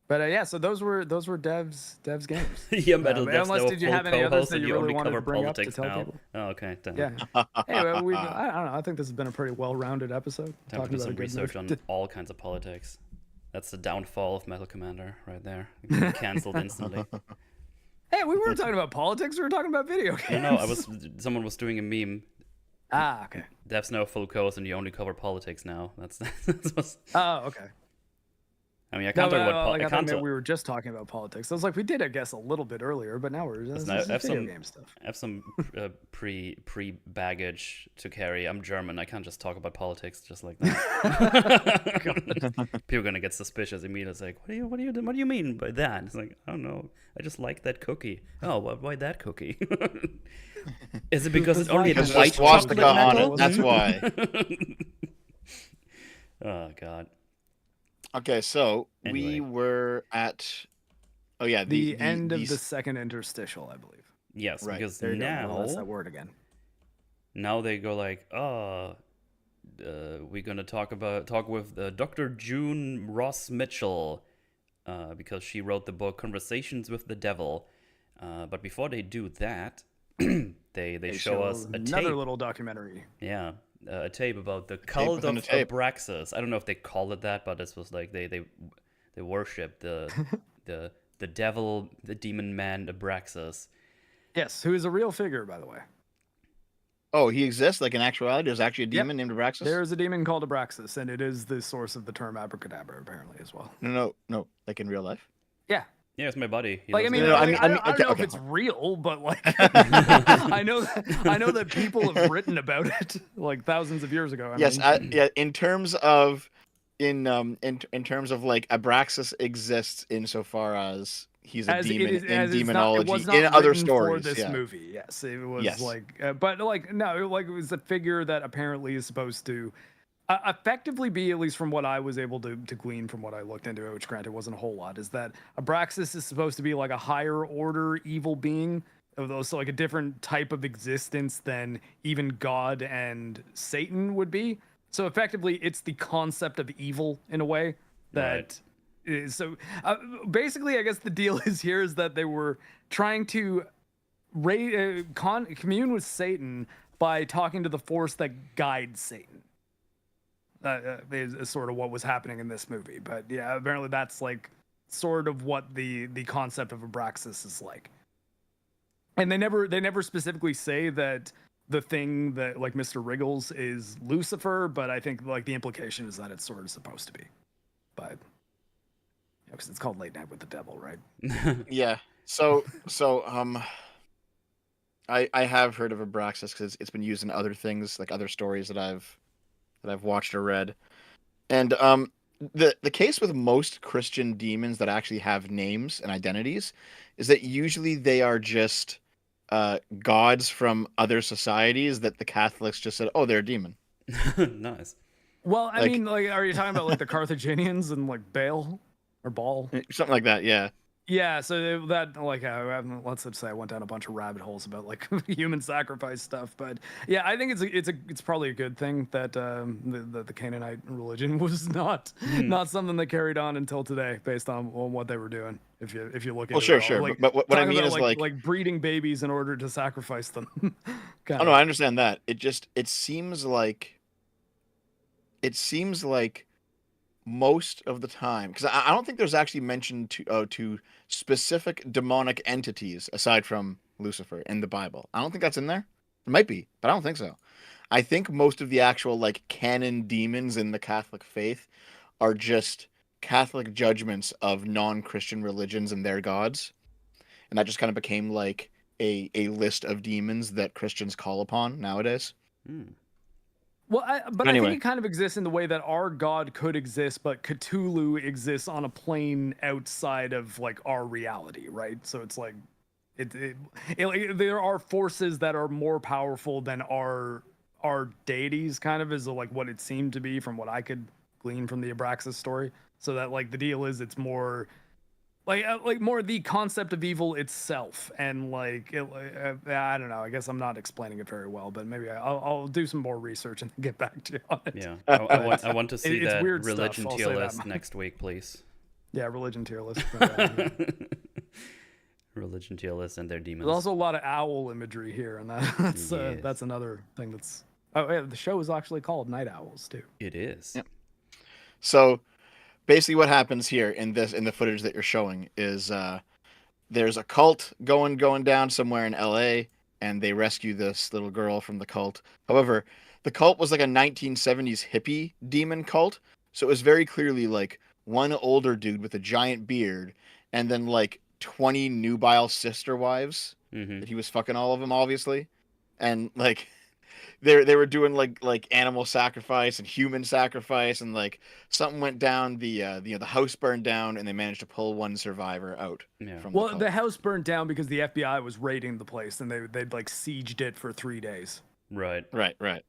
But yeah, so those were Dev's games. Yeah, Metal Devs unless now did you full have any others co-host that and you really only wanted cover to bring up to politics tell now. people? Oh, okay. Damn. Yeah. Anyway, I don't know. I think this has been a pretty well-rounded episode. Time to do some research on all kinds of politics. That's the downfall of Metalcommander right there. Cancelled instantly. Hey, we weren't talking about politics. We were talking about video games. No, someone was doing a meme. Ah, okay. Dev's now full coast and you only cover politics now. That's what's... Oh, okay. I mean, I can't talk about I thought we were just talking about politics. I was like, we did, I guess, a little bit earlier, but now we're just video game stuff. I have some pre baggage to carry. I'm German. I can't just talk about politics just like that. People are gonna get suspicious immediately. It's like, what do you mean by that? It's like, I don't know. I just like that cookie. Oh, why that cookie? Is it because it only had white chocolate on it? That's why. Oh God. Okay, so Anyway. we were at the end of the second interstitial, I believe. Yes, Right. because There you go. now Well, that's that word again. now they go like, we're gonna talk with Dr. June Ross Mitchell, because she wrote the book Conversations with the Devil. But before they do that, they show us a another tape. little documentary. Yeah, a tape about the cult within of a tape. Abraxas. I don't know if they call it that, but this was like they worship the devil, the demon man Abraxas. Yes, who is a real figure, by the way. Oh, he exists? Like in actuality, there's actually a demon named Abraxas? There is a demon called Abraxas, and it is the source of the term abracadabra, apparently, as well. No, like in real life? Yeah. Yeah, it's my buddy. He Like, I lives mean, there. I don't know if okay. it's real, but like, I know that people have written about it like thousands of years ago. I mean, yeah. In terms of like Abraxas exists insofar as he's a demon in demonology in other stories. For this movie, yes, it was like, but like no, like it was a figure that apparently is supposed to effectively be, at least from what I was able to glean from what I looked into it, which granted wasn't a whole lot, is that Abraxas is supposed to be like a higher order evil being, so like a different type of existence than even God and Satan would be. So effectively, it's the concept of evil in a way that. Right. So basically, I guess the deal is that they were trying to commune with Satan by talking to the force that guides Satan. Is sort of what was happening in this movie, but yeah, apparently that's like sort of what the concept of Abraxas is like. And they never specifically say that the thing that like Mr. Wriggles is Lucifer, but I think like the implication is that it's sort of supposed to be. But because it's called Late Night with the Devil, right? Yeah. So I have heard of Abraxas because it's been used in other things, like other stories that I've watched or read. And the case with most Christian demons that actually have names and identities is that usually they are just gods from other societies that the Catholics just said, oh, they're a demon. Nice. Well, I mean, like, are you talking about like the Carthaginians and like Baal or Baal? Something like that, yeah. Yeah, so that like let's say I went down a bunch of rabbit holes about like human sacrifice stuff, but yeah, I think it's probably a good thing that the Canaanite religion was not something that carried on until today, based on what they were doing. If you look at it, sure. Like, but what I mean is like breeding babies in order to sacrifice them. No, I understand that. It seems like most of the time, because I don't think there's actually mention to specific demonic entities aside from Lucifer in the Bible. I don't think that's in there. It might be, but I don't think so. I think most of the actual like canon demons in the Catholic faith are just Catholic judgments of non-Christian religions and their gods, and that just kind of became like a list of demons that Christians call upon nowadays. Well, but I Anyway. think it kind of exists in the way that our god could exist, but Cthulhu exists on a plane outside of like our reality, right? So it's like, there are forces that are more powerful than our deities, kind of is like what it seemed to be from what I could glean from the Abraxas story. So that like the deal is it's more like more the concept of evil itself, and like I don't know. I guess I'm not explaining it very well, but maybe I'll do some more research and get back to you on it. Yeah, I want to see It's that weird religion stuff, I'll tier say that list much. next week, please. Yeah, religion tier list. Religion tier list and their demons. There's also a lot of owl imagery here, and that's another thing that's. Oh yeah, the show is actually called Night Owls too. It is. Yep. So basically what happens here in the footage that you're showing is there's a cult going down somewhere in LA, and they rescue this little girl from the cult. However, the cult was like a 1970s hippie demon cult, so it was very clearly like one older dude with a giant beard and then like 20 nubile sister wives that he was fucking all of them, obviously. And like they were doing like animal sacrifice and human sacrifice, and like something went down, the house burned down, and they managed to pull one survivor out. Yeah. From Well, the the cult. house burned down because the FBI was raiding the place, and they'd like sieged it for 3 days. Right. Right.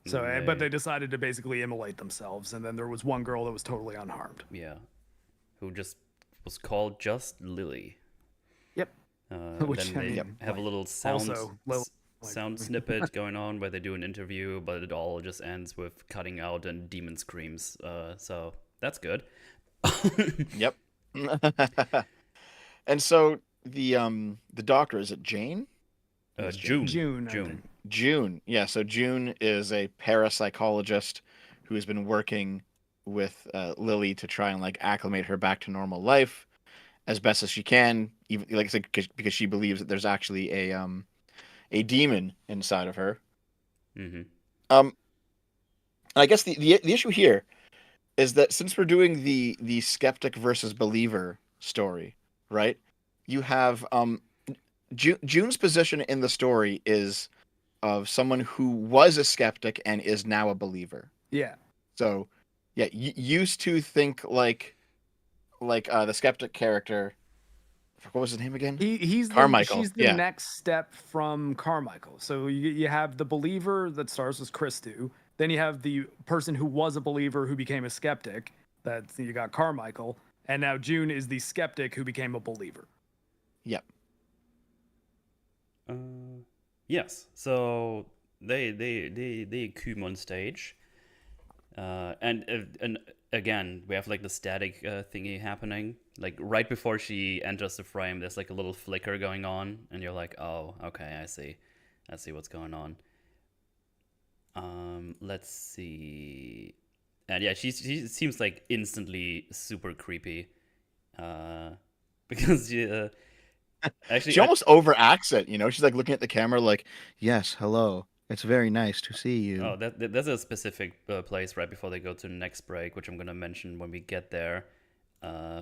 So, but they decided to basically immolate themselves, and then there was one girl that was totally unharmed. Yeah. Who just was called just Lily. Yep. Which, Then they have a little sound also, Lil- sound snippet going on where they do an interview, but it all just ends with cutting out and demon screams. So that's good. Yep. And so the doctor, is it Jane? June. I think. June. Yeah, so June is a parapsychologist who has been working with Lily to try and like acclimate her back to normal life as best as she can, even like I said, because she believes that there's actually a demon inside of her. And I guess the issue here is that since we're doing the skeptic versus believer story, right? You have June's position in the story is of someone who was a skeptic and is now a believer. Yeah. So, yeah, used to think like the skeptic character. What was his name again? He's Carmichael. She's the next step from Carmichael. So you have the believer that stars as Christu. Then you have the person who was a believer who became a skeptic. That's you got Carmichael, and now June is the skeptic who became a believer. Yep. Yes. So they come on stage, and again we have like the static thingy happening. Like right before she enters the frame, there's like a little flicker going on, and you're like, oh, okay, I see what's going on. Let's see, and yeah, she seems like instantly super creepy, because she. Actually, She almost overacts it, you know. She's like looking at the camera, like, "Yes, hello. It's very nice to see you." Oh, there's a specific place right before they go to the next break, which I'm gonna mention when we get there,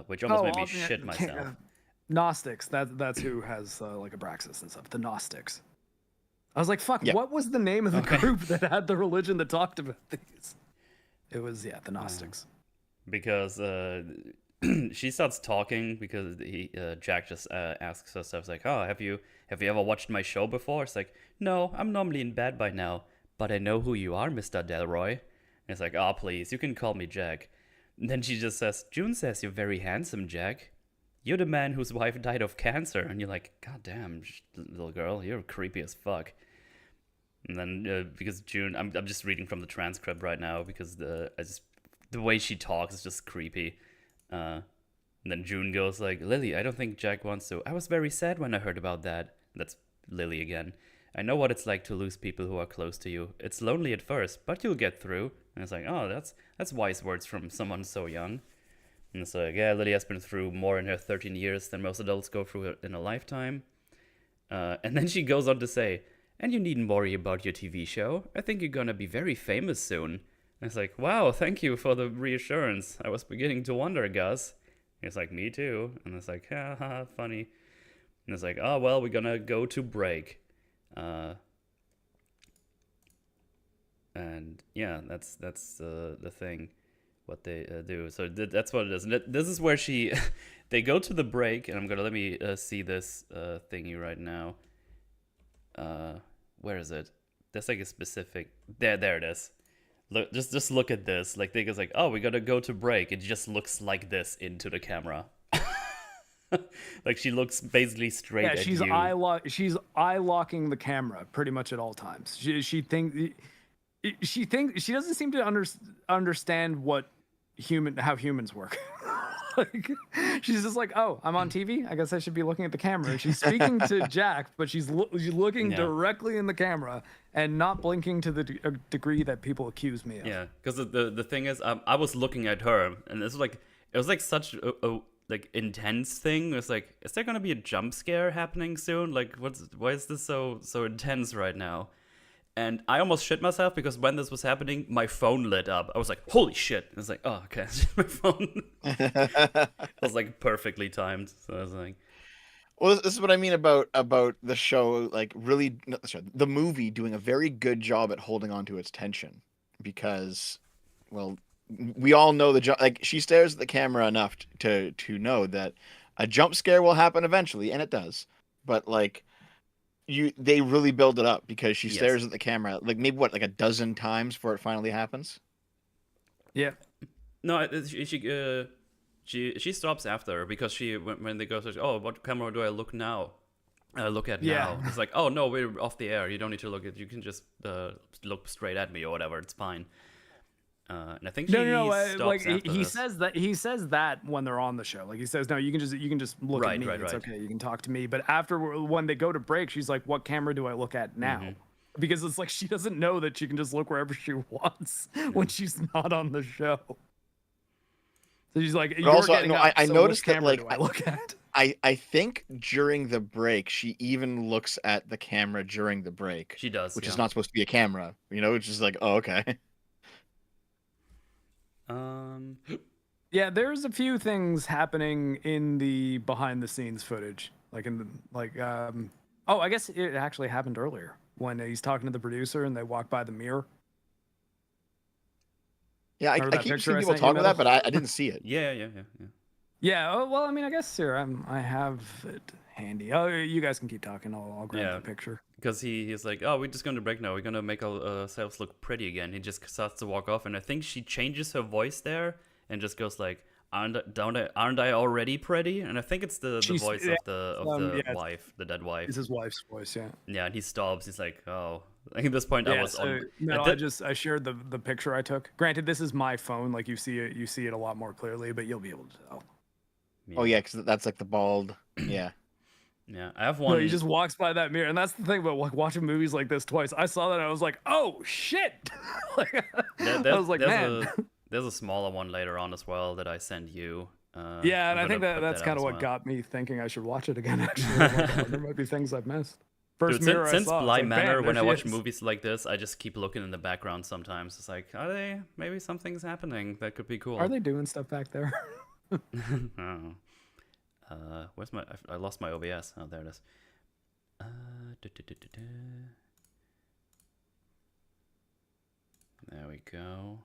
which almost made me shit myself. Gnostics. That's who has like Abraxas and stuff. The Gnostics. I was like, fuck. Yeah. What was the name of the group that had the religion that talked about these? It was the Gnostics. Because she starts talking because Jack just asks her stuff like, "Oh, have you ever watched my show before?" It's like, "No, I'm normally in bed by now, but I know who you are, Mr. Delroy." And it's like, "Oh, please, you can call me Jack." And then she just says, "June says you're very handsome, Jack. You're the man whose wife died of cancer." And you're like, "God damn, little girl, you're creepy as fuck." And then because June, I'm just reading from the transcript right now because the way she talks is just creepy. And then June goes like, "Lily, I don't think Jack wants to. I was very sad when I heard about that." That's Lily again. "I know what it's like to lose people who are close to you. It's lonely at first, but you'll get through." And it's like, oh, that's wise words from someone so young. And it's like, yeah, Lily has been through more in her 13 years than most adults go through in a lifetime. And then she goes on to say, "And you needn't worry about your TV show. I think you're gonna be very famous soon." it's like, wow, thank you for the reassurance. I was beginning to wonder, Gus. It's like, me too. And it's like, haha, funny. And it's like, oh, well, we're gonna go to break. And yeah, that's the thing, what they do. So that's what it is. And this is where they go to the break, and let me see this thingy right now. Where is it? There's like a specific, there it is. Look, just look at this. Like they goes like, oh, we gotta go to break. It just looks like this into the camera. Like she looks basically straight at you. She's eye locking the camera pretty much at all times. She doesn't seem to understand how humans work. Like, she's just like, oh, I'm on TV. I guess I should be looking at the camera. And she's speaking to Jack, but she's looking directly in the camera and not blinking to the degree that people accuse me of. Yeah, because the thing is, I was looking at her, and it was like such a like intense thing. It was like, is there gonna be a jump scare happening soon? Like, why is this so intense right now? And I almost shit myself because when this was happening, my phone lit up. I was like, holy shit. And I was like, oh, okay. My phone was like perfectly timed. So I was like, well, this is what I mean about the show, like really, the movie doing a very good job at holding on to its tension, because, well, we all know like she stares at the camera enough to know that a jump scare will happen eventually, and it does. But like, they really build it up because she stares at the camera like maybe like a dozen times before it finally happens. Yeah. No, she stops after, because when they go to, oh, what camera do I look now? Look at now. It's like, oh no, we're off the air. You don't need to look at. You can just look straight at me or whatever. It's fine. And I think stops like after he this. says that when they're on the show, like he says, no, you can just look at me. It's okay, you can talk to me. But after, when they go to break, she's like, what camera do I look at now? Mm-hmm. Because it's like she doesn't know that she can just look wherever she wants when she's not on the show. So she's like, you're also, getting up, I so noticed which that, camera like, do I look at? I think during the break she even looks at the camera during the break. She does, which is not supposed to be a camera. It's just like, oh, okay. Yeah, there's a few things happening in the behind the scenes footage, like I guess it actually happened earlier when he's talking to the producer and they walk by the mirror. Yeah, I keep seeing people talk about that, but I didn't see it. Yeah. Yeah, well, I mean, I guess here I have it handy. Oh, you guys can keep talking. I'll grab the picture. Because he's like, oh, we're just going to break now. We're going to make ourselves look pretty again. He just starts to walk off, and I think she changes her voice there and just goes like, aren't I already pretty? And I think it's the voice of the wife, the dead wife. It's his wife's voice, yeah. Yeah, and he stops. He's like, oh. Like, at this point, I was on. No, I shared the picture I took. Granted, this is my phone. Like, you see it a lot more clearly, but you'll be able to tell. Yeah. Oh yeah, because that's like the bald. Yeah. Yeah, I have one. No, he just walks by that mirror, and that's the thing about like watching movies like this twice. I saw that, and I was like, "Oh shit!" I was like, "Man." There's a smaller one later on as well that I send you. Yeah, and I think that's kind of what got me thinking I should watch it again. Actually, there might be things I've missed. Since Bly Manor, when I watch movies like this, I just keep looking in the background sometimes. It's like, maybe something's happening that could be cool. Are they doing stuff back there? Oh. Where's I lost my OBS. Oh, there it is. There we go.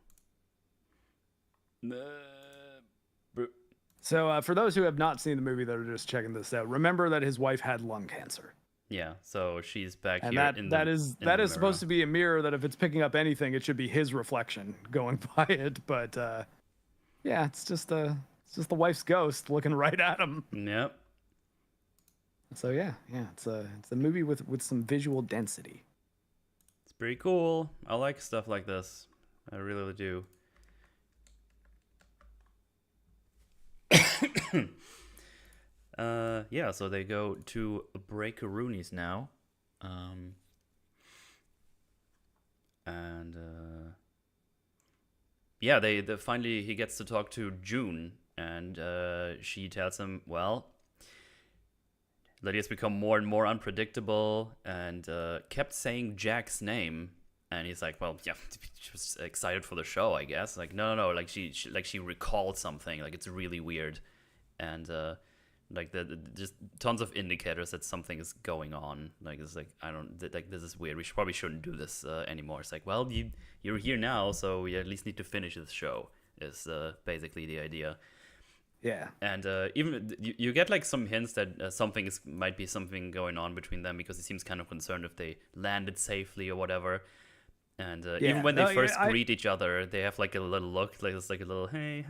So for those who have not seen the movie that are just checking this out, remember that his wife had lung cancer. Yeah, so she's back and here. That is supposed to be a mirror that if it's picking up anything, it should be his reflection going by it. But yeah, it's just the wife's ghost looking right at him. Yep. So yeah, it's a movie with some visual density. It's pretty cool. I like stuff like this. I really do. Yeah, so they go to Breakaroonies now. Yeah, they finally he gets to talk to June, and she tells him, well, Lydia's become more and more unpredictable, and kept saying Jack's name, And he's like, well, yeah, she was excited for the show, I guess. Like, no, like she recalled something. Like, it's really weird, and like just tons of indicators that something is going on. Like, it's like, I don't, like, this is weird. We probably shouldn't do this anymore. It's like, well, you're here now, so we at least need to finish this show. Is basically the idea. Yeah. And even you get like some hints that might be something going on between them, because he seems kind of concerned if they landed safely or whatever. And even when they first greet each other, they have like a little look, like it's like a little hey,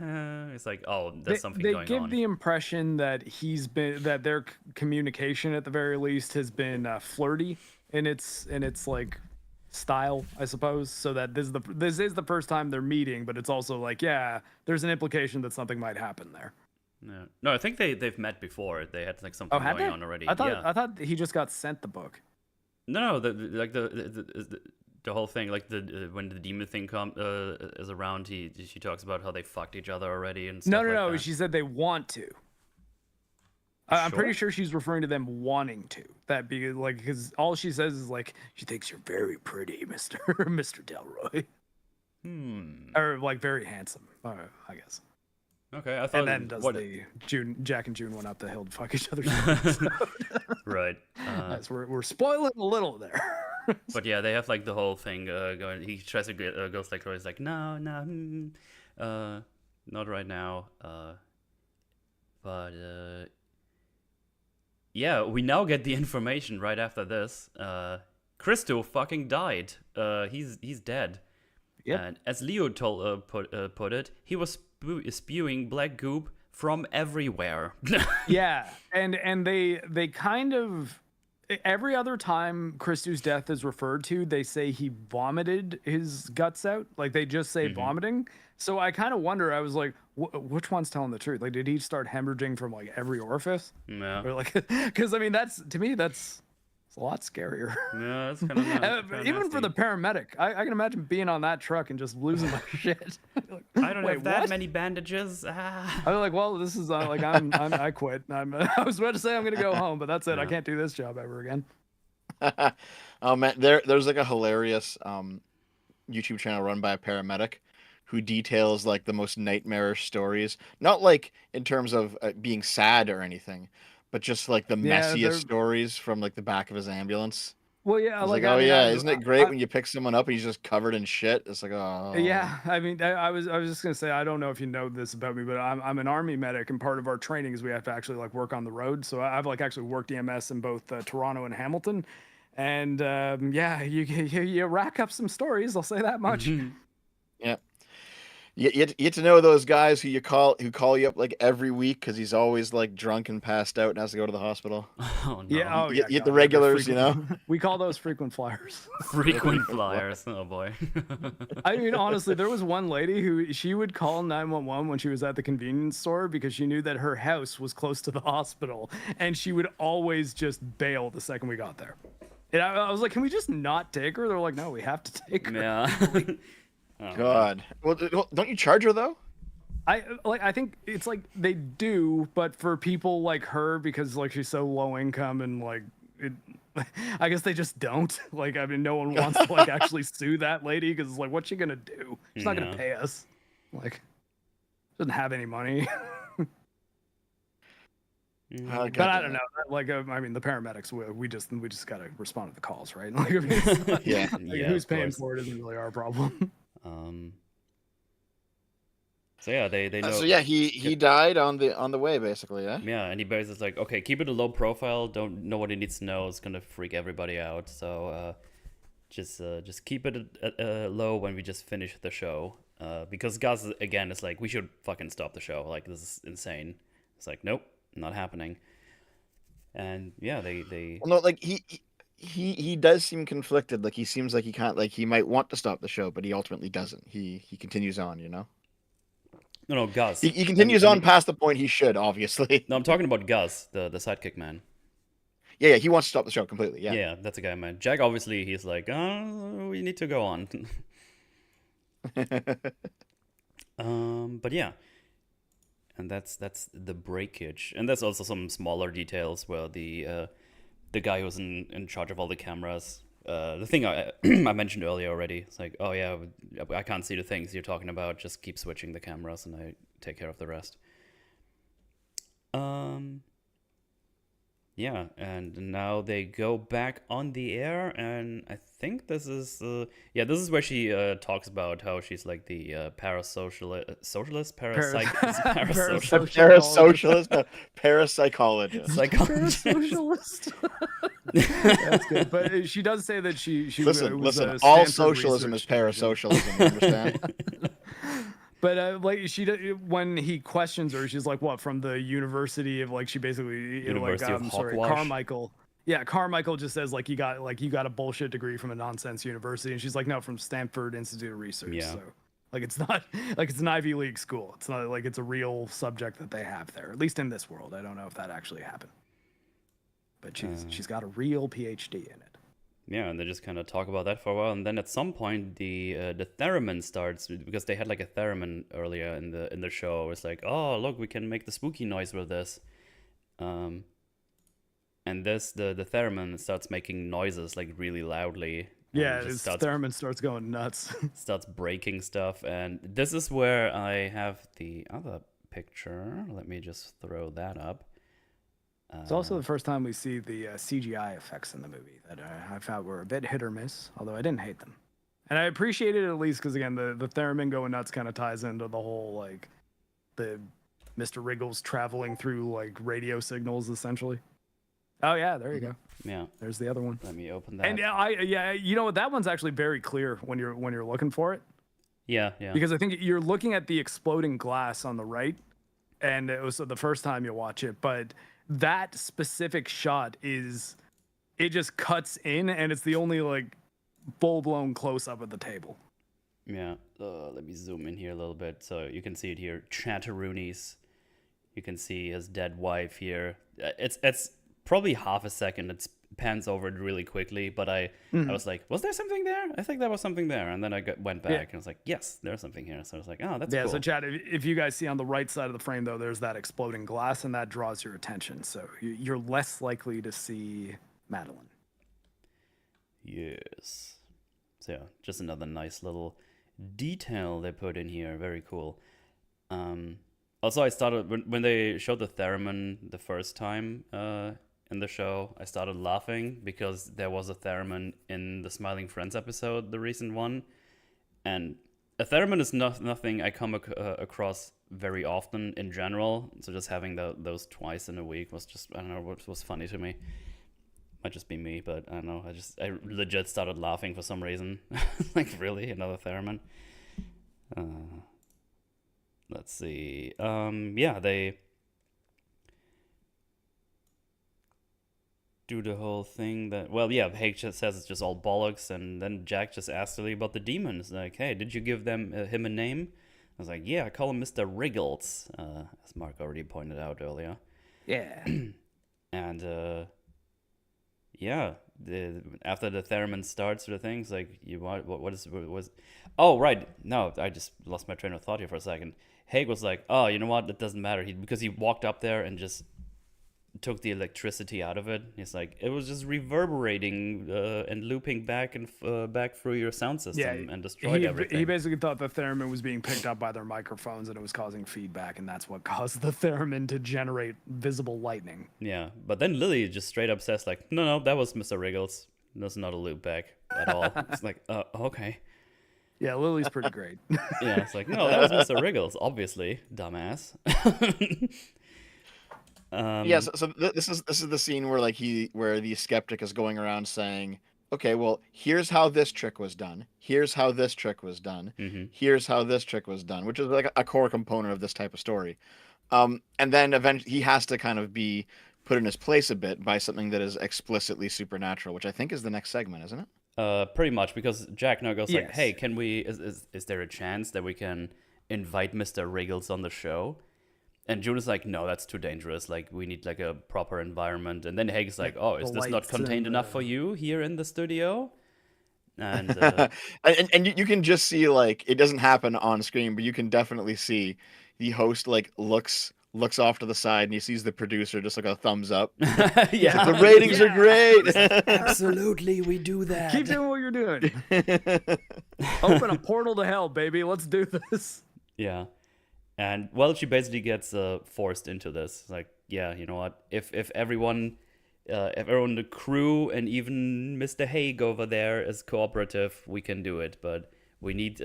it's like, oh, there's something going on. They give the impression that that their communication at the very least has been flirty in its like style, I suppose. So that this is the first time they're meeting, but it's also like, yeah, there's an implication that something might happen there. Yeah. No, I think they've met before. They had like something going on already. I thought he just got sent the book. No, the whole thing, like when the demon thing is around, she talks about how they fucked each other already and stuff. No. She said they want to. I'm pretty sure she's referring to them wanting to. That because all she says is like, she thinks you're very pretty, Mr. Delroy. Or like very handsome, I guess. Okay, I thought. And then Jack and June went up the hill to fuck each other. Right. We're spoiling a little there. But yeah, they have like the whole thing going. He tries to get Ghost like Roy's like, no, not right now. But yeah, we now get the information right after this. Christo fucking died. He's dead. Yep. And as Leo put it, he was spewing black goop from everywhere. Yeah, and they kind of, every other time Christo's death is referred to, they say he vomited his guts out. Like, they just say vomiting. So I kind of wonder, I was like, which one's telling the truth? Like, did he start hemorrhaging from like every orifice? Yeah. Or like, because I mean, to me that's a lot scarier. Yeah, that's kind of even nasty. for the paramedic. I can imagine being on that truck and just losing my shit. Like, I don't have that many bandages. I was like, well, this is like, I quit. I was about to say I'm gonna go home, but that's it. I can't do this job ever again. Oh man, there's like a hilarious YouTube channel run by a paramedic who details like the most nightmarish stories, not like in terms of being sad or anything, but just like the messiest stories from like the back of his ambulance. Well, yeah, like, oh yeah, isn't it great when you pick someone up and he's just covered in shit? It's like, oh. Yeah, I mean, I was just gonna say, I don't know if you know this about me, but I'm an Army medic, and part of our training is we have to actually like work on the road. So I've like actually worked EMS in both Toronto and Hamilton, and yeah, you rack up some stories. I'll say that much. Yeah. You get to know those guys who call you up like every week because he's always like drunk and passed out and has to go to the hospital. Oh no. Yeah. Oh You yeah. get the regulars, you know. We call those frequent flyers. Frequent flyers. Oh boy. I mean, honestly, there was one lady who she would call 911 when she was at the convenience store because she knew that her house was close to the hospital, and she would always just bail the second we got there. And I was like, can we just not take her? They're like, no, we have to take her. Yeah. Oh, God. Well, don't you charge her though? I think it's like they do, but for people like her, because like she's so low income and like it, I guess they just don't. Like, I mean, no one wants to like actually sue that lady because it's like, what's she gonna do? She's not gonna pay us. Like, doesn't have any money. But I don't know. Like, I mean, the paramedics, we just gotta respond to the calls, right? Like, I mean, yeah. Who's paying for it isn't really our problem. So yeah, they know. So yeah, he died on the way basically, yeah. Yeah, and he basically like, okay, keep it a low profile. Nobody needs to know. It's gonna freak everybody out. So just keep it low when we just finish the show. Because Gus again is like, we should fucking stop the show. Like, this is insane. It's like, nope, not happening. And yeah, they. Well, no, like he does seem conflicted. Like, he seems like he can't, like, he might want to stop the show, but he ultimately doesn't. He continues on, you know. No, Gus. He continues on past the point he should, obviously. No, I'm talking about Gus, the sidekick man. Yeah, he wants to stop the show completely. Yeah. Yeah, that's a guy, man. Jack, obviously, he's like, oh, we need to go on. But yeah, and that's the breakage, and there's also some smaller details where the guy who's in charge of all the cameras the thing I I mentioned earlier already. It's like, oh yeah, I can't see the things you're talking about. Just keep switching the cameras, and I take care of the rest. Yeah, and now they go back on the air, and I think this is this is where she talks about how she's like the socialist, parasocialist, parasocialist, parapsychologist. Parasocialist. That's good. But she does say that she listen. was a All Stanford socialism is research student. parasocialism. You understand? But like when he questions her, she's like, "What, from the University of," like, she basically, University of Hogwash? Carmichael. Yeah, Carmichael just says like you got a bullshit degree from a nonsense university, and she's like, "No, from Stanford Institute of Research." Yeah. So like it's not like it's an Ivy League school. It's not like it's a real subject that they have there, at least in this world. I don't know if that actually happened, but she's got a real PhD in it. Yeah, and they just kind of talk about that for a while, and then at some point the theremin starts, because they had like a theremin earlier in the show. It's like, oh look, we can make the spooky noise with this, and this the theremin starts making noises like really loudly. Yeah, his theremin starts going nuts. Starts breaking stuff, and this is where I have the other picture. Let me just throw that up. It's also the first time we see the CGI effects in the movie that I found were a bit hit or miss, although I didn't hate them. And I appreciated it at least because, again, the theremin going nuts kind of ties into the whole, like, the Mr. Wriggles traveling through, like, radio signals, essentially. Oh, yeah, there you go. Yeah. There's the other one. Let me open that. And you know what? That one's actually very clear when you're looking for it. Yeah. Because I think you're looking at the exploding glass on the right, and it was the first time you watch it, but that specific shot it just cuts in, and it's the only like full-blown close-up of the table. Yeah. Let me zoom in here a little bit so you can see it here. Chatteroonies. You can see his dead wife here. It's probably half a second. It pans over it really quickly, but I was like, was there something there? I think there was something there. And then I went back and I was like, yes, there's something here. So I was like, oh, that's cool. Yeah, so Chad, if you guys see on the right side of the frame, though, there's that exploding glass, and that draws your attention. So you're less likely to see Madeline. Yes. So yeah, just another nice little detail they put in here. Very cool. Also, I started, when they showed the theremin the first time in the show, I started laughing because there was a theremin in the Smiling Friends episode, the recent one. And a theremin is nothing I come across very often in general. So just having those twice in a week was just, I don't know, what was funny to me. Might just be me, but I don't know. I legit started laughing for some reason. Like, really? Another theremin? Let's see. Yeah, they do the whole thing that, well, yeah, Hank just says it's just all bollocks, and then Jack just asks Lily about the demons. Like, hey, did you give him a name? I was like, yeah, I call him Mr. Wriggles, as Mark already pointed out earlier. Yeah. And yeah, after the theremin starts, the things like, what oh, right, no, I just lost my train of thought here for a second. Haig was like, oh, you know what, it doesn't matter, because he walked up there and just took the electricity out of it. He's like, it was just reverberating and looping back and back through your sound system and destroyed everything. He basically thought the theremin was being picked up by their microphones, and it was causing feedback, and that's what caused the theremin to generate visible lightning. Yeah, but then Lily just straight up says like, no, that was Mr. Wriggles. That's not a loop back at all. It's like, okay. Yeah, Lily's pretty great. Yeah, it's like, no, that was Mr. Wriggles, obviously, dumbass. Yeah, so this is the scene where where the skeptic is going around saying, okay, well, here's how this trick was done. Here's how this trick was done. Mm-hmm. Here's how this trick was done, which is like a core component of this type of story. And then eventually he has to kind of be put in his place a bit by something that is explicitly supernatural, which I think is the next segment, isn't it? Pretty much, because Jack now goes like, hey, can we, is there a chance that we can invite Mr. Wriggles on the show? And June is like, no, that's too dangerous. Like, we need like a proper environment. And then Haig's like, oh, is this not contained enough for you here in the studio? And and you can just see, like, it doesn't happen on screen, but you can definitely see the host like looks looks off to the side and he sees the producer just like a thumbs up. Yeah. The ratings are great. Absolutely, we do that. Keep doing what you're doing. Open a portal to hell, baby. Let's do this. Yeah. And well, she basically gets forced into this. Like, yeah, you know what? If everyone, the crew and even Mr. Haig over there is cooperative, we can do it. But we need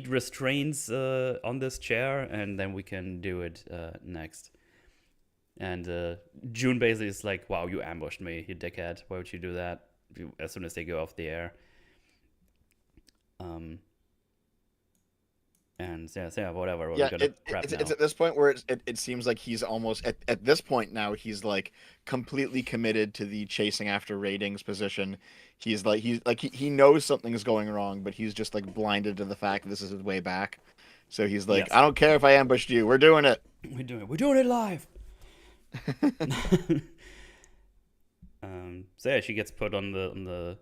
restraints on this chair, and then we can do it next. And June basically is like, "Wow, you ambushed me, you dickhead! Why would you do that?" As soon as they go off the air. And yeah, whatever. We're gonna prep now. It's at this point where it seems like he's almost at this point now he's like completely committed to the chasing after ratings position. He knows something's going wrong, but he's just like blinded to the fact that this is his way back. So he's like, Yes. I don't care if I ambushed you. We're doing it. We're doing it live. So yeah, she gets put on the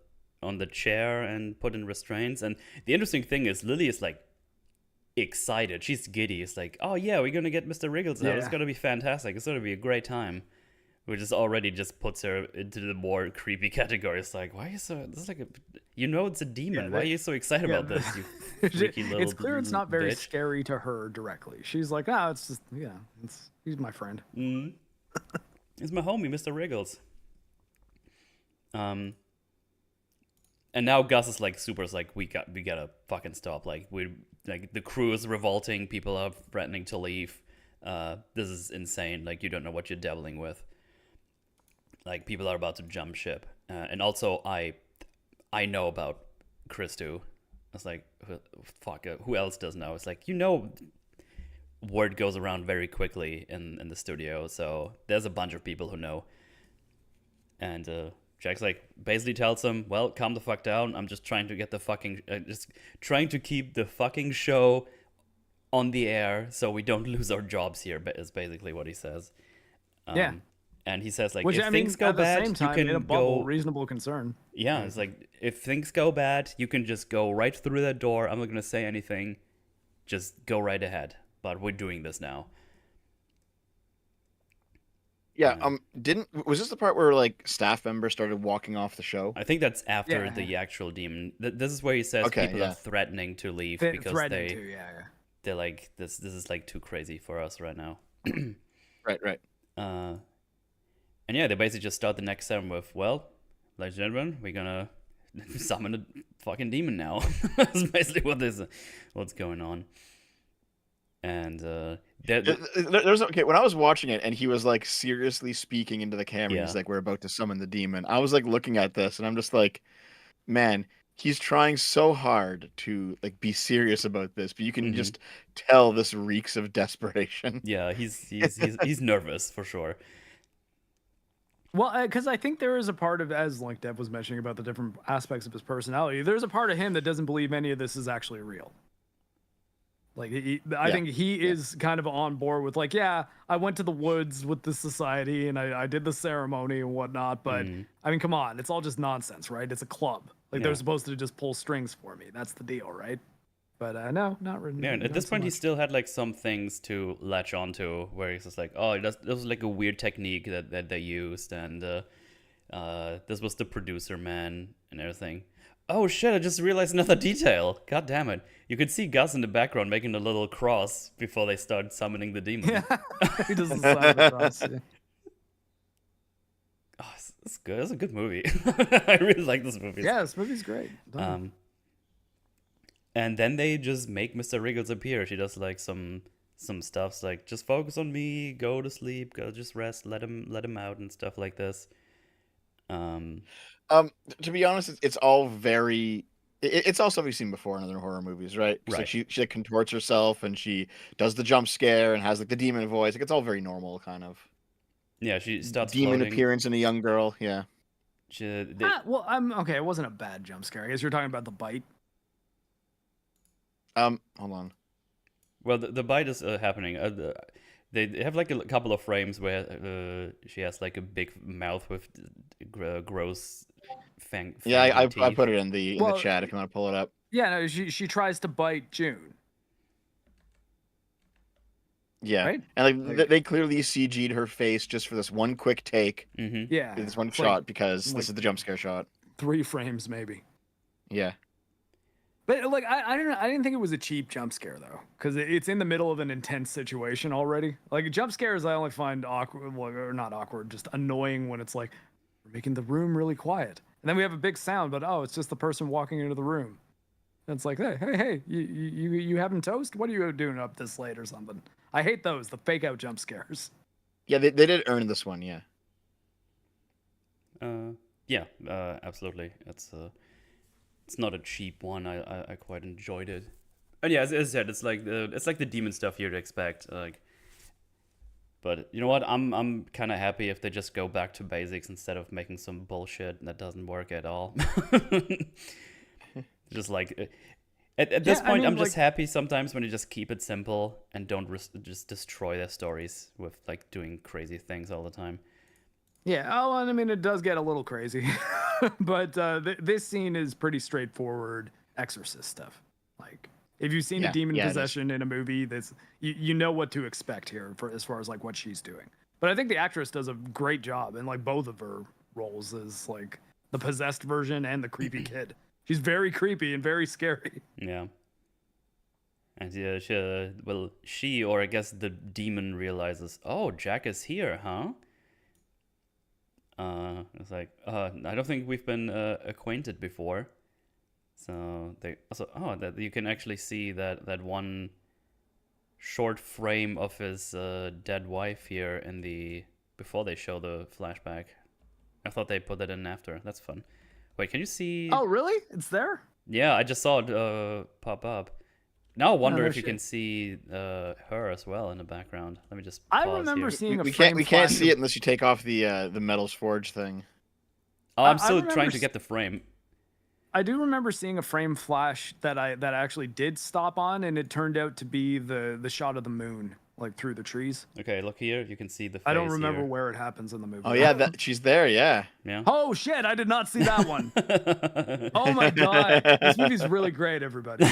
chair and put in restraints. And the interesting thing is, Lily is like excited. She's giddy. It's like, oh yeah, we're gonna get Mr. Wriggles now. It's gonna be fantastic. It's gonna be a great time. Which is already just puts her into the more creepy category. It's like, why are you so? This is like it's a demon. Why are you so excited about this? You freaky little. It's clear it's not very bitch. scary to her directly. She's like, it's just he's my friend. It's my homie, Mr. Wriggles. And now Gus is like we gotta fucking stop. Like the crew is revolting. People are threatening to leave. This is insane. Like, you don't know what you're dabbling with. Like, people are about to jump ship. And also, I know about Chris too. It's like, fuck, who else does know? It's like, word goes around very quickly in the studio. So there's a bunch of people who know. And Jack's like, basically tells him, well, calm the fuck down. I'm just trying to get just trying to keep the fucking show on the air so we don't lose our jobs here, is basically what he says. Yeah. And he says, like, Which, if things go bad, you can in a bubble, go... reasonable concern. Yeah, it's like, if things go bad, you can just go right through that door. I'm not going to say anything. Just go right ahead. But we're doing this now. Yeah, was this the part where like staff members started walking off the show? I think that's after the actual demon. This is where he says people are threatening to leave because they're like, this is like too crazy for us right now. Right. And yeah, they basically just start the next segment with, well, ladies and gentlemen, we're gonna summon a fucking demon now. That's basically what's going on. And there's when I was watching it and he was like seriously speaking into the camera, he's like, we're about to summon the demon. I was like looking at this and I'm just like, man, he's trying so hard to like be serious about this, but you can just tell this reeks of desperation. Yeah, he's nervous for sure. Well, because I think there is a part of, as like Dev was mentioning about the different aspects of his personality, there's a part of him that doesn't believe any of this is actually real. Like, I think he is kind of on board with like, yeah, I went to the woods with the society and I did the ceremony and whatnot, but I mean, come on, it's all just nonsense, right? It's a club. Like, they're supposed to just pull strings for me. That's the deal, right? But no, not really. Yeah, and at this point, he still had like some things to latch onto, where he's just like, oh, this was like a weird technique that they used, and this was the producer man and everything. Oh shit, I just realized another detail. God damn it. You could see Gus in the background making a little cross before they start summoning the demon. Yeah, he does the sign of the cross. Yeah. Oh, it's good. It's a good movie. I really like this movie. Yeah, this movie's great. And then they just make Mr. Wriggles appear. She does like some stuffs like, just focus on me, go to sleep, go just rest, let him out and stuff like this. To be honest, it's all very. It's all stuff we've seen before in other horror movies, right? Right. Like she like contorts herself and she does the jump scare and has like the demon voice. Like, it's all very normal, kind of. Yeah, she starts demon floating. appearance in a young girl. Yeah. Well, I'm okay. It wasn't a bad jump scare. I guess you're talking about the bite. Hold on. Well, the bite is happening. They have like a couple of frames where she has like a big mouth with gross fang. Yeah, I teeth. put it in the chat if you want to pull it up. Yeah, no, she tries to bite June. Yeah, Right? and like Like, they clearly CG'd her face just for this one quick take, Mm-hmm. yeah. this one It's shot, because like this is the jump scare shot. 3 frames maybe. Yeah. But like I didn't think it was a cheap jump scare though, because it's in the middle of an intense situation already. Like jump scares, I only find awkward, or not awkward, just annoying when it's like we're making the room really quiet, and then we have a big sound, but oh, it's just the person walking into the room. And it's like, hey, you having toast? What are you doing up this late or something? I hate those, the fake out jump scares. Yeah, they did earn this one, yeah. Yeah, absolutely. It's not a cheap one. I quite enjoyed it. And yeah, as I said, it's like the demon stuff you'd expect. Like, but you know what? I'm kind of happy if they just go back to basics instead of making some bullshit that doesn't work at all. Just like at this point, I'm just happy sometimes when you just keep it simple and don't just destroy their stories with like doing crazy things all the time. Yeah, oh, and I mean, it does get a little crazy, but this scene is pretty straightforward exorcist stuff. Like, if you've seen a demon possession in a movie, that's you know what to expect here for as far as like what she's doing. But I think the actress does a great job in like both of her roles as like the possessed version and the creepy kid. She's very creepy and very scary. Yeah. And yeah, she or I guess the demon realizes, oh, Jack is here, huh? It's like, I don't think we've been acquainted before. So that you can actually see that one short frame of his dead wife here before they show the flashback. I thought they put that in after. That's fun. Wait, can you see? Oh, really? It's there? Yeah, I just saw it pop up. Now I wonder if you can see her as well in the background. Let me just pause I remember here. seeing a we frame. We can't see it unless you take off the Metals Forge thing. Oh, I'm still trying to get the frame. I do remember seeing a frame flash that I actually did stop on, and it turned out to be the shot of the moon, like through the trees. Okay, look here. You can see the face I don't remember here. where it happens in the movie. Oh yeah, she's there. Yeah. Yeah. Oh shit! I did not see that one. Oh my god, this movie's really great, everybody.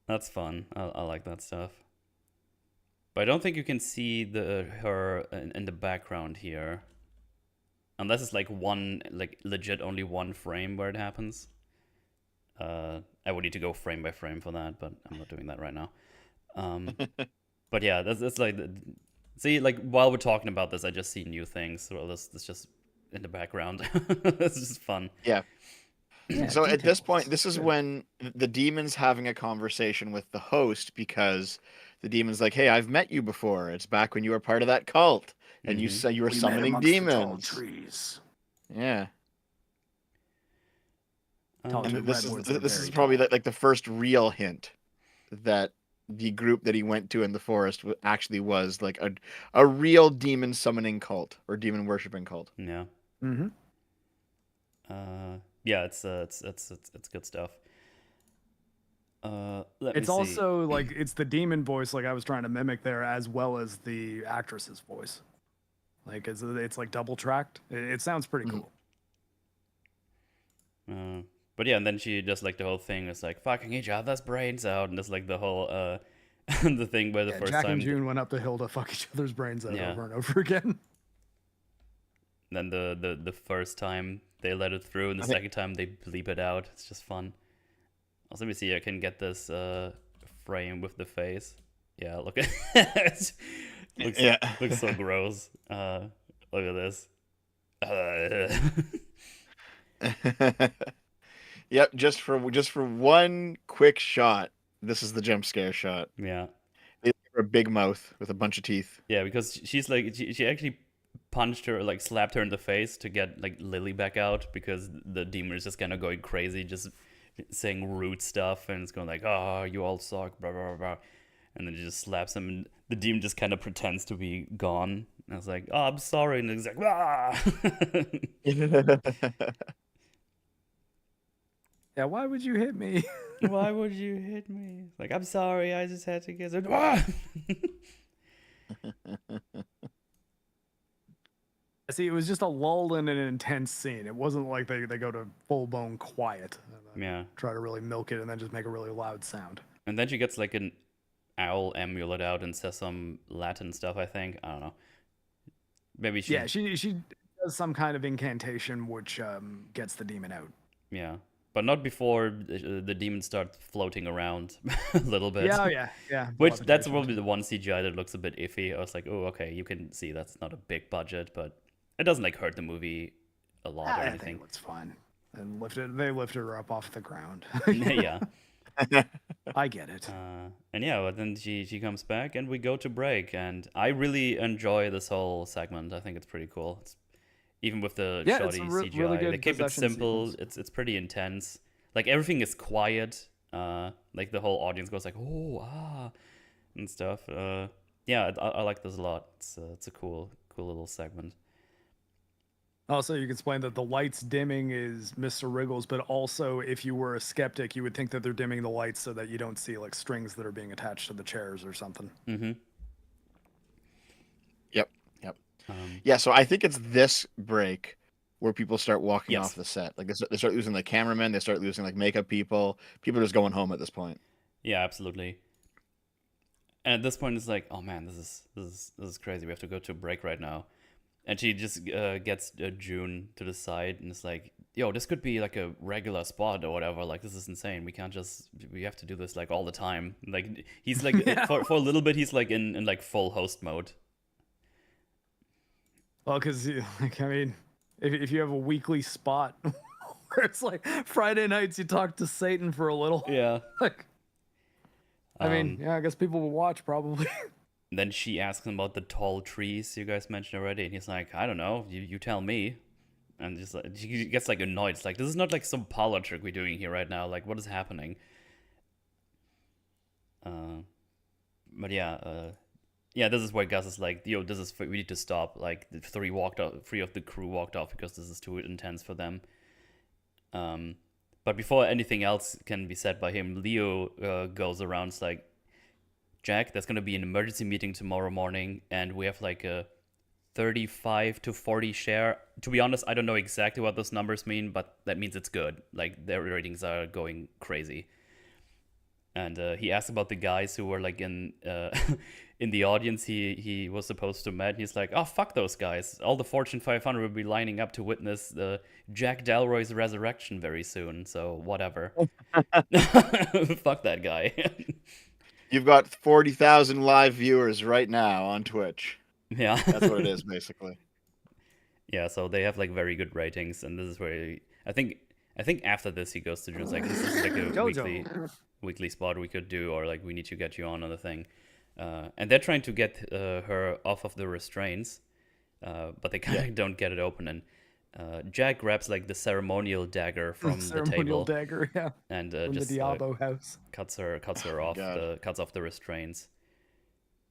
That's fun. I like that stuff. But I don't think you can see her in the background here. Unless it's like legit only one frame where it happens. I would need to go frame by frame for that, but I'm not doing that right now. But yeah, that's like, see, like while we're talking about this, I just see new things. So this just in the background. This is fun. Yeah. Yeah, So at this point, details. this is when the demon's having a conversation with the host, because the demon's like, "Hey, I've met you before. It's back when you were part of that cult, and you said you were summoning demons." Trees. Yeah. Tall And two this redwoods is are this is very probably tall. like the first real hint that the group that he went to in the forest actually was like a real demon summoning cult or demon worshipping cult. Yeah. Mm-hmm. Yeah, it's good stuff. It's also like it's the demon voice, like I was trying to mimic there, as well as the actress's voice. Like it's like double tracked. It sounds pretty cool. But yeah, and then she does like the whole thing. It's like fucking each other's brains out, and it's like the whole the thing where the first Jack time and June went up the hill to fuck each other's brains out Yeah. over and over again. then the first time they let it through, and the second time they bleep it out. It's just fun. Also, let me see. I can get this frame with the face. Yeah, look at it. Looks so gross. Look at this. Yep, just for one quick shot. This is the jump scare shot. Yeah. They give her a big mouth with a bunch of teeth. Yeah, because she's like she actually punched her, like slapped her in the face to get like Lily back out, because the demon is just kind of going crazy, just saying rude stuff, and it's going like, "Oh, you all suck," blah blah blah, and then he just slaps him, and the demon just kind of pretends to be gone. And I was like, "Oh, I'm sorry," and he's like, "Ah." Yeah, why would you hit me? Why would you hit me? Like, I'm sorry, I just had to get it. Ah! See, it was just a lull in an intense scene. It wasn't like they go to full blown quiet. Yeah. Try to really milk it and then just make a really loud sound. And then she gets like an owl amulet out and says some Latin stuff, I think. I don't know. Maybe she. Yeah, she does some kind of incantation which gets the demon out. Yeah. But not before the demons start floating around a little bit. Yeah. Which, that's probably the one CGI that looks a bit iffy. I was like, oh, okay, you can see that's not a big budget, but it doesn't like hurt the movie a lot or I anything. think it looks fine. And they lifted her up off the ground. Yeah. I get it. And yeah, but then she comes back and we go to break. And I really enjoy this whole segment. I think it's pretty cool. It's, even with the shoddy CGI, really good they keep it simple. sequence. It's pretty intense. Like everything is quiet. Like the whole audience goes like, oh, ah, and stuff. Yeah, I like this a lot. It's a cool little segment. Also, you can explain that the lights dimming is Mr. Wriggles, but also if you were a skeptic, you would think that they're dimming the lights so that you don't see like strings that are being attached to the chairs or something. Mm-hmm. Yep. Yeah, so I think it's this break where people start walking Yes. off the set. Like they start losing the cameramen, they start losing like makeup people. People are just going home at this point. Yeah, absolutely. And at this point, it's like, oh man, this is crazy. We have to go to a break right now. And she just gets June to the side and it's like, yo, this could be like a regular spot or whatever. Like, this is insane. We have to do this like all the time. Like, he's like, for a little bit, he's like in like full host mode. Well, because like, I mean, if you have a weekly spot where it's like Friday nights, you talk to Satan for a little. Yeah. Like, I mean, yeah, I guess people will watch probably. Then she asks him about the tall trees you guys mentioned already, and he's like, I don't know, you tell me. And just like, she gets like annoyed. It's like, this is not like some parlor trick we're doing here right now. Like, what is happening? But yeah, this is where Gus is like, yo, we need to stop. Like, the three of the crew walked off because this is too intense for them. But before anything else can be said by him, Leo goes around, it's like, Jack, there's going to be an emergency meeting tomorrow morning, and we have like a 35 to 40 share. To be honest, I don't know exactly what those numbers mean, but that means it's good. Like, their ratings are going crazy. And he asked about the guys who were like in in the audience he was supposed to meet. He's like, oh, fuck those guys. All the Fortune 500 will be lining up to witness Jack Delroy's resurrection very soon, so whatever. Fuck that guy. You've got 40,000 live viewers right now on Twitch. Yeah. That's what it is, basically. Yeah, so they have like very good ratings, and this is where I think after this he goes to June's like, this is like a weekly spot we could do, or like we need to get you on the thing. And they're trying to get her off of the restraints, but they kind of don't get it open. And Jack grabs like the ceremonial dagger from the table. Ceremonial dagger, yeah. And from just the Diablo house. cuts her off God. cuts off the restraints.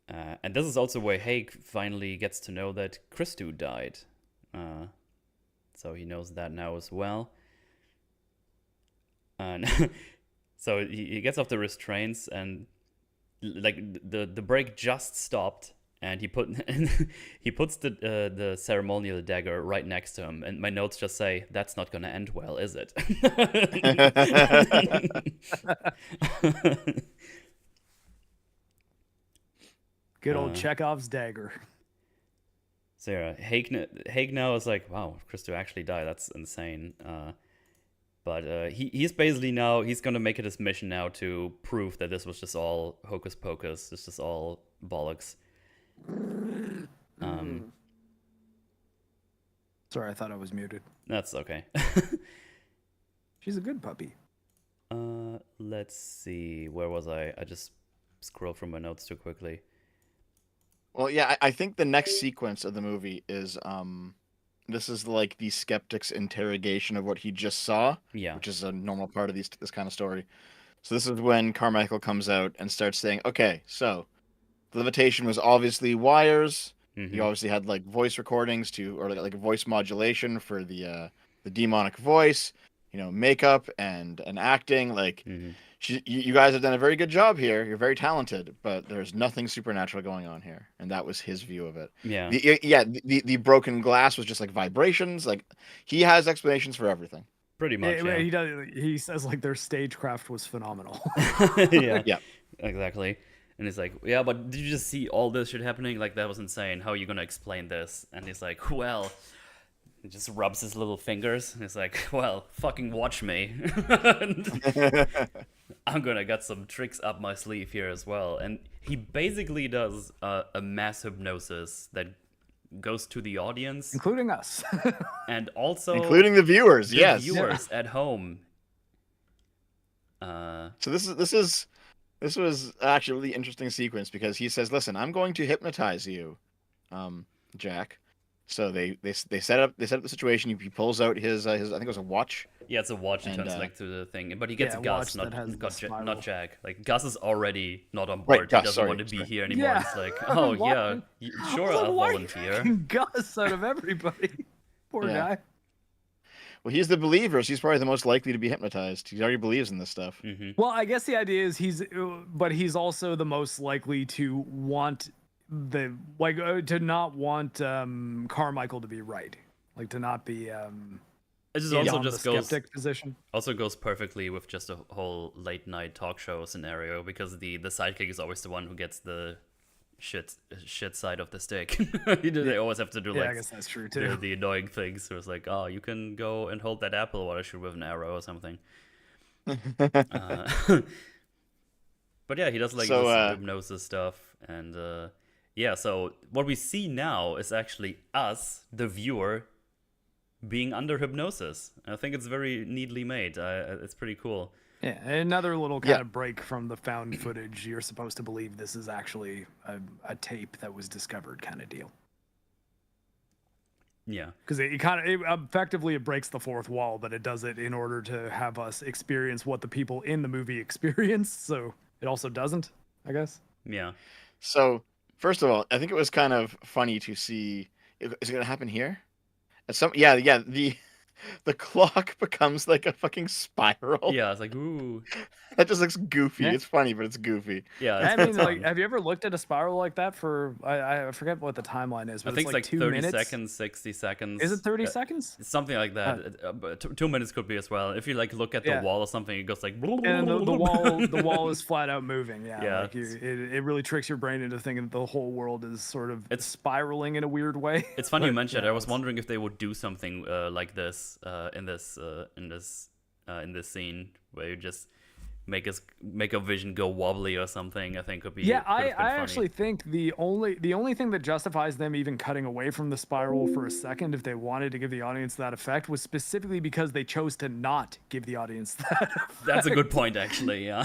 And this is also where Haig finally gets to know that Christu died. So he knows that now as well. And so he gets off the restraints, and like the break just stopped, and he puts the ceremonial dagger right next to him, and my notes just say, that's not gonna end well, is it? Good old Chekhov's dagger. So yeah, Haig now is like, wow, Christo actually died. That's insane. But he's basically now, he's going to make it his mission now to prove that this was just all hocus pocus. This is all bollocks. Sorry, I thought I was muted. That's okay. She's a good puppy. Let's see. Where was I? I just scrolled through my notes too quickly. Well, yeah, I think the next sequence of the movie is this is like the skeptic's interrogation of what he just saw, Yeah. which is a normal part of this kind of story. So this is when Carmichael comes out and starts saying, okay, so the levitation was obviously wires. Mm-hmm. You obviously had like voice recordings or like voice modulation for the demonic voice, makeup and acting. Like you guys have done a very good job here. You're very talented, but there's nothing supernatural going on here, and that was his view of it. Yeah. The broken glass was just like vibrations. Like he has explanations for everything. Pretty much, yeah. He says like their stagecraft was phenomenal. Yeah, Yeah. exactly. And he's like, yeah, but did you just see all this shit happening? Like, that was insane. How are you gonna explain this? And he's like, well, he just rubs his little fingers. And he's like, well, fucking watch me. I'm gonna get some tricks up my sleeve here as well. And he basically does a mass hypnosis that goes to the audience, Including us. and also Including the viewers, the yes. viewers at home. So this was actually a really interesting sequence because he says, "Listen, I'm going to hypnotize you, Jack." So they set up the situation. He pulls out his I think it was a watch. Yeah, it's a watch and turns like to the thing, but he gets Gus, not Jack. Like, Gus is already not on board. Right, Gus, he doesn't sorry, want to be sorry. here anymore. Yeah. He's like, oh yeah, sure, I'll Why volunteer. are you picking Gus out of everybody? Poor Yeah. guy. Well, he's the believer, so he's probably the most likely to be hypnotized. He already believes in this stuff. Well, I guess the idea is he's also the most likely to want to not want Carmichael to be right, like to not be It just also on just the goes skeptic position. also goes perfectly with just a whole late night talk show scenario, because the sidekick is always the one who gets the shit side of the stick. They always have to do Yeah, like I guess that's true too. the annoying things. So it's like, oh, you can go and hold that apple while I shoot with an arrow or something. But yeah, he does like So, this hypnosis stuff, and yeah. So what we see now is actually us, the viewer, being under hypnosis. I think it's very neatly made. It's pretty cool. Yeah, another little kind of break from the found footage. You're supposed to believe this is actually a tape that was discovered, kind of deal. Yeah, Because it breaks the fourth wall, but it does it in order to have us experience what the people in the movie experienced. So it also doesn't, I guess. yeah. So first of all, I think it was kind of funny to see. Is it going to happen here? The clock becomes like a fucking spiral. Yeah, it's like, ooh. That just looks goofy. Yeah. It's funny, but it's goofy. Yeah, I it's mean, fun. like, have you ever looked at a spiral like that for? I forget what the timeline is, I but think it's like 2 30 minutes. seconds, 60 seconds. Is it 30 seconds? Something like that. But 2 minutes could be as well. If you like look at the Yeah. wall or something, it goes like. And the wall is flat out moving. Yeah, Yeah, like it really tricks your brain into thinking that the whole world is sort of spiraling in a weird way. It's funny you But, mentioned. yeah, I was wondering if they would do something like this in this scene where you just make a vision go wobbly or something. I think could be. Yeah, could have I been funny. actually think the only thing that justifies them even cutting away from the spiral for a second, if they wanted to give the audience that effect, was specifically because they chose to not give the audience that effect. That's a good point, actually. Yeah.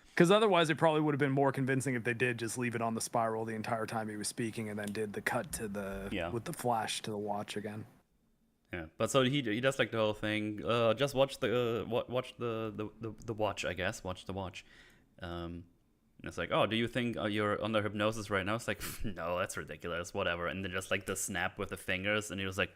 Because otherwise, it probably would have been more convincing if they did just leave it on the spiral the entire time he was speaking, and then did the cut to with the flash to the watch again. Yeah, but so he does like the whole thing. Just watch the watch, I guess. Watch the watch. And it's like, oh, do you think you're under hypnosis right now? It's like, no, that's ridiculous. Whatever. And then just like the snap with the fingers, and he was like,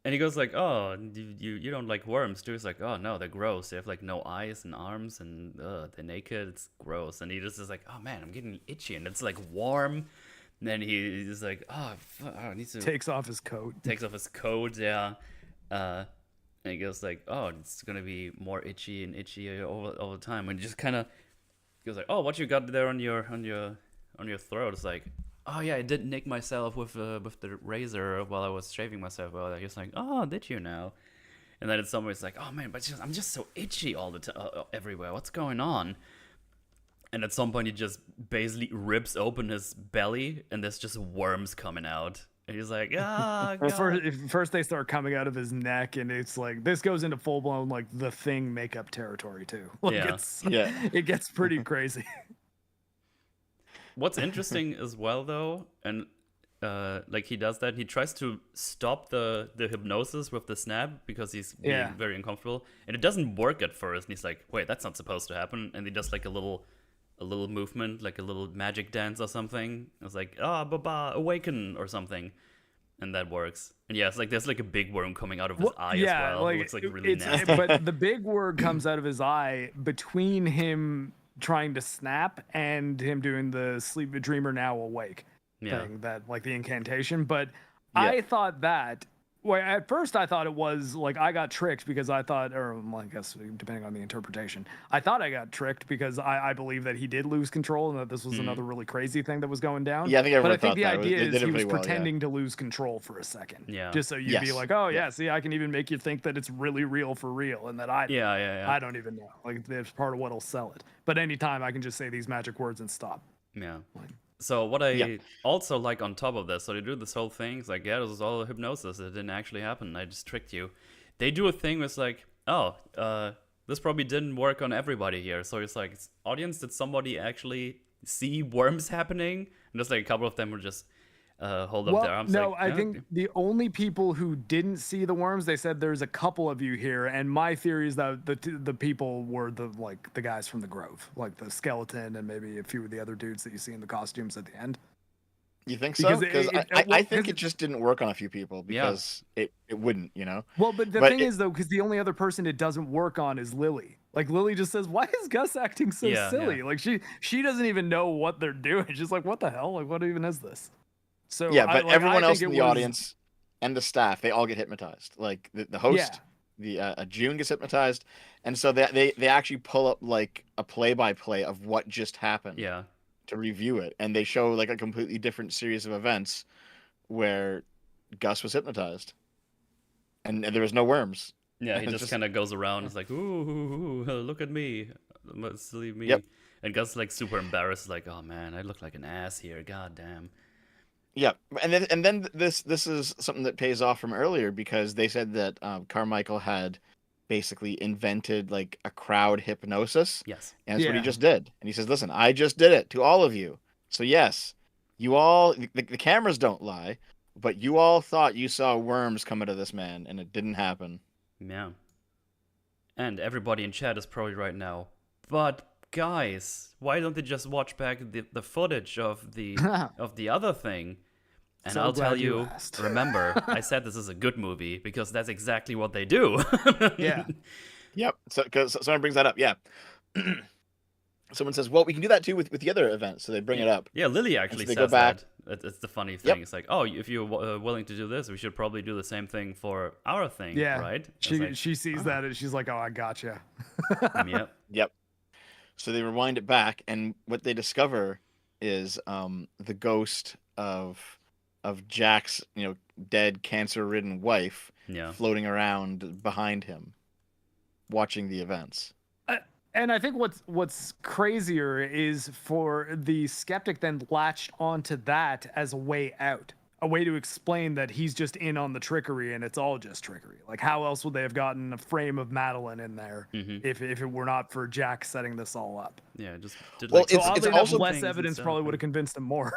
And he goes like, oh, you don't like worms, do you? He's like, oh no, they're gross. They have like no eyes and arms, and they're naked. It's gross. And he just is like, oh man, I'm getting itchy, and it's like warm. And then he's like, oh, I need to... Takes off his coat. Yeah. And he goes like, oh, it's going to be more itchy and itchy all the time. And he just kind of goes like, oh, what you got there on your throat? It's like, oh yeah, I did nick myself with the razor while I was shaving myself. Well, he's like, oh, did you now? And then it's somebody's like, oh man, but I'm just so itchy all the time, everywhere. What's going on? And at some point, he just basically rips open his belly, and there's just worms coming out. And he's like, ah, Well, first they start coming out of his neck, and it's like this goes into full blown like The Thing makeup territory too. Like, Yeah. it gets pretty crazy. What's interesting as well, though, and like he does that, he tries to stop the hypnosis with the snap because he's being very uncomfortable, and it doesn't work at first. And he's like, wait, that's not supposed to happen. And he does like a little movement, like a little magic dance or something. It's like, baba, awaken or something, and that works. And yeah, it's like there's like a big worm coming out of his eye as well. Like, it looks like really nasty. But the big worm comes out of his eye between him trying to snap and him doing the sleep dreamer now awake thing, that like the incantation. But I thought that. Well, at first I thought it was like I got tricked because I thought, or well, I guess depending on the interpretation, I thought I got tricked because I believe that he did lose control and that this was another really crazy thing that was going down. Yeah, I think everyone But I think thought the that. idea They is did it he was pretty well, yeah. pretending to lose control for a second. Yeah. Just so you'd be like, oh yeah, see, I can even make you think that it's really real for real and that I don't even know. Like it's part of what'll sell it. But anytime I can just say these magic words and stop. Yeah. So what I also like on top of this, so they do this whole thing. It's like, yeah, this is all hypnosis. It didn't actually happen. I just tricked you. They do a thing where it's like, oh, this probably didn't work on everybody here. So it's like, audience, did somebody actually see worms happening? And just like a couple of them were just hold up their arms. No, like, I think the only people who didn't see the worms, they said there's a couple of you here, and my theory is that the people were the guys from the Grove, like the skeleton and maybe a few of the other dudes that you see in the costumes at the end. You think so? Because I think it just didn't work on a few people because it wouldn't, you know? Well, but the thing is, though, because the only other person it doesn't work on is Lily. Like, Lily just says, why is Gus acting so silly? Like, she doesn't even know what they're doing. She's like, what the hell? Like, what even is this? So yeah, but everyone else in the audience and the staff, they all get hypnotized. Like, the host, June gets hypnotized. And so they actually pull up, like, a play-by-play of what just happened. Yeah. To review it, and they show like a completely different series of events where Gus was hypnotized and there was no worms. Yeah, he just kind of goes around. It's like, ooh, look at me, silly me. Yep. And Gus like super embarrassed, like, oh man, I look like an ass here. God damn. Yeah, and then this is something that pays off from earlier because they said that Carmichael had basically invented like a crowd hypnosis. Yes. And that's what he just did. And he says, listen, I just did it to all of you. So yes, you all, the cameras don't lie, but you all thought you saw worms come out of this man and it didn't happen. Yeah. And everybody in chat is probably right now, but guys, why don't they just watch back the footage of the other thing? And So I'll tell glad you, asked. remember, I said this is a good movie because that's exactly what they do. Yeah. Yep. So because someone brings that up, yeah. Someone says, "Well, we can do that too with the other events." So they bring it up. Yeah, Lily actually they says go back. that. It's the funny thing. It's like, oh, if you're willing to do this, we should probably do the same thing for our thing, Yeah. right? She sees that and she's like, oh, I gotcha. Yep. Yep. So they rewind it back, and what they discover is the ghost of Jack's, dead cancer-ridden wife floating around behind him, watching the events. And I think what's crazier is for the skeptic then latched onto that as a way out, a way to explain that he's just in on the trickery and it's all just trickery. Like, how else would they have gotten a frame of Madeline in there if it were not for Jack setting this all up? Yeah, just did Well, like it's also less evidence probably would have convinced him more.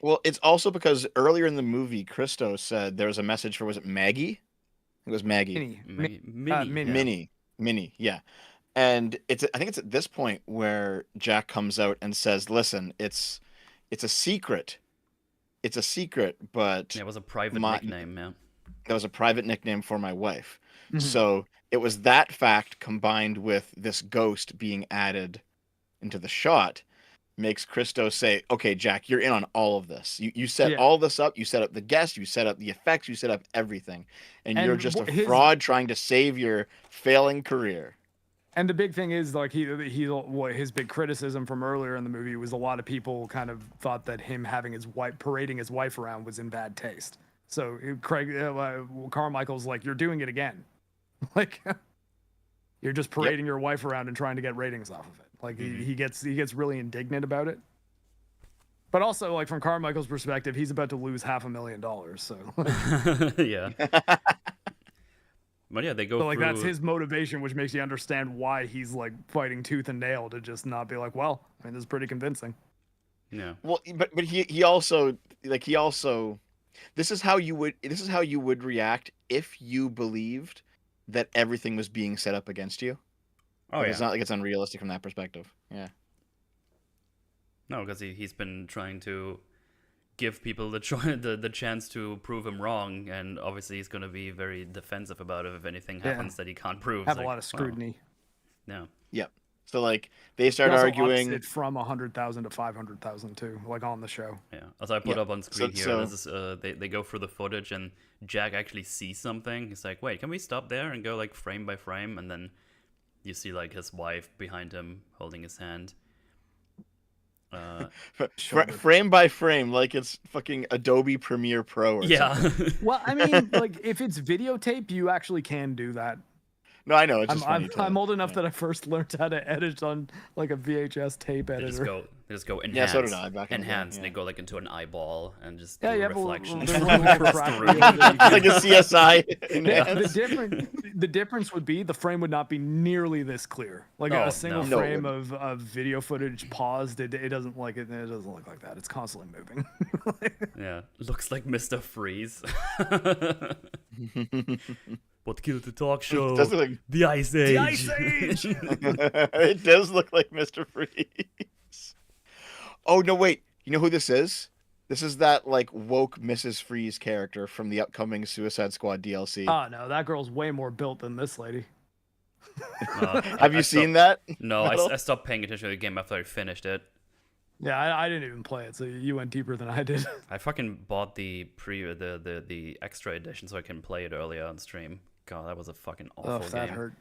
Well, it's also because earlier in the movie, Christo said there was a message for, was it Maggie? It was Maggie. Minnie, yeah. And I think it's at this point where Jack comes out and says, "Listen, it's a secret. It's a secret, but it was a private nickname, yeah. That was a private nickname for my wife." Mm-hmm. So it was that fact combined with this ghost being added into the shot makes Christo say, "Okay, Jack, you're in on all of this. You set all this up. You set up the guest. You set up the effects. You set up everything, and you're just a fraud trying to save your failing career." And the big thing is, like, his big criticism from earlier in the movie was a lot of people kind of thought that him having parading his wife around was in bad taste. So Carmichael's like, "You're doing it again. Like, you're just parading your wife around and trying to get ratings off of it." Like, he gets really indignant about it. But also, like, from Carmichael's perspective, he's about to lose $500,000. So yeah. But yeah, they go through... that's his motivation, which makes you understand why he's like fighting tooth and nail to just not be like, well, I mean, this is pretty convincing. Yeah. Well, but he also this is how you would react if you believed that everything was being set up against you. Oh, yeah. It's not like it's unrealistic from that perspective. Yeah. No, because he's been trying to give people the chance to prove him wrong, and obviously he's going to be very defensive about it if anything happens that he can't prove. Have a lot of scrutiny. No. Yep. So like they He started also ups arguing. it from 100,000 to 500,000 too, like on the show. Yeah, as I put Yeah. up on screen here, So this is they go through the footage and Jack actually sees something. He's like, "Wait, can we stop there and go like frame by frame?" And then you see like his wife behind him holding his hand. frame by frame, like it's fucking Adobe Premiere Pro or Yeah, something. Well, I mean, like if it's videotape, you actually can do that. No, I know. It's just funny. I'm old enough that I first learned how to edit on like a VHS tape they editor. just go enhance. Yeah, so did I back in the day, enhance, and yeah. they go like into an eyeball and just Yeah, do yeah, reflection. but there's one we could track the image. like a CSI. The difference would be the frame would not be nearly this clear. Like Oh, a single no. frame No, of video footage paused, it doesn't like it. It doesn't look like that. It's constantly moving. Yeah, looks like Mr. Freeze. What killed the talk show? Does it look- The Ice Age. The Ice Age. It does look like Mr. Freeze. Oh no, wait. You know who this is? This is that like woke Mrs. Freeze character from the upcoming Suicide Squad DLC. Oh no, that girl's way more built than this lady. Have you seen that? No, Metal? I stopped paying attention to the game after I finished it. Yeah, I didn't even play it, so you went deeper than I did. I fucking bought the the extra edition so I can play it earlier on stream. God, that was a fucking awful Oh, game. that hurt.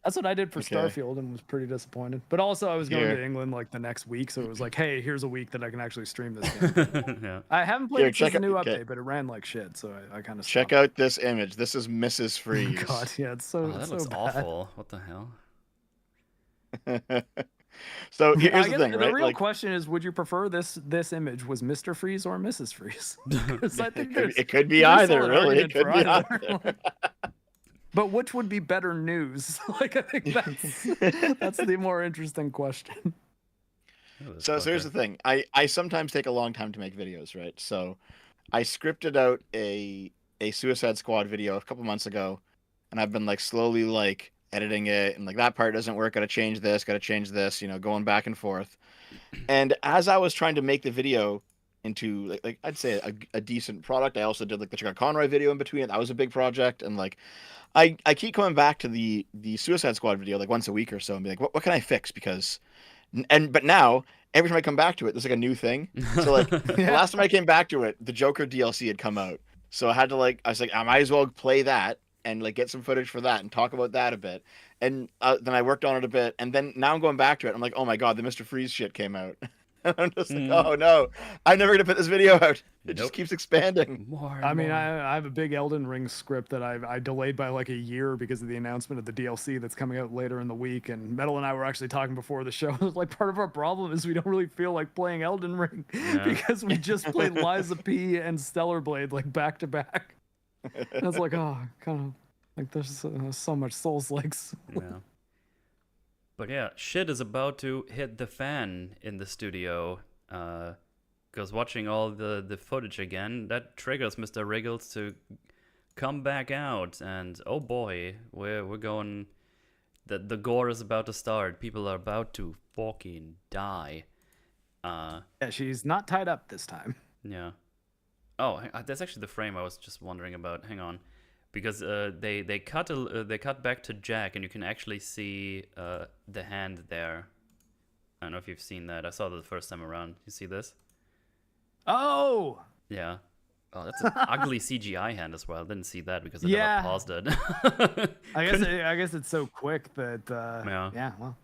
That's what I did for Okay. Starfield and was pretty disappointed. But also, I was going Here. to England like the next week, so it was like, hey, here's a week that I can actually stream this game. Yeah. I haven't played Here, it since check the new out- okay. update, but it ran like shit, so I kind of Check out this image. This is Mrs. Freeze. God, yeah, it's so Oh, that so looks bad. awful. What the hell? So I here's guess the thing, the right? real Like, question is, would you prefer this image was Mr. Freeze or Mrs. Freeze? 'Cause I think there's it could be there's either, solid really. It argument could for be either. either. But which would be better news? Like I think that's the more interesting question. Oh, this So here's fucker. the thing. I sometimes take a long time to make videos, right? So I scripted out a Suicide Squad video a couple months ago, and I've been like slowly like editing it, and like that part doesn't work. Got to change this. You know, going back and forth. And as I was trying to make the video into like I'd say a decent product, I also did like the Chicago Conroy video in between. That was a big project, and like I keep coming back to the Suicide Squad video like once a week or so, and be like, what can I fix? Because but now every time I come back to it, there's like a new thing. So like the last time I came back to it, the Joker DLC had come out, so I had to like I was like I might as well play that and like get some footage for that and talk about that a bit. And then I worked on it a bit, and then now I'm going back to it. I'm like, oh my god, the Mr. Freeze shit came out. And I'm just like, oh no, I'm never gonna put this video out. It just Nope. keeps expanding. More and I mean, more. I have a big Elden Ring script that I delayed by like a year because of the announcement of the DLC that's coming out later in the week. And Metal and I were actually talking before the show. Like part of our problem is we don't really feel like playing Elden Ring because we just played Liza P and Stellar Blade like back to back. And I was like, oh, kind of like there's so much Souls likes. Yeah. But yeah, shit is about to hit the fan in the studio. Because watching all the footage again, that triggers Mr. Wriggles to come back out. And oh boy, we're going. The gore is about to start. People are about to fucking die. Yeah, she's not tied up this time. Yeah. Oh, that's actually the frame I was just wondering about. Hang on, because they cut back to Jack, and you can actually see the hand there. I don't know if you've seen that. I saw that the first time around. You see this? Oh, Yeah. Oh, that's an ugly CGI hand as well. I didn't see that because I Yeah. never paused it. I guess it's so quick that Yeah. Well,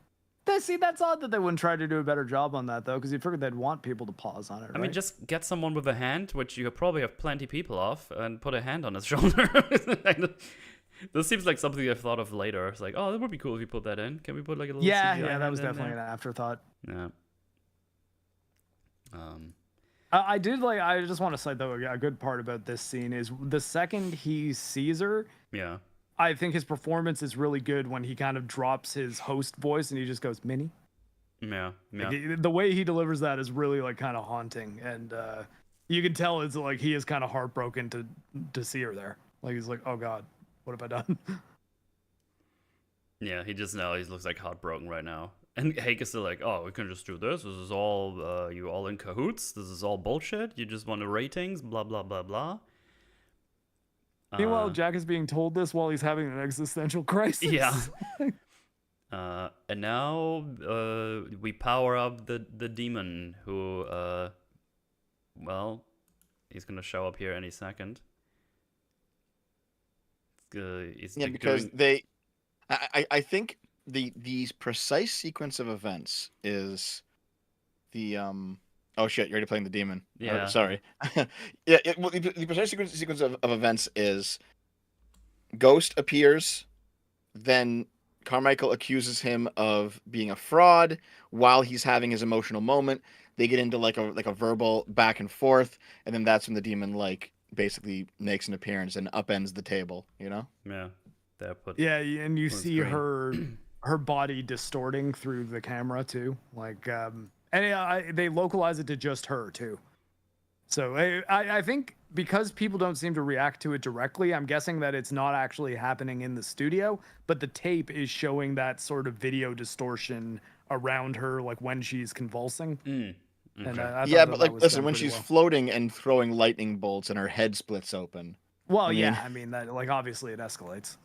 see, that's odd that they wouldn't try to do a better job on that though, because you figured they'd want people to pause on it. Right? I mean, just get someone with a hand, which you probably have plenty people of, and put a hand on his shoulder. This seems like something I've thought of later. It's like, oh, that would be cool if you put that in. Can we put like a little yeah, CGI that hand was in definitely an there? afterthought. Yeah. I did like. I just want to say though, a good part about this scene is the second he sees her. Yeah. I think his performance is really good when he kind of drops his host voice and he just goes Minnie. Yeah. Yeah. Like, the way he delivers that is really like kind of haunting, and you can tell it's like he is kind of heartbroken to see her there. Like he's like, oh god, what have I done? Yeah, he looks like heartbroken right now. And Hake is still like, oh, we can just do this. This is all, you all in cahoots. This is all bullshit. You just want the ratings, blah, blah, blah, blah. Meanwhile, Jack is being told this while he's having an existential crisis. Yeah. And now we power up the demon who, well, he's gonna show up here any second. Because I think the precise sequence of events is the oh shit, you're already playing the demon. Yeah. Sorry. Yeah. Well, the precise sequence of events is Ghost appears, then Carmichael accuses him of being a fraud while he's having his emotional moment. They get into like a verbal back and forth, and then that's when the demon like basically makes an appearance and upends the table, you know? Yeah. Yeah, and you see screen. her body distorting through the camera too. Like and they localize it to just her too. So I think because people don't seem to react to it directly, I'm guessing that it's not actually happening in the studio, but the tape is showing that sort of video distortion around her, like when she's convulsing. Okay. And I yeah, thought but that like, was listen, done when pretty she's well. floating and throwing lightning bolts and her head splits open. Well, I mean- yeah, I mean that, like, obviously it escalates.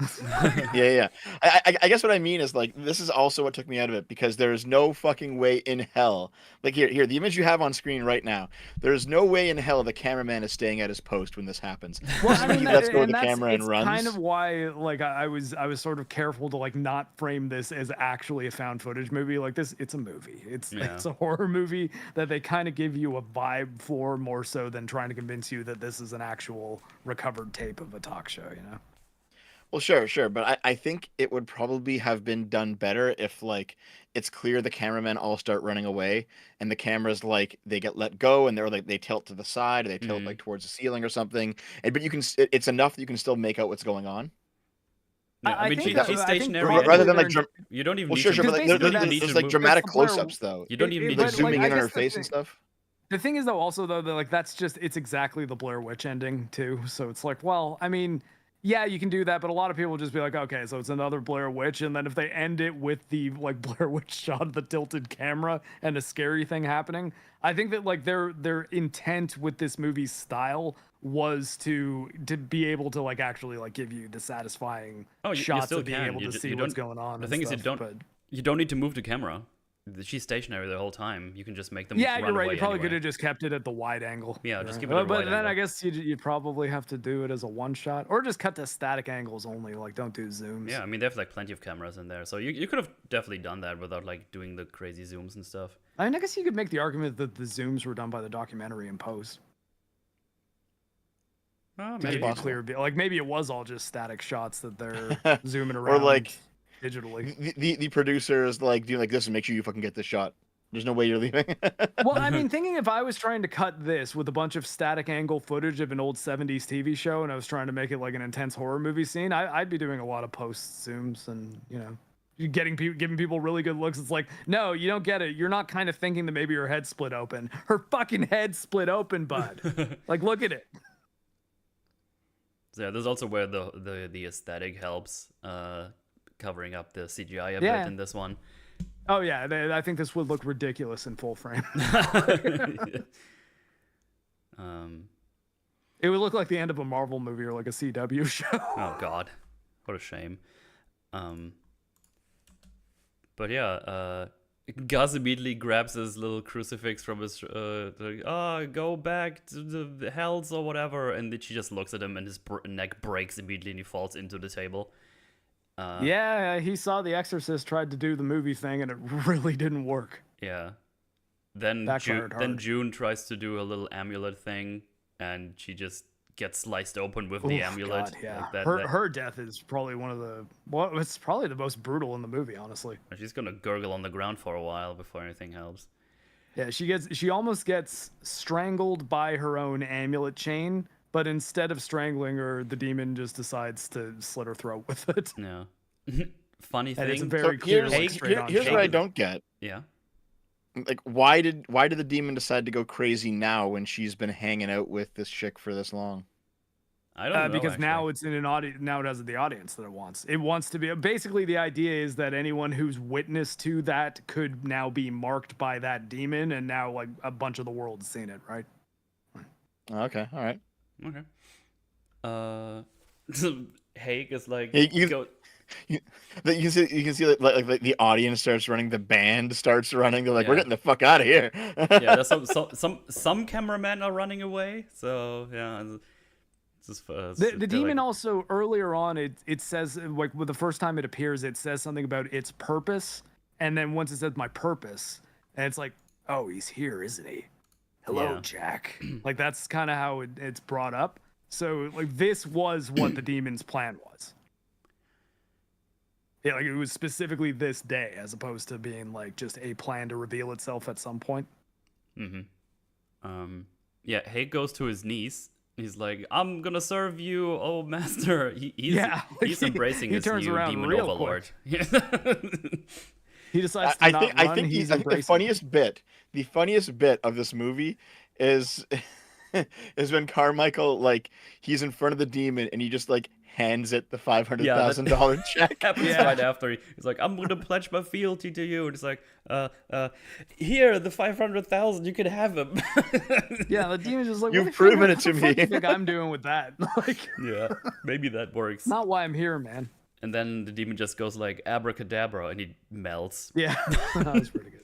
Yeah. I guess what I mean is like this is also what took me out of it because there is no fucking way in hell. Like here, the image you have on screen right now. There is no way in hell the cameraman is staying at his post when this happens. Well, I mean, he lets go of and the camera and it's runs. kind of why, like, I was sort of careful to like not frame this as actually a found footage movie. Like this, it's a movie. It's a horror movie that they kind of give you a vibe for more so than trying to convince you that this is an actual recovered tape of a talk show. You know. Well, sure, but I think it would probably have been done better if like it's clear the cameramen all start running away and the cameras like they get let go and they're like they tilt to the side or they tilt like towards the ceiling or something. But you can it's enough that you can still make out what's going on. Yeah, I mean, think she's I think stationary. Rather than like you don't even well, need sure, to. but like, you don't even need there's to like move. dramatic That's the part close-ups though. You don't even need Like to zooming I in on guess her the face thing- and stuff. The thing is though also though that like that's just it's exactly the Blair Witch ending too. So it's like, well, I mean, yeah, you can do that, but a lot of people will just be like, okay, so it's another Blair Witch, and then if they end it with the like Blair Witch shot of the tilted camera and a scary thing happening, I think that like their intent with this movie's style was to be able to like actually like give you the satisfying You shots still of being can. able to see what's going on. The thing is, but... you don't need to move the camera. She's stationary the whole time. You can just make them. Yeah, run you're right. away You probably anyway. could have just kept it at the wide angle. Yeah, just keep it at a But wide then angle. I guess you'd probably have to do it as a one shot, or just cut to static angles only. Like, don't do zooms. Yeah, I mean they have like plenty of cameras in there, so you could have definitely done that without like doing the crazy zooms and stuff. I mean, I guess you could make the argument that the zooms were done by the documentary in post. Maybe. Maybe clear, like maybe it was all just static shots that they're zooming around, Or like digitally. the producer is like doing like this and make sure you fucking get this shot. There's no way you're leaving. Well, I mean, thinking if I was trying to cut this with a bunch of static angle footage of an old 70s TV show and I was trying to make it like an intense horror movie scene, I'd be doing a lot of post zooms and, you know, giving people really good looks. It's like, no, you don't get it. You're not kind of thinking that maybe her head split open. Her fucking head split open, bud. Like, look at it. So yeah, there's also where the aesthetic helps covering up the CGI a bit in this one. Oh yeah, I think this would look ridiculous in full frame. It would look like the end of a Marvel movie or like a CW show. Oh God, what a shame. But yeah, Gus immediately grabs his little crucifix from his like, go back to the hells or whatever, and then she just looks at him and his neck breaks immediately and he falls into the table. Yeah, he saw The Exorcist tried to do the movie thing and it really didn't work. Yeah. Then June tries to do a little amulet thing, and she just gets sliced open with the amulet. God, yeah. Like her death is probably it's probably the most brutal in the movie, honestly. She's gonna gurgle on the ground for a while before anything helps. Yeah, she almost gets strangled by her own amulet chain. But instead of strangling her, the demon just decides to slit her throat with it. Yeah. Funny thing. And it's a very clear, like, straight-on here's shot. what I don't get. Yeah. Like, why did the demon decide to go crazy now when she's been hanging out with this chick for this long? I don't know. Because actually. now it's in an audience. Now it has the audience that it wants. It wants to be. Basically, the idea is that anyone who's witness to that could now be marked by that demon, and now like a bunch of the world's seen it, right? Okay, all right. Okay. Hake is like, you, you can see like the audience starts running, the band starts running. They're like, we're Yeah. getting the fuck out of here. Yeah, there's some cameramen are running away. So yeah, it's just The demon also earlier on it says like with the first time it appears it says something about its purpose, and then once it says my purpose, and it's like, oh, he's here, isn't he? Hello, Yeah. Jack. Like that's kind of how it's brought up. So like this was what the demon's plan was. Yeah, like it was specifically this day as opposed to being like just a plan to reveal itself at some point. Yeah, Haig goes to his niece. He's like, "I'm gonna serve you, oh master." He's embracing his turns new around demon real overlord. He decides to not run. I think He's the funniest bit of this movie is is when Carmichael, like, he's in front of the demon and he just like hands it the $500,000 check. Happens right after he's like, "I'm gonna pledge my fealty to you," and it's like, here, the 500,000, you can have him. Yeah, the demon's just like, You've what the proven fuck- it to what the fuck me. do you think I'm doing with that? Like, Yeah, maybe that works. not why I'm here, man. And then the demon just goes like abracadabra, and he melts. Yeah, that was pretty good.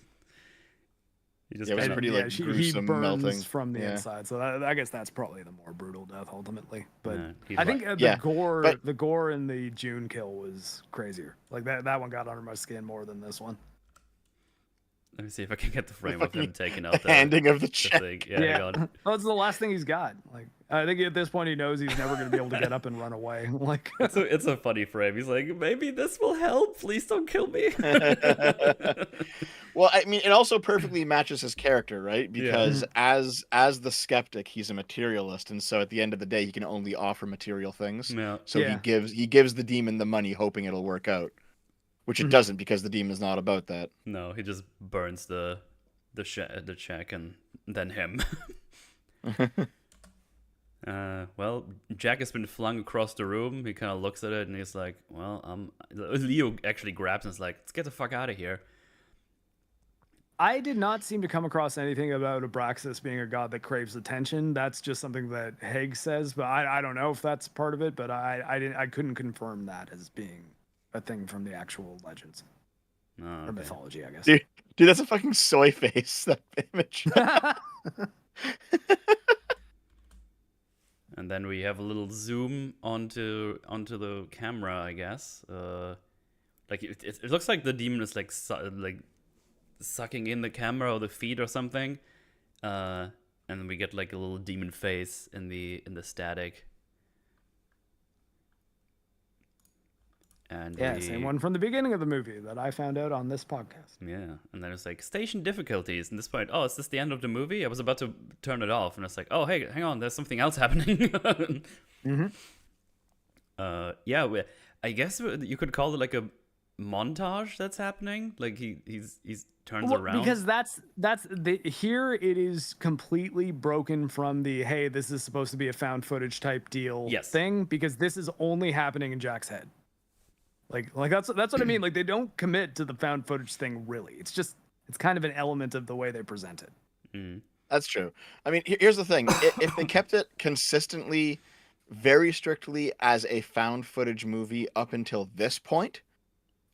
He just Yeah, it was kinda- pretty like he gruesome burns melting from the Yeah. inside, so I guess that's probably the more brutal death ultimately. But Yeah, he's I think right. the Yeah, gore, but- the gore in the June kill was crazier. Like that one got under my skin more than this one. Let me see if I can get the frame of fucking- him taking out The handing of the check. thing. Yeah, hang on. Well, it's the last thing he's got. Like I think at this point he knows he's never going to be able to get up and run away. Like It's a funny frame. He's like, maybe this will help. Please don't kill me. Well, I mean, it also perfectly matches his character, right? Because as the skeptic, he's a materialist, and so at the end of the day, he can only offer material things. Yeah. So Yeah. he gives the demon the money, hoping it'll work out, which it doesn't because the demon's not about that. No, he just burns the check and then him. Well, Jack has been flung across the room. He kind of looks at it and he's like, well, Leo actually grabs and is like, let's get the fuck out of here. I did not seem to come across anything about Abraxas being a god that craves attention. That's just something that Haig says, but I don't know if that's part of it. But I couldn't confirm that as being a thing from the actual legends Oh, or okay. mythology, I guess. Dude, that's a fucking soy face. That image. And then we have a little zoom onto the camera, I guess. Like it looks like the demon is like sucking in the camera or the feed or something. And then we get like a little demon face in the static. And Yeah, same one from the beginning of the movie that I found out on this podcast. Yeah, and then it's like station difficulties. And this point, oh, is this the end of the movie? I was about to turn it off, and it's like, oh, hey, hang on, there's something else happening. Yeah, I guess you could call it like a montage that's happening. Like he's turns around because that's here it is completely broken from the hey, this is supposed to be a found footage type deal thing, because this is only happening in Jack's head. Like that's what I mean. Like they don't commit to the found footage thing really. It's kind of an element of the way they present it. That's true. I mean, here's the thing: if they kept it consistently, very strictly as a found footage movie up until this point,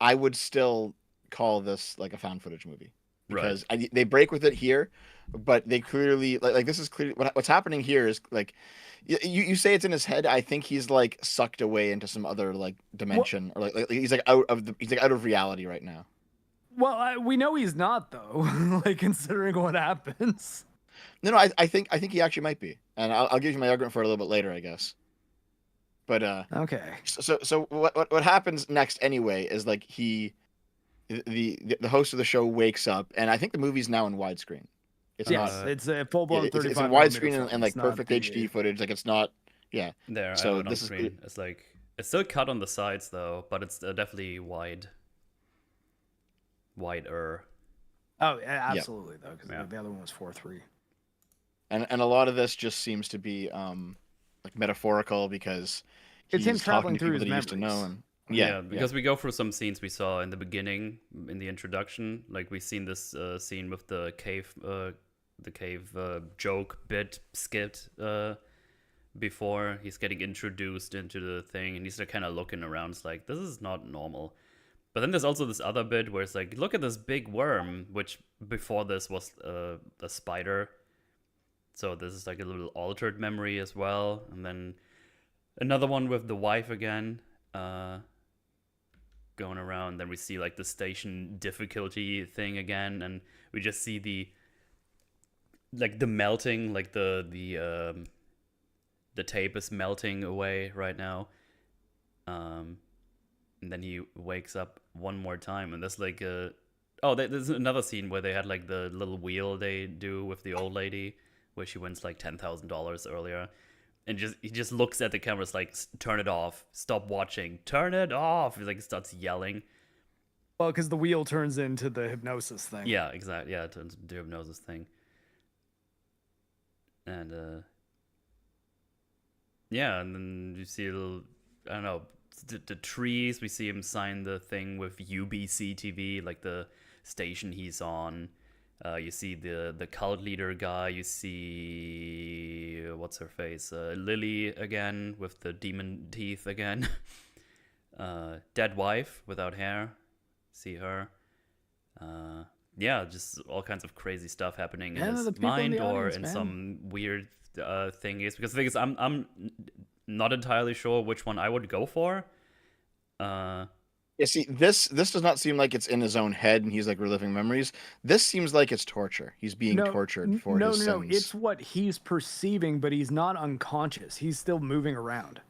I would still call this like a found footage movie, because they break with it here, but they clearly like this is clearly what's happening here is like. You say it's in his head. I think he's like sucked away into some other like dimension, or like he's like out of reality right now. Well, we know he's not though. Like considering what happens. No, I think he actually might be, and I'll give you my argument for it a little bit later, I guess. But okay. So what happens next anyway is like the host of the show wakes up, and I think the movie's now in widescreen. It's a full blown 35. It's in widescreen and like perfect HD footage. Like it's not. Yeah. There. So I have it on this screen. It's like it's still cut on the sides though, but it's definitely wider. Oh, yeah, absolutely though, because the other one was 4:3. And a lot of this just seems to be like metaphorical, because it's him traveling through his that he memories. used to know. And Because we go through some scenes we saw in the beginning, in the introduction. Like we've seen this scene with the cave joke bit skit before he's getting introduced into the thing, and he's like kind of looking around. It's like, this is not normal. But then there's also this other bit where it's like, look at this big worm, which before this was a spider. So this is like a little altered memory as well. And then another one with the wife again, going around. Then we see like the station difficulty thing again, and we just see the melting, like the tape is melting away right now. And then he wakes up one more time, and there's like there's another scene where they had like the little wheel they do with the old lady, where she wins like $10,000 earlier, and he just looks at the cameras like, turn it off, stop watching, turn it off. He like starts yelling. Well, because the wheel turns into the hypnosis thing. Yeah, exactly. Yeah, it turns into the hypnosis thing. And yeah, and then you see a little, I don't know, the trees. We see him sign the thing with UBC TV, like the station he's on. You see the cult leader guy. You see, what's her face? Lily again with the demon teeth again. Dead wife without hair. See her. Yeah, just all kinds of crazy stuff happening in his mind or in some weird thing. Is because the thing is, I'm not entirely sure which one I would go for. Yeah, see, this does not seem like it's in his own head and he's like reliving memories. This seems like it's torture. He's being tortured for his sins. No, it's what he's perceiving, but he's not unconscious. He's still moving around.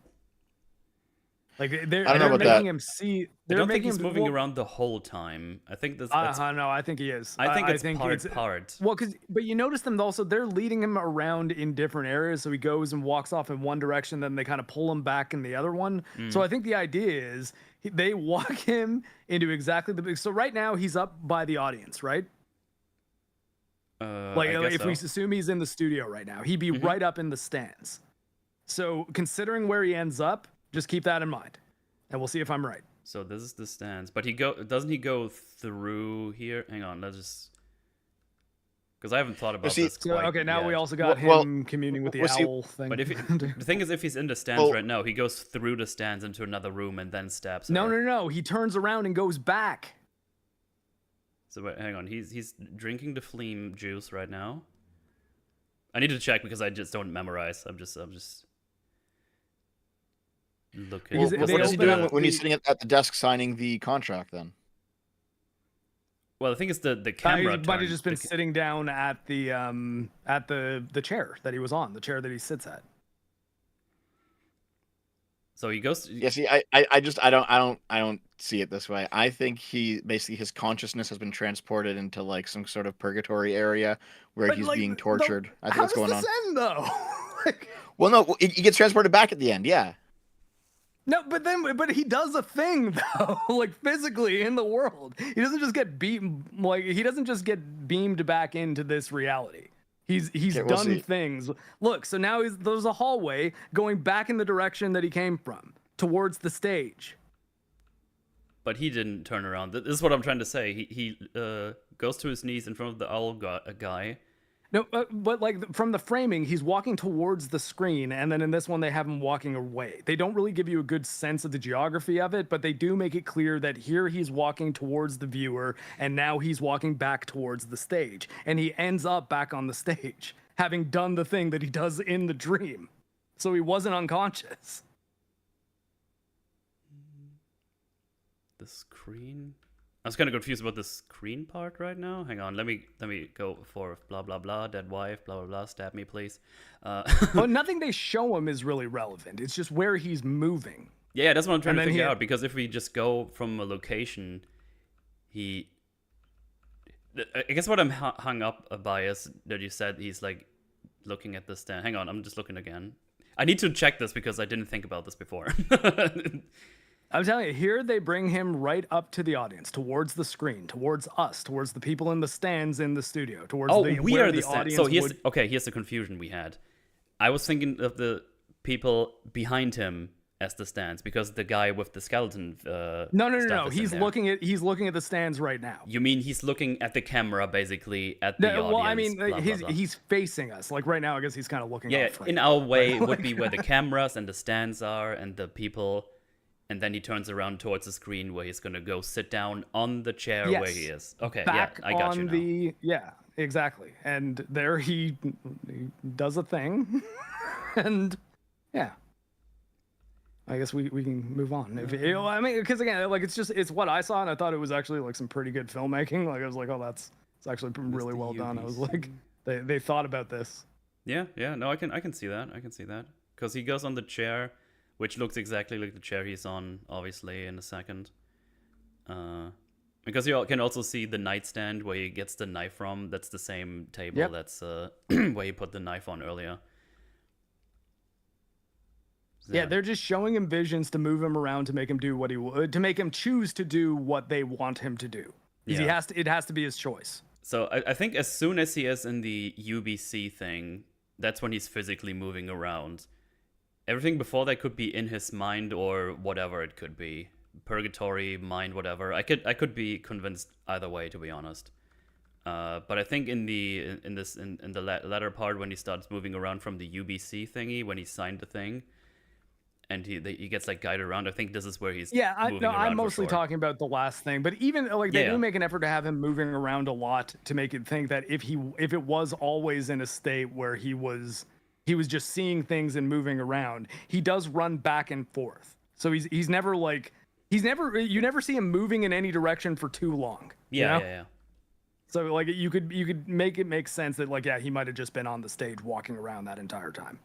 Like they're making him see. I don't think he's moving around the whole time. I think that's. No, I think he is. I think it's part. Well, but you notice them also. They're leading him around in different areas, so he goes and walks off in one direction, then they kind of pull him back in the other one. So I think the idea is they walk him into exactly the. So right now he's up by the audience, right? If we assume he's in the studio right now, he'd be right up in the stands. So considering where he ends up, just keep that in mind, and we'll see if I'm right. So this is the stands, but doesn't he go through here? Hang on, let's just, because I haven't thought about this quite okay, now yet. we also got him communing with the owl thing. But the thing is, if he's in the stands right now, he goes through the stands into another room and then stabs her. No, he turns around and goes back. So wait, hang on, he's drinking the Fleam juice right now. I need to check because I just don't memorize. I'm just looking. What is he doing when he's sitting at the desk signing the contract then? Well, I think it's the camera. He might have just been sitting down at the chair that he was on, the chair that he sits at. So he goes. Yeah, see, I don't see it this way. I think his consciousness has been transported into like some sort of purgatory area where he's being tortured. I think that's going on. How does this end though? Well, no, he gets transported back at the end. Yeah. No, but he does a thing though, like physically in the world. He doesn't just get beamed back into this reality. He's done things. Look, so now there's a hallway going back in the direction that he came from, towards the stage. But he didn't turn around. This is what I'm trying to say. He goes to his knees in front of the owl guy. No, but like from the framing, he's walking towards the screen, and then in this one, they have him walking away. They don't really give you a good sense of the geography of it, but they do make it clear that here he's walking towards the viewer, and now he's walking back towards the stage. And he ends up back on the stage, having done the thing that he does in the dream. So he wasn't unconscious. The screen? I was kind of confused about the screen part right now. Hang on, let me go for blah blah blah, dead wife, blah blah blah, stab me please. Well, nothing they show him is really relevant. It's just where he's moving. Yeah, that's what I'm trying to figure out. Because if we just go from a location, I guess what I'm hung up by is that you said he's like looking at the stand. Hang on, I'm just looking again. I need to check this because I didn't think about this before. I'm telling you, here they bring him right up to the audience, towards the screen, towards us, towards the people in the stands in the studio, towards we where are the stands. audience So here's the confusion we had. I was thinking of the people behind him as the stands because the guy with the skeleton. No. He's looking at the stands right now. You mean he's looking at the camera, basically at the audience? Well, I mean, blah, blah, blah. he's facing us. Like right now, I guess he's kind of looking. Yeah, off right in now. our way, it would be where the cameras and the stands are and the people, and then he turns around towards the screen where he's gonna go sit down on the chair where he is. Okay, back yeah, I got you now. Yeah, exactly. And there he does a thing, and yeah. I guess we can move on. I mean, because again, like it's what I saw, and I thought it was actually like some pretty good filmmaking. Like I was like, oh, it's actually really well done. I was like, they thought about this. Yeah, no, I can see that. I can see that because he goes on the chair, which looks exactly like the chair he's on, obviously in a second. Because you can also see the nightstand where he gets the knife from. That's the same table. Yep. That's where he put the knife on earlier. Yeah, they're just showing him visions to move him around to make him do what to make him choose to do what they want him to do. Because it has to be his choice. So I think as soon as he is in the UBC thing, that's when he's physically moving around. Everything before that could be in his mind or whatever it could be. Purgatory, mind, whatever. I could be convinced either way, to be honest. But I think in the latter part when he starts moving around from the UBC thingy, when he signed the thing, and he gets like guided around. I think this is where he's I'm mostly talking about the last thing. But even like they do make an effort to have him moving around a lot to make it think that if it was always in a state where he was just seeing things and moving around, he does run back and forth. So you never see him moving in any direction for too long. Yeah. So like you could make it make sense that like he might have just been on the stage walking around that entire time.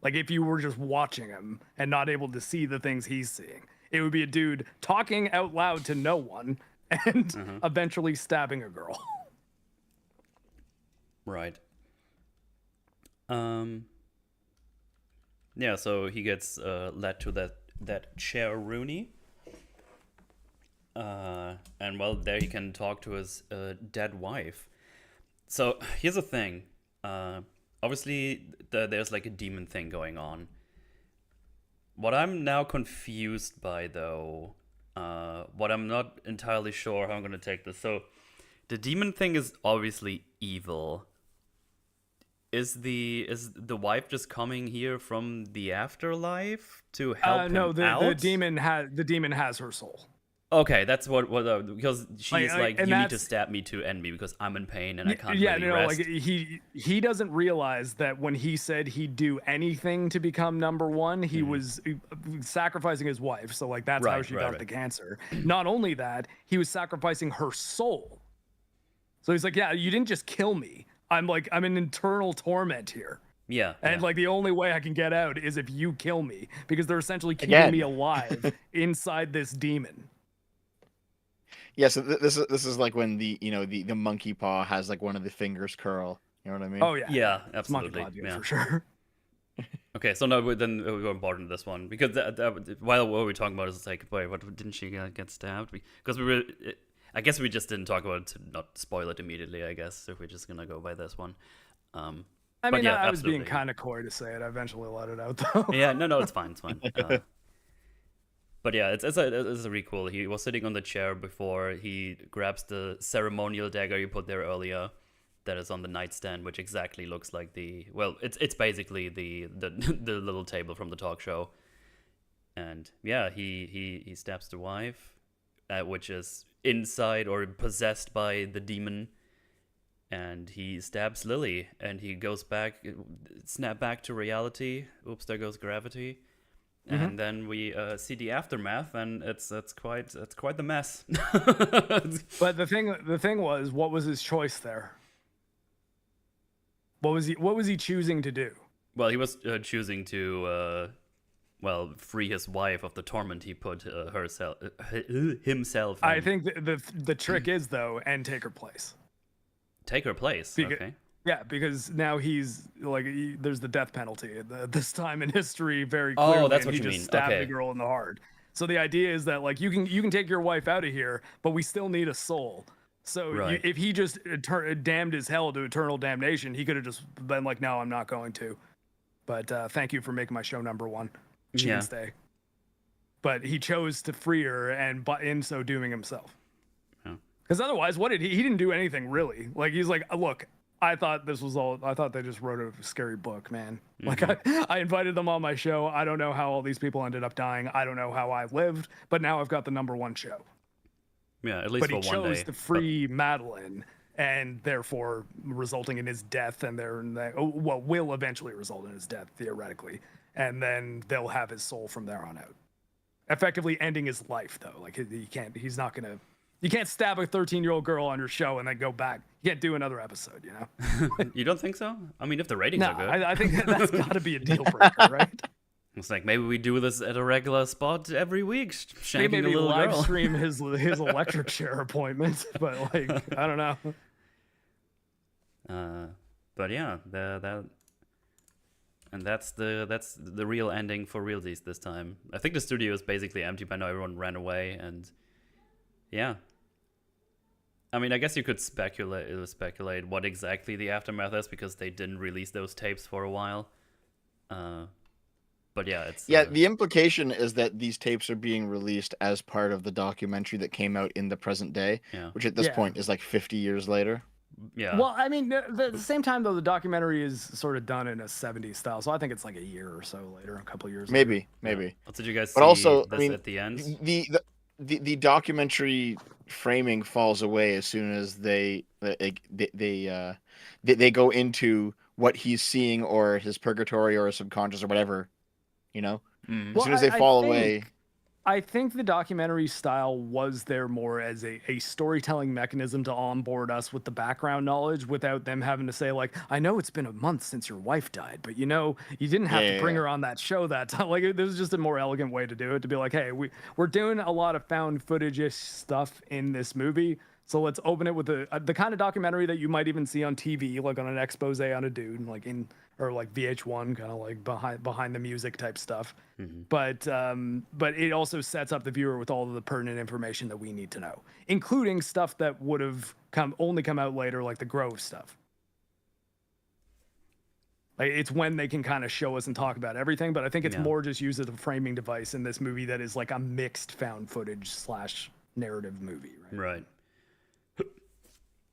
Like if you were just watching him and not able to see the things he's seeing, it would be a dude talking out loud to no one and eventually stabbing a girl. Right. Yeah, so he gets led to that chair Rooney. And well, there he can talk to his dead wife. So here's the thing. Obviously, there's like a demon thing going on. What I'm now confused by, though, what I'm not entirely sure how I'm going to take this. So, the demon thing is obviously evil. Is the wife just coming here from the afterlife to help him out? No, the demon has her soul. Okay, that's what because she's like you need to stab me to end me because I'm in pain and I can't really rest. Like he doesn't realize that when he said he'd do anything to become number one, he was sacrificing his wife. So like that's how she got the cancer. Not only that, he was sacrificing her soul. So he's like, yeah, you didn't just kill me. I'm in internal torment here. Yeah. And like the only way I can get out is if you kill me because they're essentially keeping me alive inside this demon. Yeah, so this is like when the monkey paw has like one of the fingers curl. You know what I mean? Oh yeah. Yeah, absolutely. Monkey paw, for sure. Okay, so no, then we go important to this one because while what we're talking about is like, wait, what didn't she get stabbed? Because I guess we just didn't talk about it to not spoil it immediately. I guess if we're just gonna go by this one. I was being kind of coy to say it. I eventually let it out though. Yeah, no, it's fine. But yeah, it's really cool. He was sitting on the chair before he grabs the ceremonial dagger you put there earlier that is on the nightstand, which exactly looks like it's basically the little table from the talk show. And yeah, he stabs the wife, which is inside or possessed by the demon. And he stabs Lily, and he goes snap back to reality. Oops, there goes gravity. And then we see the aftermath, and it's quite the mess. But the thing was, what was his choice there? What was he choosing to do? Well, he was choosing to free his wife of the torment he put himself in. I think the trick is though, and take her place. Take her place. Okay. Yeah, because now he's like, there's the death penalty at this time in history very clearly. Oh, that's what you mean. He just stabbed the girl in the heart. So the idea is that like you can take your wife out of here, but we still need a soul. So if he just damned his hell to eternal damnation, he could have just been like, no, I'm not going to. But thank you for making my show number one. she Yeah. can stay. But he chose to free her, and in so doing himself. Yeah. Because otherwise, what did he didn't do anything really. Like, he's like, look, I thought this was all, I thought they just wrote a scary book, man. Like, I invited them on my show. I don't know how all these people ended up dying. I don't know how I lived, but now I've got the #1 show. Yeah, at least But for he one day. chose to free Madeline, and therefore resulting in his death, and will eventually result in his death, theoretically. And then they'll have his soul from there on out. Effectively ending his life, though. Like, he's not gonna, you can't stab a 13-year-old girl on your show and then go back. You can't do another episode, you know? You don't think so? I mean, if the ratings No, are good. I think that's got to be a deal breaker, right? It's like, maybe we do this at a regular spot every week, shanking a Maybe little live girl. stream his electric chair appointment, but like, I don't know. But yeah, that's the real ending for realsies this time. I think the studio is basically empty by now. Everyone ran away, and yeah. I mean, I guess you could speculate what exactly the aftermath is, because they didn't release those tapes for a while. But yeah, it's the implication is that these tapes are being released as part of the documentary that came out in the present day, which at this point is like 50 years later. Yeah. Well, I mean, at the same time, though, the documentary is sort of done in a 70s style, so I think it's like a year or so later, a couple years later. Maybe. Did you guys But see also, this I mean, at the end? The documentary framing falls away as soon as they go into what he's seeing, or his purgatory, or his subconscious, or whatever, you know. As soon as they fall away. I think the documentary style was there more as a storytelling mechanism to onboard us with the background knowledge, without them having to say, like, I know it's been a month since your wife died, but you know, you didn't have to bring her on that show that time. Like, this is just a more elegant way to do it, to be like, hey, we're doing a lot of found footage-ish stuff in this movie, so let's open it with the kind of documentary that you might even see on TV, like on an expose on a dude, like or like VH1, kind of like behind the music type stuff. But it also sets up the viewer with all of the pertinent information that we need to know, including stuff that would have only come out later, like the Grove stuff. Like, it's when they can kind of show us and talk about everything, but I think it's more just used as a framing device in this movie that is like a mixed found footage / narrative movie. Right.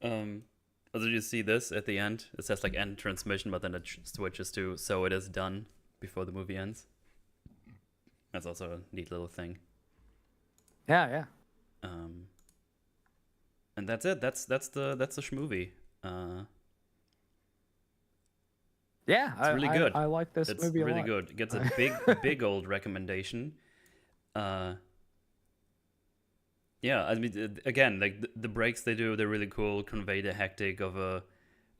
Did you see this at the end? It says like end transmission, but then it switches to "so it is done" before the movie ends. That's also a neat little thing. Yeah. And that's it. That's the schmovie. Yeah, it's really good. I like this movie a lot. It's really good. It gets a big old recommendation. Yeah, I mean, again, like the breaks they do, they're really cool. Convey the hectic of a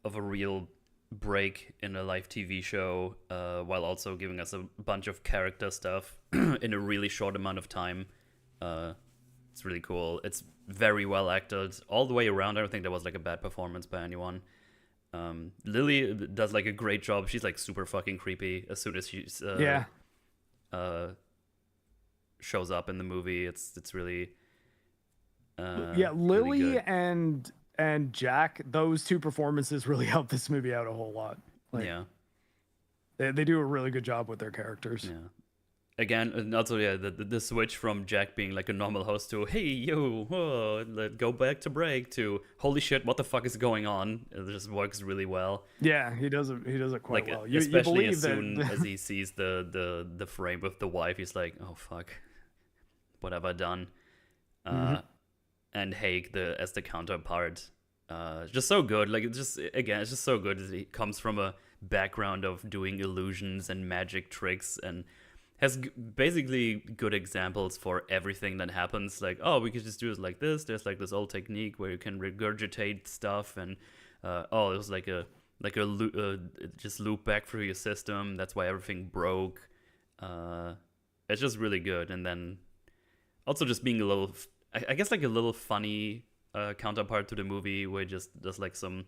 real break in a live TV show, while also giving us a bunch of character stuff in a really short amount of time. It's really cool. It's very well acted all the way around. I don't think there was like a bad performance by anyone. Lily does like a great job. She's like super fucking creepy as soon as she's shows up in the movie. It's really. Lily really and Jack, those two performances really help this movie out a whole lot. Like, they do a really good job with their characters. Yeah. Again, and also the switch from Jack being like a normal host to "Hey yo, go back to break" to "Holy shit, what the fuck is going on?" It just works really well. Yeah, he does it quite well. Especially you as soon as he sees the frame with the wife, he's like, "Oh fuck, what have I done?" And Haig as the counterpart, just so good. Like, it's just so good. He comes from a background of doing illusions and magic tricks, and has basically good examples for everything that happens. Like, oh, we could just do it like this. There's like this old technique where you can regurgitate stuff, and it was just loop back through your system. That's why everything broke. It's just really good. And then also just being a little, I guess, like a little funny counterpart to the movie, where just does like some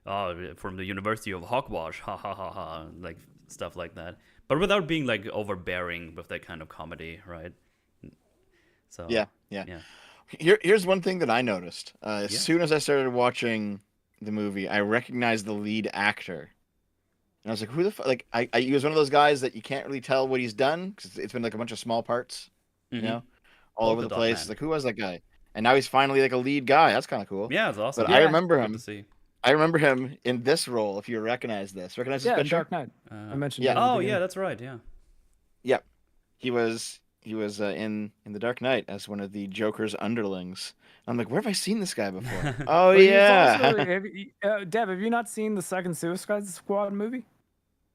from the University of Hogwash, ha ha ha ha, like stuff like that, but without being like overbearing with that kind of comedy, right? So yeah. Here's one thing that I noticed. As soon as I started watching the movie, I recognized the lead actor And I was like, who the fuck? Like, he was one of those guys that you can't really tell what he's done because it's been like a bunch of small parts, you Mm-hmm. know, all over Polka the Dot place. Man. Like, who was that guy? And now he's finally like a lead guy. That's kind of cool. Yeah, it's But awesome. I Yeah. remember Good to him. see. I remember him in this role. If you recognize this, recognize this Yeah, picture? Dark Knight. I mentioned Yeah. it at the Oh, beginning. yeah, that's right. Yeah. Yeah. He was in the Dark Knight as one of the Joker's underlings. I'm like, where have I seen this guy before? Oh But he's yeah. also, Dev, have you not seen the second Suicide Squad movie?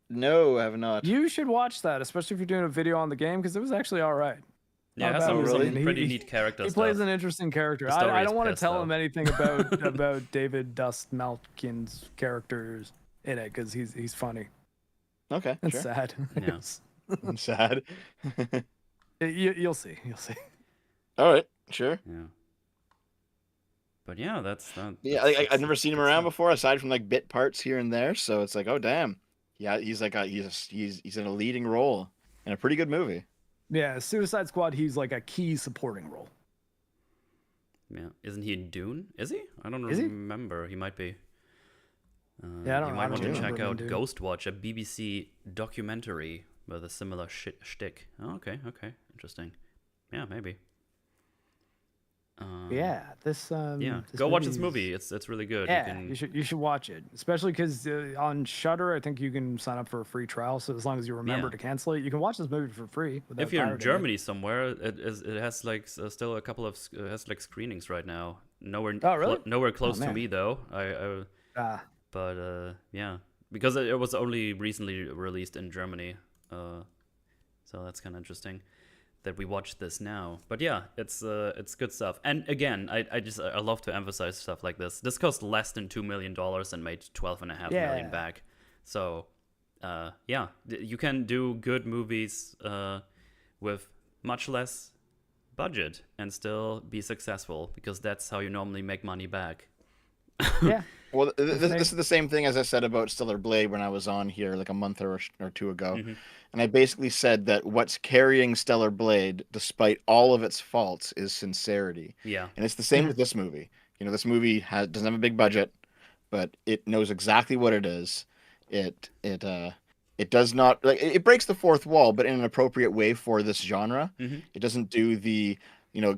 No, I have not. You should watch that, especially if you're doing a video on the game, because it was actually all right. Yeah, it Not has a bad Oh, movie. really? some And pretty neat character he stuff. plays an interesting character. The story I is don't want to pissed, tell him though. anything about David Dust Malkin's characters in it because he's funny Okay, and sure. sad. Yeah. I'm sad. You'll see. You'll see. All right, sure. Yeah. But yeah, that's that. Yeah, I've never seen him around before, aside from like bit parts here and there. So it's like, oh damn, yeah, he's like he's in a leading role in a pretty good movie. Yeah, Suicide Squad. He's like a key supporting role. Yeah, isn't he in Dune? Is he? I don't Is he? remember. He might be. Yeah, I don't. You I might don't want to remember check him out doing- Ghostwatch, a BBC documentary with a similar shtick. Oh, okay, interesting. Yeah, maybe. Yeah, this. Yeah, this go watch this movie's- movie. It's really good. Yeah, you should watch it, especially because on Shudder, I think you can sign up for a free trial. So as long as you remember Yeah. to cancel it, you can watch this movie for free. Without If you're in pirating it. Germany somewhere, it has like still a couple of it has like screenings right now. Nowhere Oh, really? nowhere close to man. me though. But yeah, because it was only recently released in Germany, so that's kind of interesting that we watched this now. But yeah, it's good stuff. And again, I love to emphasize stuff like this. This cost less than $2 million and made 12.5 million Yeah. back. So yeah, you can do good movies with much less budget and still be successful, because that's how you normally make money back. Yeah. Well, this is the same thing as I said about Stellar Blade when I was on here like a month or two ago. Mm-hmm. And I basically said that what's carrying Stellar Blade, despite all of its faults, is sincerity. Yeah. And it's the same with this movie. You know, this movie doesn't have a big budget, but it knows exactly what it is. It does not like it breaks the fourth wall, but in an appropriate way for this genre. Mm-hmm. It doesn't do the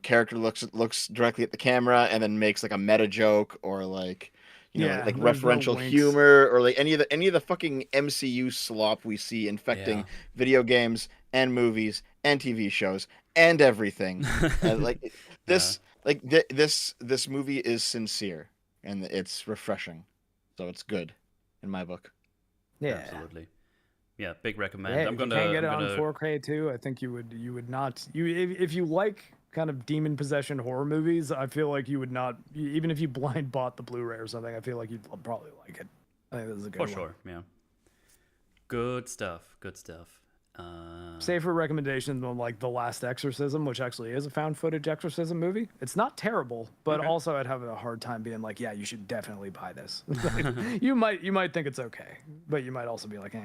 character looks directly at the camera and then makes like a meta joke or like Yeah, like there's no referential winks. humor or like any of the fucking MCU slop we see infecting Yeah. video games and movies and TV shows and everything. Like this this movie is sincere and it's refreshing, so it's good in my book. Yeah. Absolutely. Yeah, big recommend. Yeah, I'm if gonna you can't get I'm it on gonna 4K too, I think you would not. If you like kind of demon possession horror movies, I feel like you would not, even if you blind bought the Blu-ray or something, I feel like you'd probably like it. I think this is a good for one. sure. Yeah. Good stuff. Safer recommendations on like The Last Exorcism, which actually is a found footage exorcism movie. It's not terrible, but Okay. also I'd have a hard time being like, yeah, you should definitely buy this. Like, you might think it's okay, but you might also be like,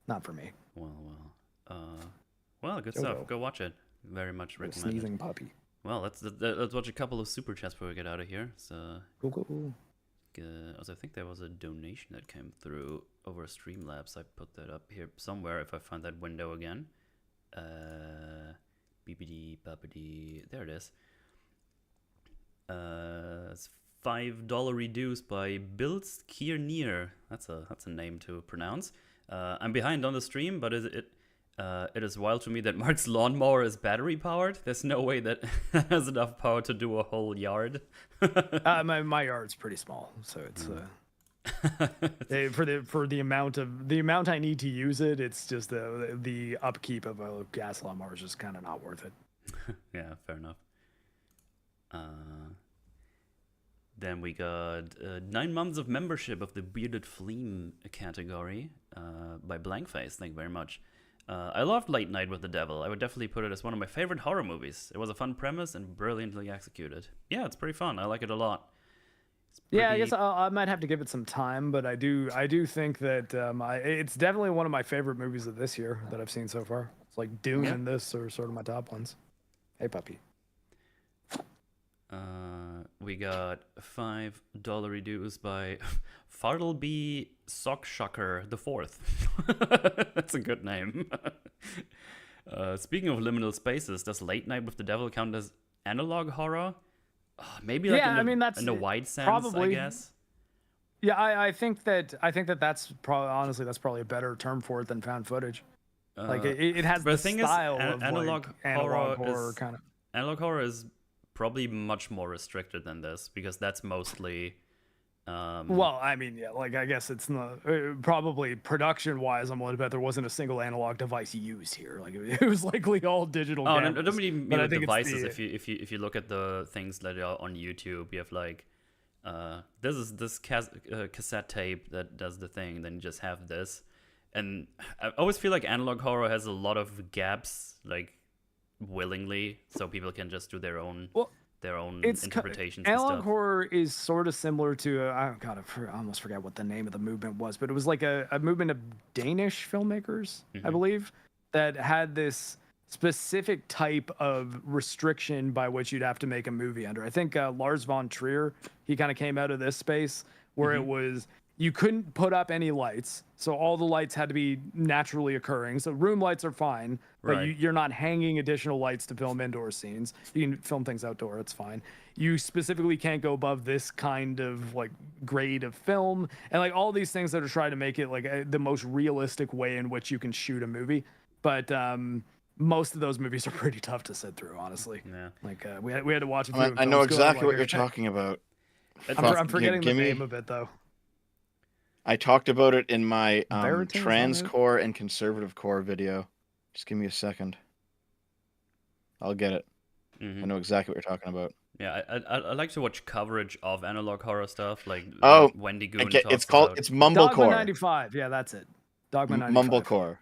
not for me. Well, good stuff. Go watch it. Very much A recommended. sneezing puppy. Well, let's watch a couple of super chats before we get out of here. So, Cool. also, I think there was a donation that came through over Streamlabs. I put that up here somewhere if I find that window again. BBD, bubbity. There it is. It's $5 reduced by Bills Kiernier. That's a name to pronounce. I'm behind on the stream, but it is wild to me that Mark's lawnmower is battery powered. There's no way that has enough power to do a whole yard. My yard's pretty small, so it's for the amount I need to use it. It's just the upkeep of a gas lawnmower is just kind of not worth it. Yeah, fair enough. Then we got 9 months of membership of the Bearded Flame category by Blankface. Thank you very much. I loved Late Night with the Devil. I would definitely put it as one of my favorite horror movies. It was a fun premise and brilliantly executed. Yeah, it's pretty fun. I like it a lot. Yeah, I guess I might have to give it some time, but I do think that it's definitely one of my favorite movies of this year that I've seen so far. It's like Dune and this are sort of my top ones. Hey, puppy. we got $5 dues by Fartleby Sockshucker the Fourth. That's a good name. Speaking of liminal spaces, does Late Night with the Devil count as analog horror? Maybe like in a wide sense, probably. I guess. Yeah, I think that's probably, honestly, that's probably a better term for it than found footage. Like it has the style of analog horror kind of. Analog horror is probably much more restricted than this because that's mostly. Well, I mean, yeah, like I guess it's not probably production-wise. I'm willing to bet there wasn't a single analog device used here. Like it was likely all digital. Oh, I don't mean with devices. The... If you look at the things that are on YouTube, you have like. This is this cassette tape that does the thing. Then you just have this, and I always feel like analog horror has a lot of gaps, like willingly, so people can just do their own interpretations. Analog and stuff. horror is sort of similar to I almost forgot what the name of the movement was, but it was like a movement of Danish filmmakers, I believe, that had this specific type of restriction by which you'd have to make a movie under. I think Lars von Trier, he kind of came out of this space where it was you couldn't put up any lights, so all the lights had to be naturally occurring. So room lights are fine, but you're not hanging additional lights to film indoor scenes. You can film things outdoor, it's fine. You specifically can't go above this kind of like grade of film, and like all these things that are trying to make it like the most realistic way in which you can shoot a movie. But most of those movies are pretty tough to sit through, honestly. Yeah. Like we had to watch a few. I know exactly what you're talking about. I'm forgetting the name of it though. I talked about it in my trans core and conservative core video. Just give me a second. I'll get it. I know exactly what you're talking about. Yeah, I like to watch coverage of analog horror stuff, like Wendy Goon. It's Mumblecore. Dogma 95. Yeah, that's it. Dogma 95. Mumblecore.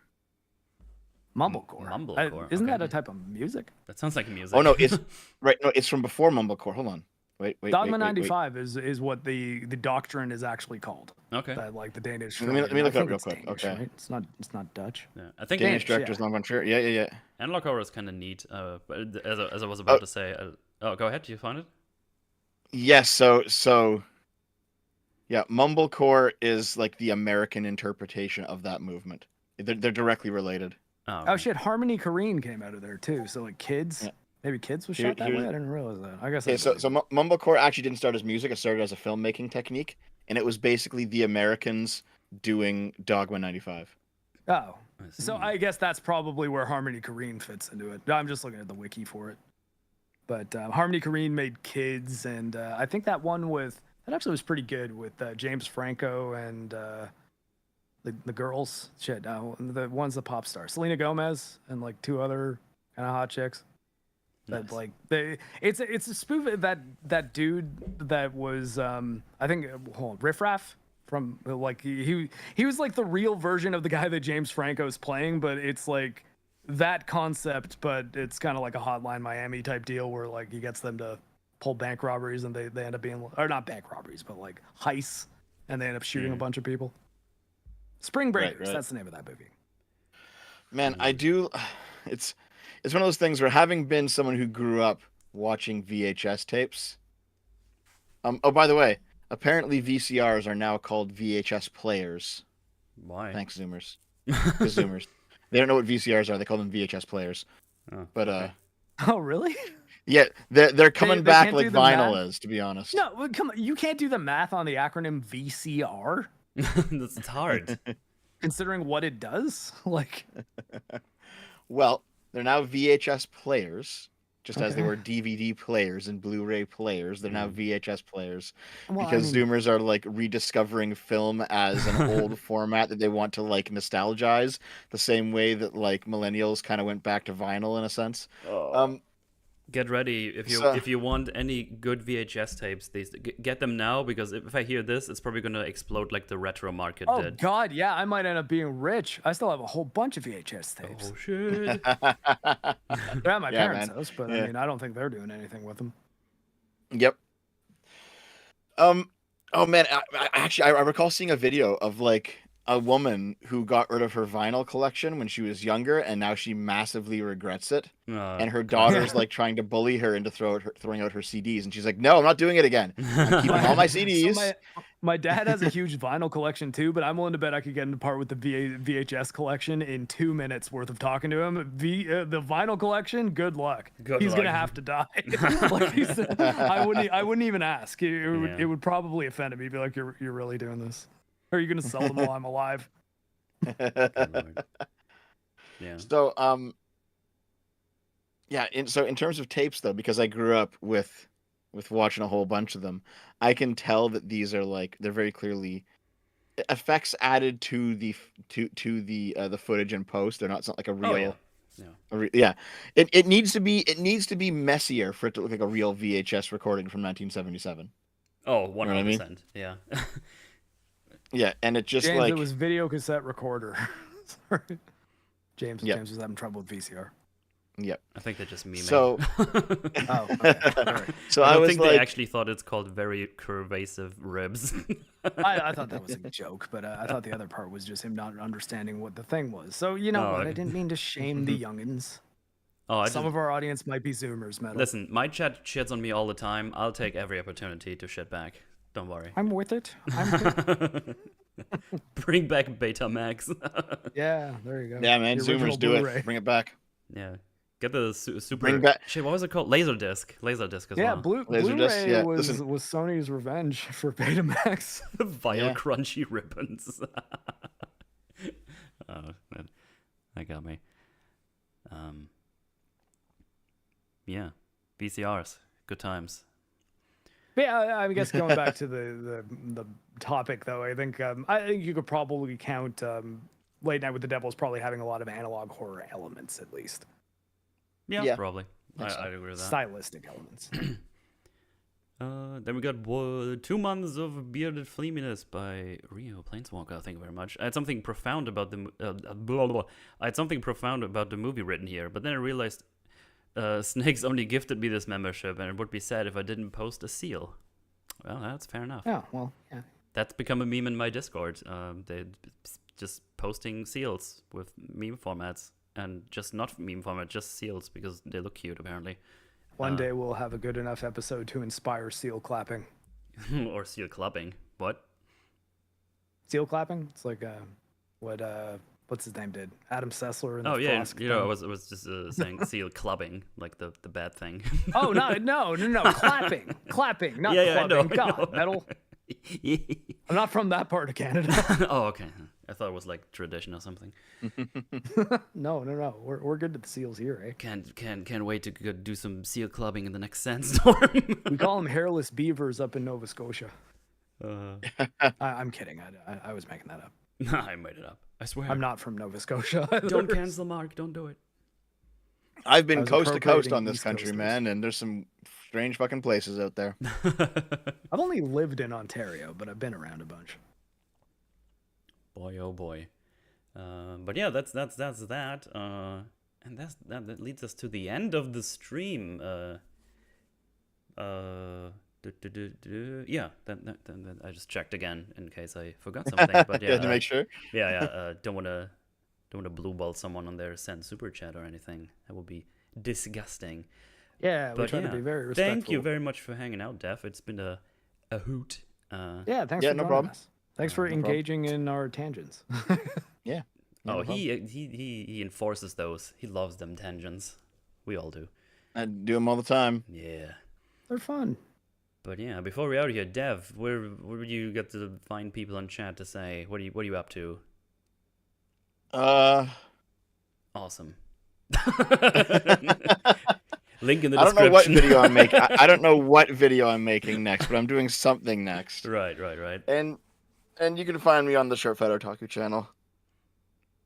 Mumblecore. Isn't that a type of music? That sounds like music. Oh no, it's right. No, it's from before Mumblecore. Hold on. Wait. Dogma 95 is what the doctrine is actually called. Okay. That, like the Danish. Let me look it up real quick. Danish, okay. Right? It's not Dutch. Yeah, I think Danish directors. I'm not sure. Yeah. Analog horror is kind of neat. But as I was about to say, go ahead. Do you find it? Yes. So. Yeah, Mumblecore is like the American interpretation of that movement. They're directly related. Oh shit! Harmony Korine came out of there too. So like Kids. Yeah. Maybe Kids was shot that way. I didn't realize that. I guess. Okay, so Mumblecore actually didn't start as music. It started as a filmmaking technique, and it was basically the Americans doing Dogma 95. Oh, so I guess that's probably where Harmony Korine fits into it. I'm just looking at the wiki for it. But Harmony Korine made Kids, and I think that one that actually was pretty good with James Franco and the girls. Shit, the one's the pop star, Selena Gomez, and like two other kind of hot chicks. That like it's a spoof of that dude that was I think Riff Raff from like he was like the real version of the guy that James Franco's playing, but it's like that concept, but it's kind of like a Hotline Miami type deal where like he gets them to pull bank robberies and they end up being, or not bank robberies, but like heists, and they end up shooting a bunch of people. Spring Breakers, right. That's the name of that movie. Man, I do. It's one of those things where, having been someone who grew up watching VHS tapes. Oh, by the way, apparently VCRs are now called VHS players. Why? Thanks, Zoomers. The Zoomers. They don't know what VCRs are. They call them VHS players. Oh, but okay. Oh, really? Yeah, they're coming back like vinyl is, to be honest. No, come on, you can't do the math on the acronym VCR. It's hard. Considering what it does, like. Well, they're now VHS players, just as they were DVD players and Blu-ray players. They're now VHS players because Zoomers are like rediscovering film as an old format that they want to like nostalgize, the same way that like millennials kind of went back to vinyl in a sense. Get ready if you want any good VHS tapes. Get them now, because if I hear this, it's probably gonna explode like the retro market did. Oh God, yeah, I might end up being rich. I still have a whole bunch of VHS tapes. Oh shit! They're at my parents' house, but I mean, I don't think they're doing anything with them. Yep. Oh man, I recall seeing a video of like a woman who got rid of her vinyl collection when she was younger, and now she massively regrets it. And her daughter's like trying to bully her into throwing out her CDs, and she's like, "No, I'm not doing it again. I'm keeping all my CDs." So my dad has a huge vinyl collection too, but I'm willing to bet I could get into part with the VHS collection in 2 minutes worth of talking to him. The vinyl collection, good luck. He's gonna have to die. Like I wouldn't even ask. It would probably offend him. He'd be like, "You're really doing this? Are you gonna sell them while I'm alive?" Yeah. So yeah. In terms of tapes though, because I grew up with watching a whole bunch of them, I can tell that these are like, they're very clearly effects added to the footage in post. They're not like a real. It needs to be messier for it to look like a real VHS recording from 1977. Oh, 100%. You know what I mean? Yeah. Yeah, and it just James, like it was video cassette recorder. Sorry. James was having trouble with VCR. Yep. I think they just meme. So, oh, okay. Right. So I was think like, they actually thought it's called very curvaceous ribs. I thought that was a joke, but I thought the other part was just him not understanding what the thing was. So you know what? I didn't mean to shame the youngins. Some of our audience might be Zoomers, Metal. Listen, my chat shits on me all the time. I'll take every opportunity to shit back. Don't worry. I'm with it. Bring back Betamax. Yeah, there you go. Yeah, man, The Zoomers original do Blu-ray. it. Bring it back. Yeah. Get the super. Bring back. Shit, what was it called? Laserdisc. Laserdisc as well. Blu-ray yeah, was Sony's revenge for Betamax. Vile crunchy ribbons. Oh, that got me. Yeah, VCRs, good times. But yeah, I guess going back to the topic though, I think you could probably count Late Night with the Devil as probably having a lot of analog horror elements at least. Yeah. Probably. I'd agree with that. Stylistic elements. Then we got 2 months of bearded fleaminess by Rio Planeswalker. Thank you very much. I had something profound about the I had something profound about the movie written here, but then I realized Snakes only gifted me this membership, and it would be sad if I didn't post a seal. Well, that's fair enough. Yeah, well, yeah. That's become a meme in my Discord. They're just posting seals with meme formats, and just not meme format, just seals because they look cute apparently. One day we'll have a good enough episode to inspire seal clapping. Or seal clubbing. What? Seal clapping? It's like what's his name did? Adam Sessler. In the Frost you know, I was just saying seal clubbing, like the bad thing. Oh no, clapping, not yeah, clubbing. I know. God, Metal. I'm not from that part of Canada. Oh, okay. I thought it was like tradition or something. No. We're good to the seals here, eh? Can't wait to go do some seal clubbing in the next sandstorm. We call them hairless beavers up in Nova Scotia. I'm kidding. I was making that up. Nah, I made it up. I swear. I'm not from Nova Scotia either. Don't cancel Mark. Don't do it. I've been coast to coast on this East country, Coasters. man, and there's some strange fucking places out there. I've only lived in Ontario, but I've been around a bunch. Boy, oh boy. But yeah, that's that. And that leads us to the end of the stream. Yeah, that I just checked again in case I forgot something. But yeah, to make sure. Yeah. Don't wanna blue ball someone on their send super chat or anything. That would be disgusting. Yeah, we try to be very respectful. Thank you very much for hanging out, Def. It's been a hoot. Yeah, thanks for no joining problem. us. Thanks for engaging in our tangents. Yeah. Oh, he enforces those. He loves them tangents. We all do. I do them all the time. Yeah. They're fun. But yeah, before we out of here, Dev, where would you get to find people on chat to say what are you up to? Awesome. Link in the description. I don't know what video I'm making. I don't know what video I'm making next, but I'm doing something next. Right. And you can find me on the Short Fat Otaku channel.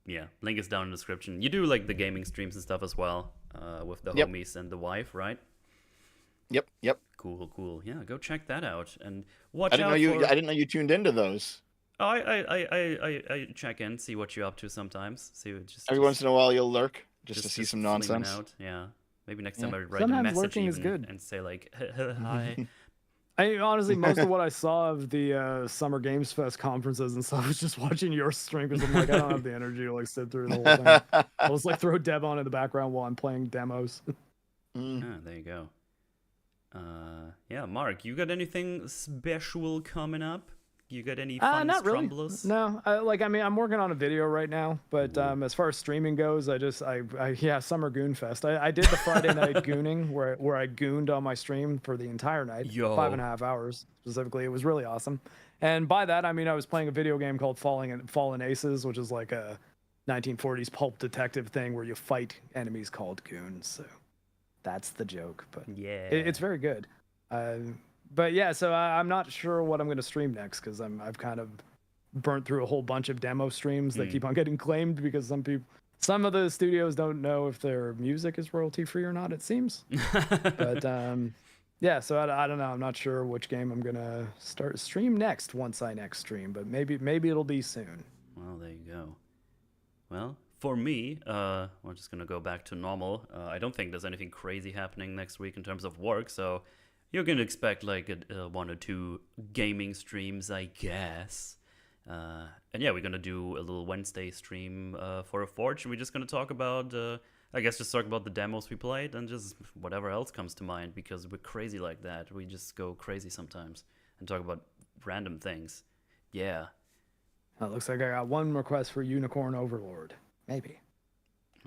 Yeah, link is down in the description. You do like the gaming streams and stuff as well, with the homies and the wife, right? Yep. Cool. Yeah, go check that out and watch I didn't out know you tuned into those. Oh, I check in, see what you're up to sometimes. Every once in a while you'll lurk just to see some flinging nonsense. Out. Yeah, maybe next time I write Sometimes a message lurking is even good. and say like, "Hi." I honestly, most of what I saw of the Summer Games Fest conferences and stuff was just watching your stream because I'm like, I don't have the energy to like sit through the whole thing. I'll just like throw Dev on in the background while I'm playing demos. Ah, there you go. Yeah, Mark, you got anything special coming up? You got any fun Not really. scrumblers? No, I mean, I'm working on a video right now, but as far as streaming goes, yeah, Summer Goon Fest. I did the Friday night gooning where I gooned on my stream for the entire night, Yo. 5.5 hours specifically. It was really awesome. And by that, I mean, I was playing a video game called Fallen Aces, which is like a 1940s pulp detective thing where you fight enemies called goons. So that's the joke, but Yeah. it's very good. But yeah, so I'm not sure what I'm going to stream next because I've kind of burnt through a whole bunch of demo streams that keep on getting claimed because some of the studios don't know if their music is royalty free or not. It seems, but yeah. So I don't know. I'm not sure which game I'm gonna stream next once I next stream, but maybe it'll be soon. Well, there you go. Well, for me, we're just gonna go back to normal. I don't think there's anything crazy happening next week in terms of work, so you're gonna expect like one or two gaming streams, I guess. And yeah, we're gonna do a little Wednesday stream for a Forge, and we're just gonna talk about, I guess, just talk about the demos we played and just whatever else comes to mind because we're crazy like that. We just go crazy sometimes and talk about random things. Yeah. It looks like I got one request for Unicorn Overlord. Maybe.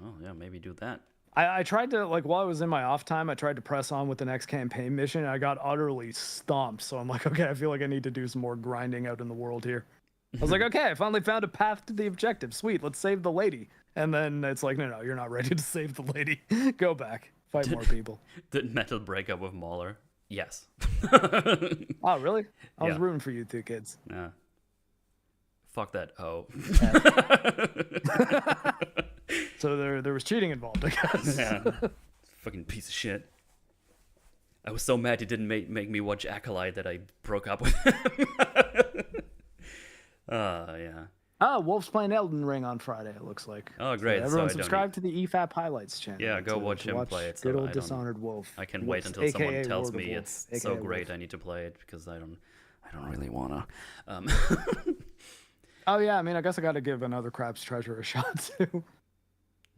Oh yeah, maybe do that. I tried to, like, while I was in my off time, I tried to press on with the next campaign mission, and I got utterly stomped. So I'm like, okay, I feel like I need to do some more grinding out in the world here. I was like, okay, I finally found a path to the objective. Sweet, let's save the lady. And then it's like, no, you're not ready to save the lady. Go back, fight more people. Did Metal break up with Mauler? Yes. Oh, really? I was Yeah. rooting for you two kids. Yeah. Fuck that. Oh. So there was cheating involved, I guess. Yeah. Fucking piece of shit. I was so mad he didn't make me watch Acolyte that I broke up with him. Yeah. Oh, Wolf's playing Elden Ring on Friday, it looks like. Oh, great. So So everyone I don't subscribe to the EFAP Highlights channel. Yeah, go to watch him play it, so Good I old don't- Dishonored Wolf. I can Wolf, wait until someone aka tells Word of me Wolf, it's so aka great Wolf. I need to play it because I don't really wanna. Oh yeah, I mean, I guess I got to give another Crab's Treasure a shot too.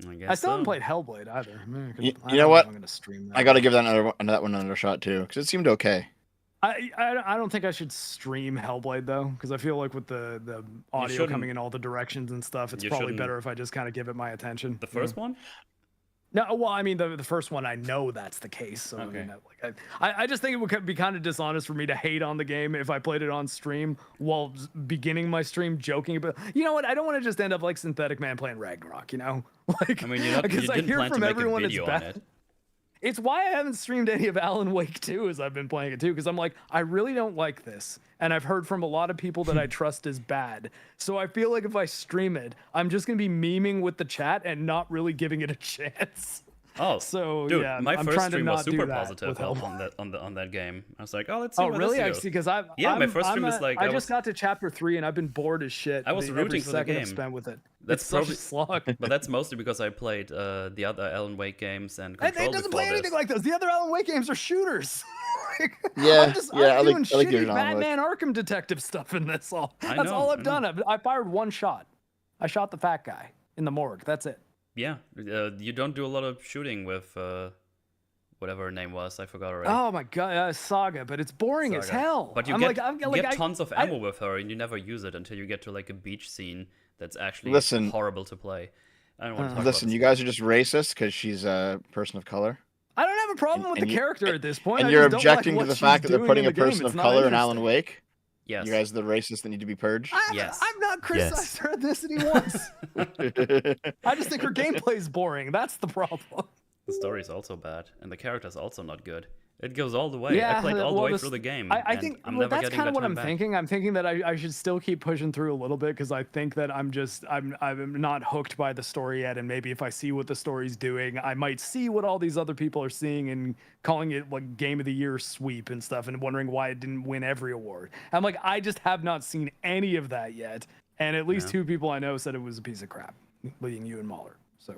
I guess I still haven't so. played Hellblade either. I mean, You I know don't know what? if I'm gonna stream that. I got to give that one another shot too because it seemed okay. I don't think I should stream Hellblade though, because I feel like with the audio shouldn't. coming in all the directions and stuff, it's You probably shouldn't. better if I just kind of give it my attention. The first one? No, well, I mean the first one, I know that's the case. So Okay. I mean, I just think it would be kind of dishonest for me to hate on the game if I played it on stream while beginning my stream joking about. You know what? I don't want to just end up like Synthetic Man playing Ragnarok. You know, like I mean, you because I didn't hear plan to from make everyone a it's video on bad. it. It's why I haven't streamed any of Alan Wake 2 as I've been playing it too, because I'm like, I really don't like this. And I've heard from a lot of people that I trust is bad. So I feel like if I stream it, I'm just going to be memeing with the chat and not really giving it a chance. Oh, So, dude, yeah, my I'm first trying to stream was not do super that positive with help Hellblade. on that game. I was like, oh, let's see. Oh, where really? This I goes. see, because my first stream is like I just got to chapter 3 and I've been bored as shit. I was every rooting for the second I've game. spent with it. That's It's such probably- a slog. But that's mostly because I played the other Alan Wake games and It Control doesn't before play anything this. like those. The other Alan Wake games are shooters. Yeah, I'm I doing like the shitty original Alan Wake. Batman Arkham detective stuff in this. That's know, all I've I done. I fired one shot. I shot the fat guy in the morgue. That's it. Yeah, you don't do a lot of shooting with whatever her name was. I forgot already. Oh my god, Saga, but it's boring as Saga. hell. But you I'm get, like, get tons of ammo with her, and you never use it until you get to like a beach scene that's actually Listen. horrible to play. I don't want to talk Listen, about you guys are just racist because she's a person of color. I don't have a problem with and the you- character at this point. And I you're just don't like objecting to what the she's fact that they're doing putting in a the game. person It's of not color in Alan interesting. Wake. Yes. You guys are the racists that need to be purged. Yes. I've not criticized her ethnicity once. I just think her gameplay's boring. That's the problem. The story is also bad, and the character's also not good. It goes all the way. Yeah, I played all the well, way this- through the game. I and think I'm well, never that's getting kind of that what time I'm back. thinking. I'm thinking that I should still keep pushing through a little bit because I think that I'm not hooked by the story yet, and maybe if I see what the story's doing, I might see what all these other people are seeing and calling it like Game of the Year sweep and stuff, and wondering why it didn't win every award. I'm like, I just have not seen any of that yet, and at least Yeah. 2 people I know said it was a piece of crap, leading you and Mahler. So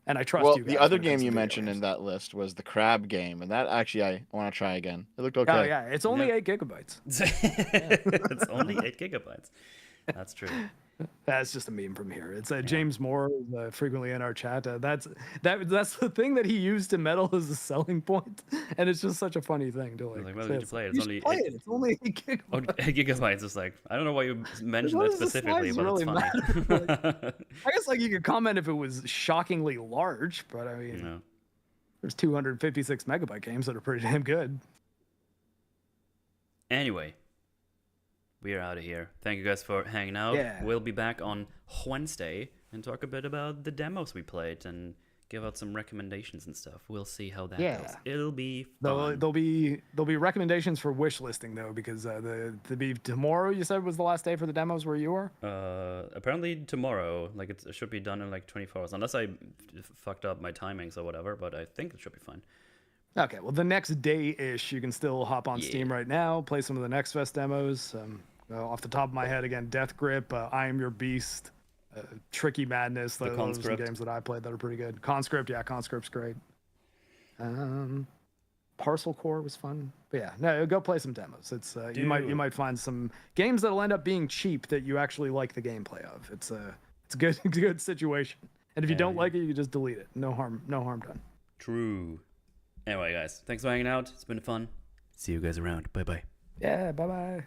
And I trust Well, you. the guys other when it comes game to you video mentioned games. in that list was the crab game, and that actually I want to try again. It looked Oh okay. yeah, it's only Yeah. 8 gigabytes. It's only 8 gigabytes. That's true. That's just a meme from here. It's James Moore is frequently in our chat. That's the thing that he used to meddle as a selling point, and it's just such a funny thing to Like, like. well, say. you should play it. You It's should only play 8, it. It's only 8 oh, gigabytes. 8 gigabytes. It's like, I don't know why you mentioned What that does the specifically, size but really it's funny. matter? I guess like you could comment if it was shockingly large, but I mean, No. there's 256 megabyte games that are pretty damn good. Anyway, we are out of here. Thank you guys for hanging out. Yeah. We'll be back on Wednesday and talk a bit about the demos we played and give out some recommendations and stuff. We'll see how that Yeah. goes. It'll be There'll, fun. there'll be recommendations for wish listing though, because tomorrow you said was the last day for the demos where you are. Apparently tomorrow, like it should be done in like 24 hours, unless I fucked up my timings or whatever. But I think it should be fine. Okay, well, the next day-ish, you can still hop on Steam right now, play some of the Next Fest demos. Off the top of my head, again, Death Grip, I Am Your Beast, Tricky Madness. Those are some Conscript. games that I played that are pretty good. Conscript, yeah, Conscript's great. Parcel Core was fun. But yeah, no, go play some demos. It's you might find some games that'll end up being cheap that you actually like the gameplay of. It's a good situation. And if you don't like it, you can just delete it. No harm done. True. Anyway, guys, thanks for hanging out. It's been fun. See you guys around. Bye bye. Yeah, bye-bye.